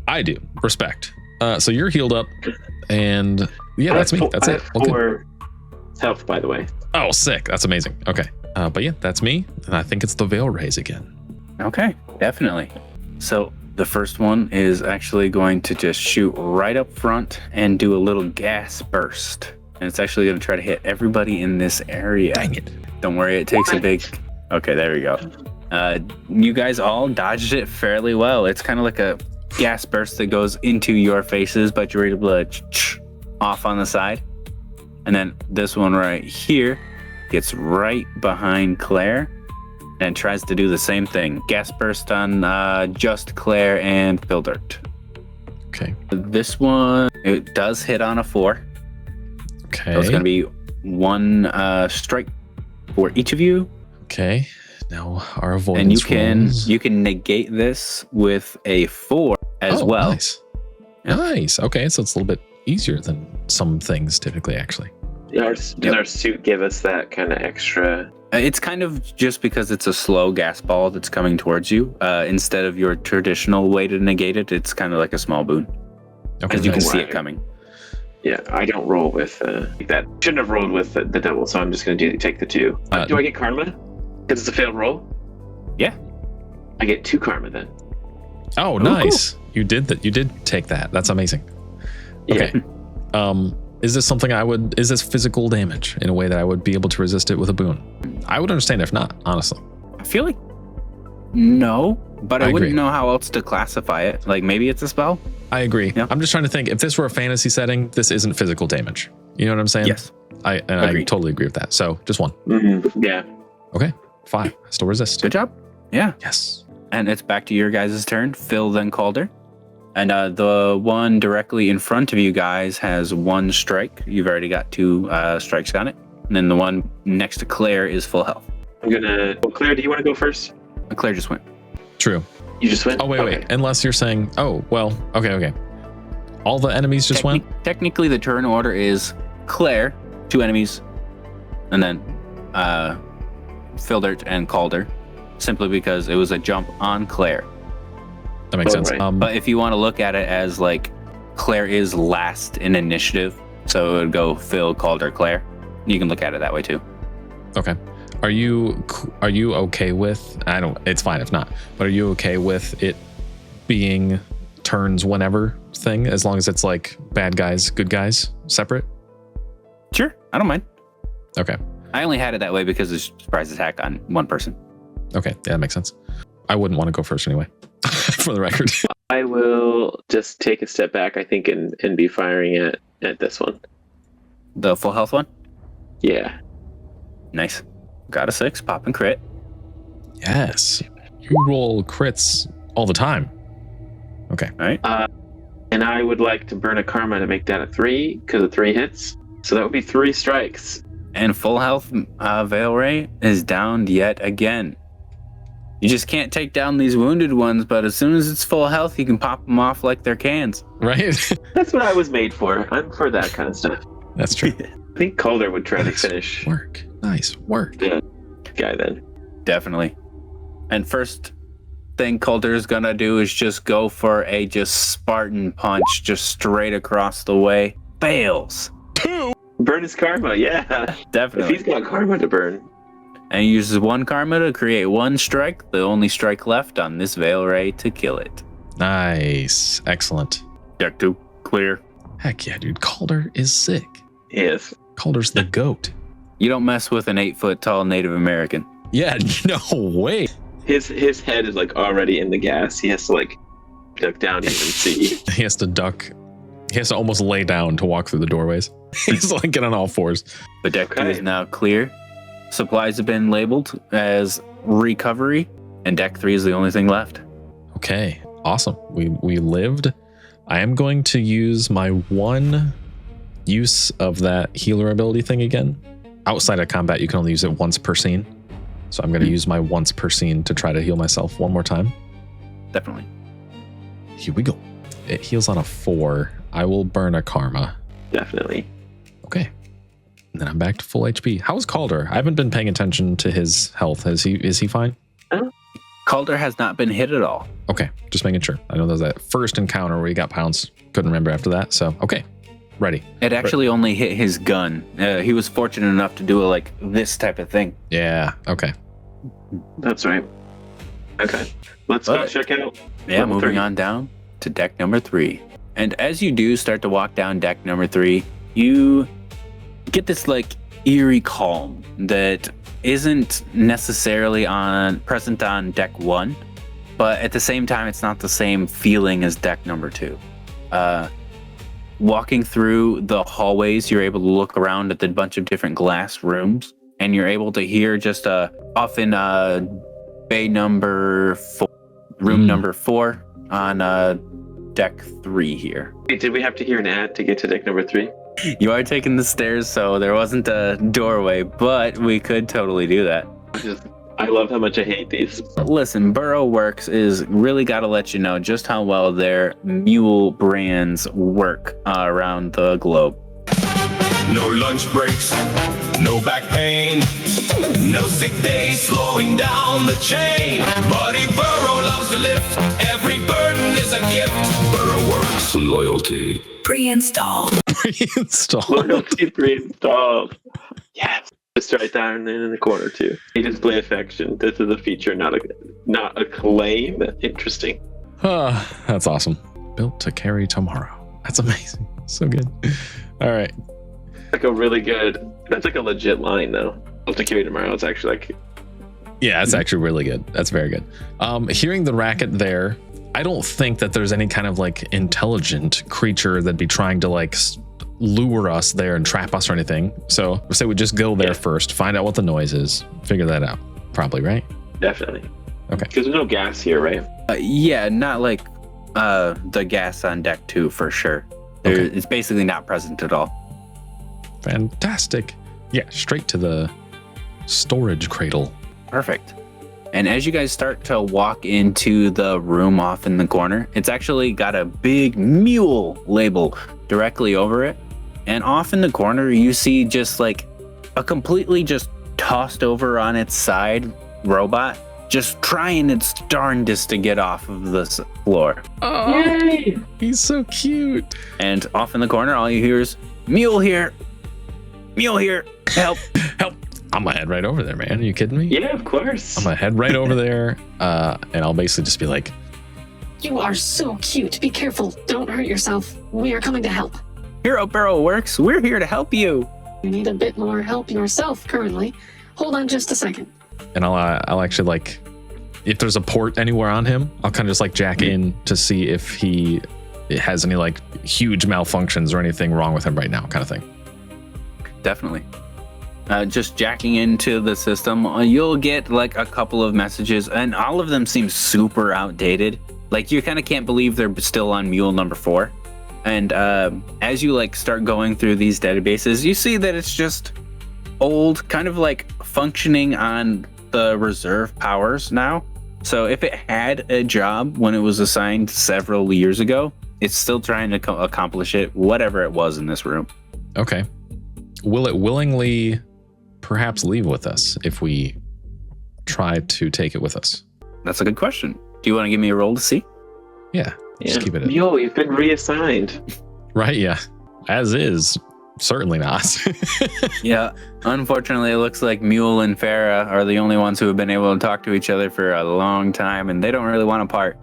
I do. Respect. So you're healed up, and yeah, that's me. That's I it. have Okay. 4 health, by the way. Oh, sick. That's amazing. Okay. But yeah, that's me, and I think it's the Veil Raise again. Okay, definitely. So the first one is actually going to just shoot right up front and do a little gas burst. And it's actually going to try to hit everybody in this area. Dang it. Don't worry, it takes a big... Okay, there we go. You guys all dodged it fairly well. It's kind of like a gas burst that goes into your faces, but you're able to off on the side. And then this one right here gets right behind Claire and tries to do the same thing. Gas burst on just Claire and Phildert. Okay. This one, it does hit on a 4. Okay. So it's going to be 1 strike for each of you. Okay. Now our avoidance And rolls. you can negate this with a 4 as well. Nice. Yeah. Nice. Okay, so it's a little bit easier than some things typically, actually. Yeah, does our suit give us that kind of extra? It's kind of just because it's a slow gas ball that's coming towards you. Instead of your traditional way to negate it, it's kind of like a small boon. Okay. Because you can nice. see it coming. Yeah, I don't roll with that. Shouldn't have rolled with the double, so I'm just going to take the 2. Do I get karma? Because it's a failed roll? Yeah. I get 2 karma then. Oh, nice. You did that. You did take that. That's amazing. Okay. Yeah. Is this something is this physical damage in a way that I would be able to resist it with a boon? I would understand if not, honestly. I feel like no, but I I wouldn't agree. know how else to classify it. Like maybe it's a spell? I agree. Yeah. I'm just trying to think, if this were a fantasy setting, this isn't physical damage. You know what I'm saying? Yes. I Agreed. totally agree with that. So just 1. Yeah. Okay. 5. I still resist. Good job. Yeah. Yes. And it's back to your guys' turn. Phil, then Calder. And the one directly in front of you guys has 1 strike. You've already got 2 strikes on it. And then the one next to Claire is full health. I'm going to... Well, Claire, do you want to go first? Claire just went. True. You just went? Oh, wait. Unless you're saying, okay. All the enemies just went? Technically, the turn order is Claire, 2 enemies, and then Phildert and Calder, simply because it was a jump on Claire. That makes sense. Right. But if you want to look at it as like Claire is last in initiative, so it would go Phil, Calder, Claire. You can look at it that way too. Okay. Are you okay with, it's fine if not, but are you okay with it being turns whenever thing, as long as it's like bad guys, good guys, separate? Sure, I don't mind. Okay. I only had it that way because it's surprise attack on 1 person. Okay. Yeah, that makes sense. I wouldn't want to go first anyway, for the record. I will just take a step back, I think, and be firing at this one. The full health one? Yeah. Nice. Got a 6, pop and crit. Yes. You roll crits All the time. Okay. All right. And I would like to burn a karma to make that a 3 because of 3 hits. So that would be 3 strikes. And full health Veil Ray is downed yet again. You just can't take down these wounded ones, but as soon as it's full health, you can pop them off like they're cans. Right? That's what I was made for. I'm for that kind of stuff. That's true. I think Calder would try to finish Work. Nice work. the guy then. Definitely. And first thing Calder's gonna do is just go for a just Spartan punch, just straight across the way. Fails. Burn his karma, yeah. Definitely. If he's got karma to burn. And he uses 1 karma to create 1 strike, the only strike left on this Veil Ray to kill it. Nice. Excellent. Deck 2, clear. Heck yeah, dude. Calder is sick. Yes. Calder's the goat. You don't mess with an 8-foot tall Native American. Yeah, no way. His head is like already in the gas. He has to like duck down to even see. He has to duck. He has to almost lay down to walk through the doorways. He's like getting on all fours. But deck 2 Okay. is now clear. Supplies have been labeled as recovery, and deck 3 is the only thing left. Okay, awesome. We lived. I am going to use my 1 use of that healer ability thing again. Outside of combat, you can only use it once per scene. So I'm going to use my once per scene to try to heal myself 1 more time. Definitely. Here we go. It heals on a 4. I will burn a karma. Definitely. Okay. And then I'm back to full HP. How's Calder? I haven't been paying attention to his health. Is he fine? Calder has not been hit at all. Okay, just making sure. I know there was that first encounter where he got pounced. Couldn't remember after that. So, okay. Ready. It actually only hit his gun. He was fortunate enough to do like this type of thing. Yeah, okay. That's right. Okay. Let's go check out. Yeah, level moving 3. on down to deck number 3. And as you do start to walk down deck number 3, you get this like eerie calm that isn't necessarily present on deck 1, but at the same time, it's not the same feeling as deck number 2. Walking through the hallways, you're able to look around at the bunch of different glass rooms, and you're able to hear just often bay number 4, room number 4 on deck 3 here. Wait, did we have to hear an ad to get to deck number 3? You are taking the stairs, so there wasn't a doorway, but we could totally do that. I love how much I hate these. Listen, Burrow Works is really got to let you know just how well their mule brands work around the globe. No lunch breaks, no back pain, no sick days slowing down the chain. Buddy Burrow loves to lift, every burden is a gift. Burrow Works, loyalty. Pre-installed. Pre-installed. Loyalty pre-installed. Yes. Just right down in the corner too. They display affection. This is a feature, not a claim. Interesting. That's awesome. Built to carry tomorrow. That's amazing. So good. All right. Like a really good. That's like a legit line though. Built to carry tomorrow. It's actually like. Yeah, that's actually really good. That's very good. Hearing the racket there, I don't think that there's any kind of like intelligent creature that'd be trying to like lure us there and trap us or anything. So say we just go there first, find out what the noise is, figure that out. Probably, right? Definitely. Okay. Because there's no gas here, right? Yeah, not like the gas on deck 2 for sure. Okay. It's basically not present at all. Fantastic. Yeah, straight to the storage cradle. Perfect. And as you guys start to walk into the room off in the corner, it's actually got a big mule label directly over it. And off in the corner, you see just like a completely just tossed over on its side robot, just trying its darndest to get off of this floor. Oh, yay! He's so cute. And off in the corner, all you hear is, "Mule here! Mule here! Help! Help!" I'm gonna head right over there, man. Are you kidding me? Yeah, of course. I'm gonna head right over there, and I'll basically just be like, You are so cute. Be careful. Don't hurt yourself. We are coming to help. Hero Burrow Works, we're here to help you!" You need a bit more help yourself currently. Hold on just a second. and I'll actually like, if there's a port anywhere on him, I'll kind of just like jack in to see if it has any like huge malfunctions or anything wrong with him right now, kind of thing. Definitely. just jacking into the system, you'll get like a couple of messages, and all of them seem super outdated. Like you kind of can't believe they're still on mule number 4. And as you like start going through these databases, you see that it's just old, kind of like functioning on the reserve powers now. So if it had a job when it was assigned several years ago, it's still trying to accomplish it, whatever it was in this room. Okay. Will it willingly perhaps leave with us if we try to take it with us? That's a good question. Do you want to give me a roll to see? Yeah. Just keep it. Yo, you've been reassigned. Right, yeah. As is, certainly not. Yeah, unfortunately, it looks like Mule and Farah are the only ones who have been able to talk to each other for a long time, and they don't really want to part.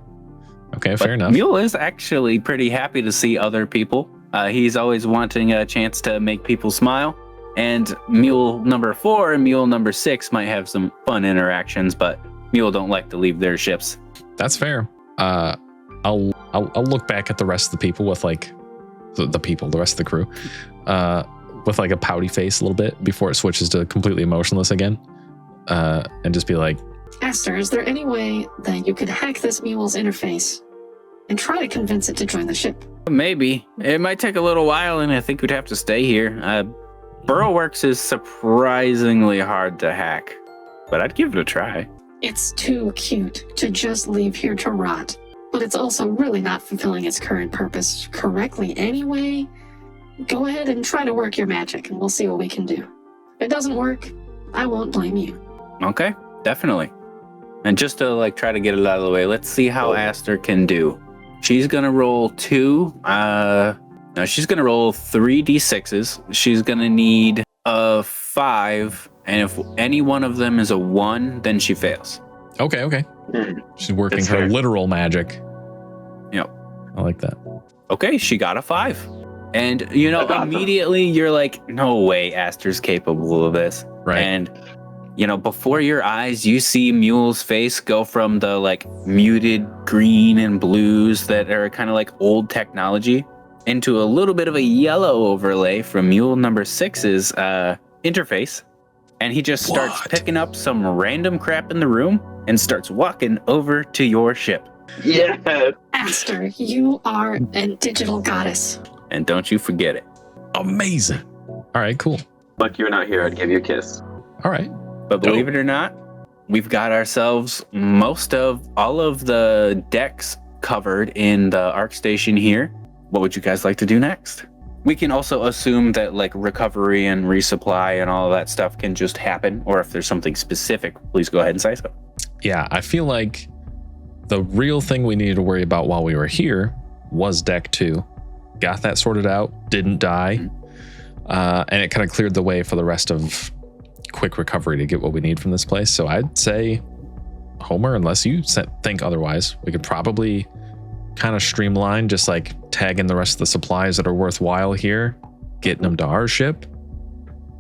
Okay, fair enough. Mule is actually pretty happy to see other people. He's always wanting a chance to make people smile, and Mule number 4 and Mule number 6 might have some fun interactions, but Mule don't like to leave their ships. That's fair. I'll look back at the rest of the people with like the rest of the crew, with like a pouty face a little bit before it switches to completely emotionless again, and just be like, Aster, is there any way that you could hack this mule's interface and try to convince it to join the ship? Maybe. It might take a little while, and I think we'd have to stay here. Burrowworks is surprisingly hard to hack, but I'd give it a try. It's too cute to just leave here to rot, but it's also really not fulfilling its current purpose correctly anyway. Go ahead and try to work your magic, and we'll see what we can do. If it doesn't work, I won't blame you. Okay, definitely. And just to like try to get it out of the way, let's see how Aster can do. She's gonna roll 2. No, she's gonna roll 3 d6s. She's gonna need a 5, and if any one of them is a 1, then she fails. okay. She's working That's her fair. literal magic. Yep. I like that. Okay, she got a 5. And you know, immediately you're like, no way Aster's capable of this. Right. And you know, before your eyes, you see Mule's face go from the like muted green and blues that are kind of like old technology into a little bit of a yellow overlay from Mule number 6's interface. And he just starts picking up some random crap in the room and starts walking over to your ship. Yeah. Aster, you are a digital goddess. And don't you forget it. Amazing. All right, cool. Lucky you're not here. I'd give you a kiss. All right. But believe it or not, we've got ourselves all of the decks covered in the Ark Station here. What would you guys like to do next? We can also assume that like recovery and resupply and all of that stuff can just happen, or if there's something specific, please go ahead and say so. Yeah, I feel like the real thing we needed to worry about while we were here was deck 2. Got that sorted out, didn't die, and it kind of cleared the way for the rest of quick recovery to get what we need from this place. So I'd say, Homer, unless you think otherwise, we could probably kind of streamline, just like tagging the rest of the supplies that are worthwhile here, getting them to our ship,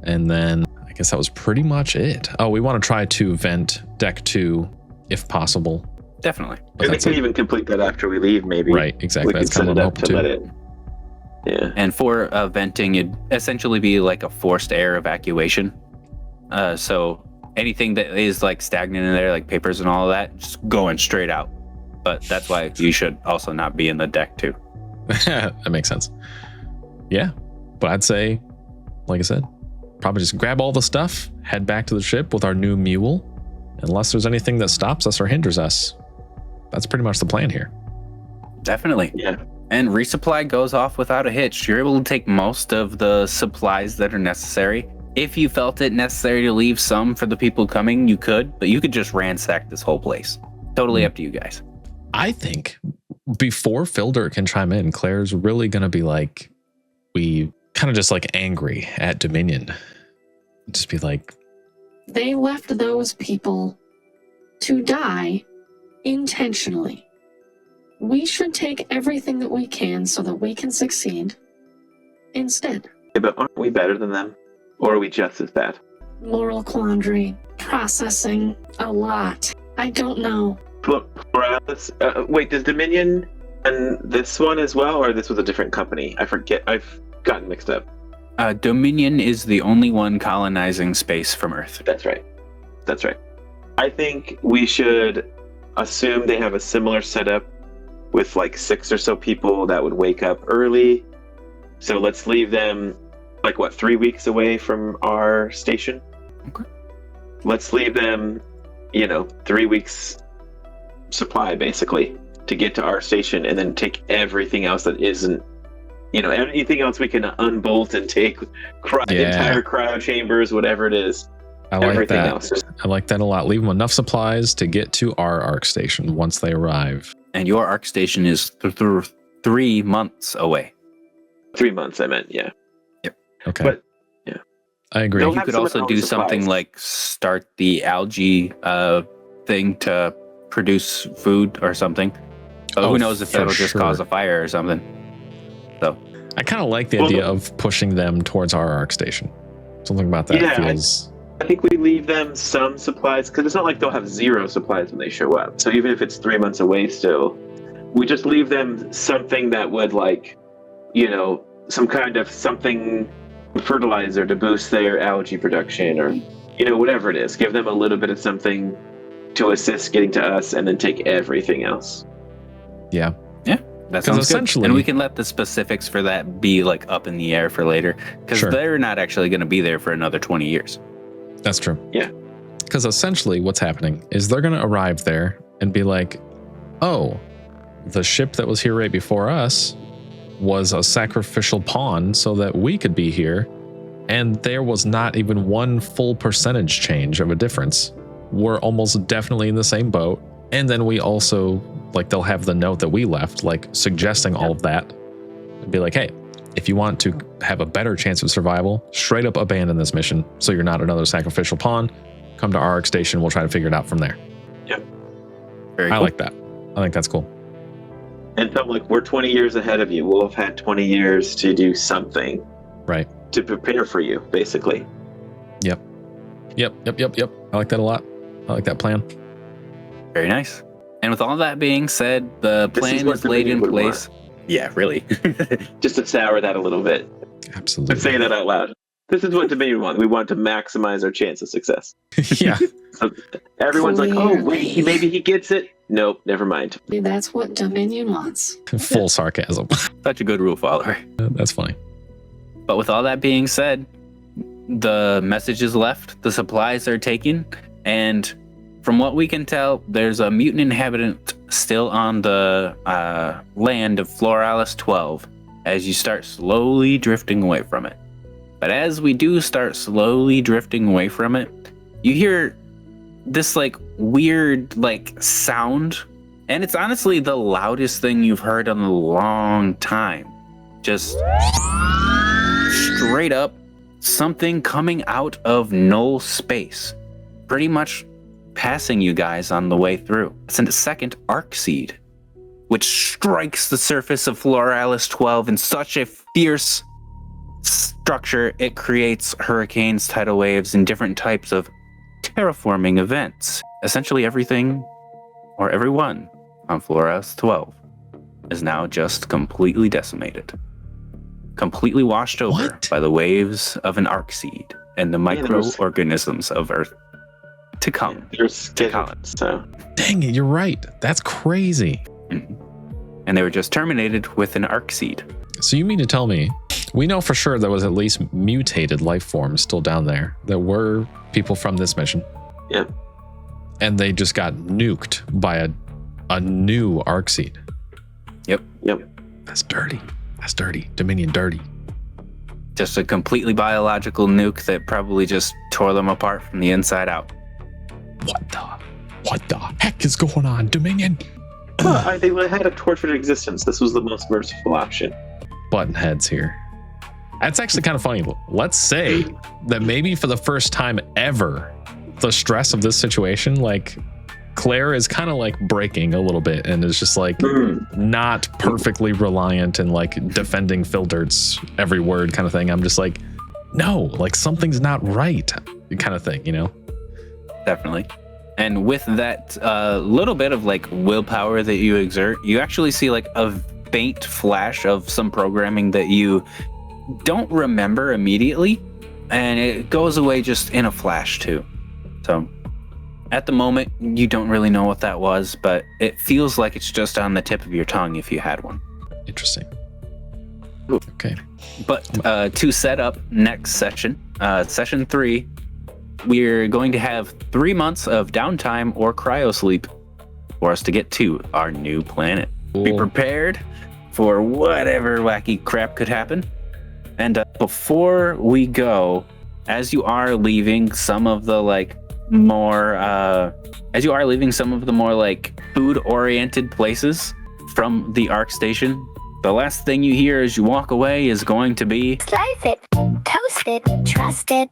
and then I guess that was pretty much it. Oh, we want to try to vent deck 2 if possible. Definitely. But And we that's can it. even complete that after we leave, maybe. Right, exactly. We That's can kind set of it what I'm up hoping to to. let it. Yeah. And for venting, it'd essentially be like a forced air evacuation. So anything that is like stagnant in there, like papers and all of that, just going straight out. But that's why you should also not be in the deck too. That makes sense. Yeah, but I'd say, like I said, probably just grab all the stuff, head back to the ship with our new mule, unless there's anything that stops us or hinders us. That's pretty much the plan here. Definitely. Yeah. And resupply goes off without a hitch. You're able to take most of the supplies that are necessary. If you felt it necessary to leave some for the people coming, you could, but you could just ransack this whole place. Totally up to you guys. I think before Phildert can chime in, Claire's really going to be like, we kind of just like angry at Dominion. Just be like, They left those people to die intentionally. We should take everything that we can so that we can succeed instead. Yeah, but aren't we better than them? Or are we just as bad? Moral quandary, processing, a lot. I don't know. Pluralis? Wait, does Dominion and this one as well, or this was a different company? I forget. I've gotten mixed up. Dominion is the only one colonizing space from Earth. That's right. That's right. I think we should assume they have a similar setup with like 6 or so people that would wake up early. So let's leave them 3 weeks away from our station. Okay. Let's leave them, 3 weeks supply basically to get to our station, and then take everything else that isn't, anything else we can unbolt and take entire cryo chambers, whatever it is. I like everything that. else. I like that a lot. Leave them enough supplies to get to our ARC station once they arrive. And your ARC station is 3 months away. 3 months, I meant, yeah. Okay. But yeah, I agree. They'll You could also do something like start the algae thing to produce food or something. Who knows if that'll just cause a fire or something. So I kind of like the idea of pushing them towards our ARC station. Something about that feels... I think we leave them some supplies, because it's not like they'll have 0 supplies when they show up. So even if it's 3 months away still, we just leave them something that would some kind of fertilizer to boost their algae production, or, whatever it is. Give them a little bit of something to assist getting to us, and then take everything else. Yeah. That sounds essentially good. And we can let the specifics for that be up in the air for later, because they're not actually going to be there for another 20 years. That's true. Yeah. Because essentially what's happening is they're going to arrive there and be like, oh, the ship that was here right before us was a sacrificial pawn so that we could be here. And there was not even one full percentage change of a difference. We're almost definitely in the same boat. And then we also, they'll have the note that we left, suggesting all of that. And be like, hey, if you want to have a better chance of survival, straight up abandon this mission so you're not another sacrificial pawn. Come to our ARC station. We'll try to figure it out from there. Yep. Very cool. I like that. I think that's cool. And tell them, we're 20 years ahead of you. We'll have had 20 years to do something. Right. To prepare for you, basically. Yep. I like that a lot. I like that plan. Very nice. And with all that being said, the plan is laid in place. Yeah, really. Just to sour that a little bit. Absolutely. Say that out loud. This is what Dominion wants. We want to maximize our chance of success. Yeah. So everyone's like, oh, wait, maybe he gets it. Nope, never mind. That's what Dominion wants. Full sarcasm. Such a good rule follower. That's funny. But with all that being said, the message is left, the supplies are taken, and from what we can tell, there's a mutant inhabitant still on the land of Floralis 12 as you start slowly drifting away from it. But as we do start slowly drifting away from it, you hear this weird sound, and it's honestly the loudest thing you've heard in a long time. Just straight up something coming out of null space, pretty much passing you guys on the way through. It's a second Arkseed, which strikes the surface of Floralis 12 in such a fierce structure it creates hurricanes, tidal waves, and different types of terraforming events. Essentially everything, or everyone, on Floralis 12 is now just completely decimated. Completely washed over by the waves of an Arkseed and the microorganisms of Earth to come. So. Dang it, you're right. That's crazy. Mm-hmm. And they were just terminated with an Arkseed. So you mean to tell me, we know for sure there was at least mutated life forms still down there that were people from this mission. Yeah. And they just got nuked by a new Arkseed. Yep. That's dirty. That's dirty. Dominion dirty. Just a completely biological nuke that probably just tore them apart from the inside out. What the heck is going on, Dominion? Well, they had a tortured existence. This was the most merciful option. Button heads here. That's actually kind of funny. Let's say that maybe for the first time ever, the stress of this situation, Claire is kind of breaking a little bit and is just not perfectly reliant and defending Phildert's every word kind of thing. I'm just no, something's not right kind of thing, Definitely. And with that little bit of willpower that you exert, you actually see a faint flash of some programming that you don't remember immediately, and it goes away just in a flash too. So at the moment, you don't really know what that was, but it feels like it's just on the tip of your tongue if you had one. Interesting. Okay. But to set up next session, session 3, we're going to have 3 months of downtime or cryo sleep for us to get to our new planet. Be prepared for whatever wacky crap could happen. And before we go, as you are leaving some of the more food-oriented places from the Ark station, the last thing you hear as you walk away is going to be Slice it, toast it, trust it.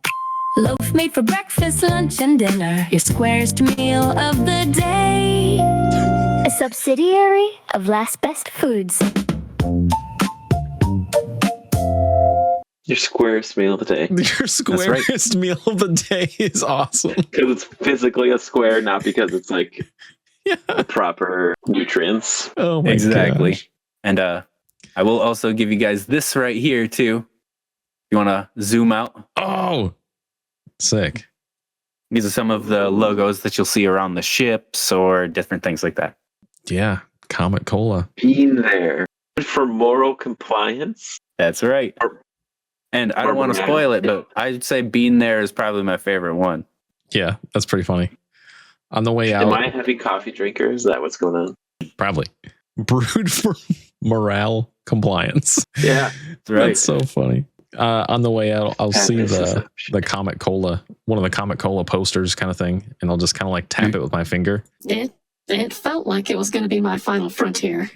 Loaf made for breakfast, lunch, and dinner. Your squarest meal of the day. A subsidiary of Last Best Foods. Your squarest meal of the day. Your squarest meal of the day is awesome. Because it's physically a square, not because it's like the proper nutrients. Oh my exactly. gosh. And I will also give you guys this right here too. You want to zoom out? Oh, sick. These are some of the logos that you'll see around the ships or different things like that. Yeah, Comet Cola. Being there for moral compliance. That's right. And I don't want to spoil it, but I'd say Bean There is probably my favorite one. Yeah, that's pretty funny. On the way out, Am I a heavy coffee drinker? Is that what's going on? probably brewed for morale compliance. Yeah, That's right. That's so funny. On the way out, I'll see the Comet Cola, one of the Comet Cola posters kind of thing, and I'll just kind of like tap it with my finger. It felt like it was going to be my final frontier.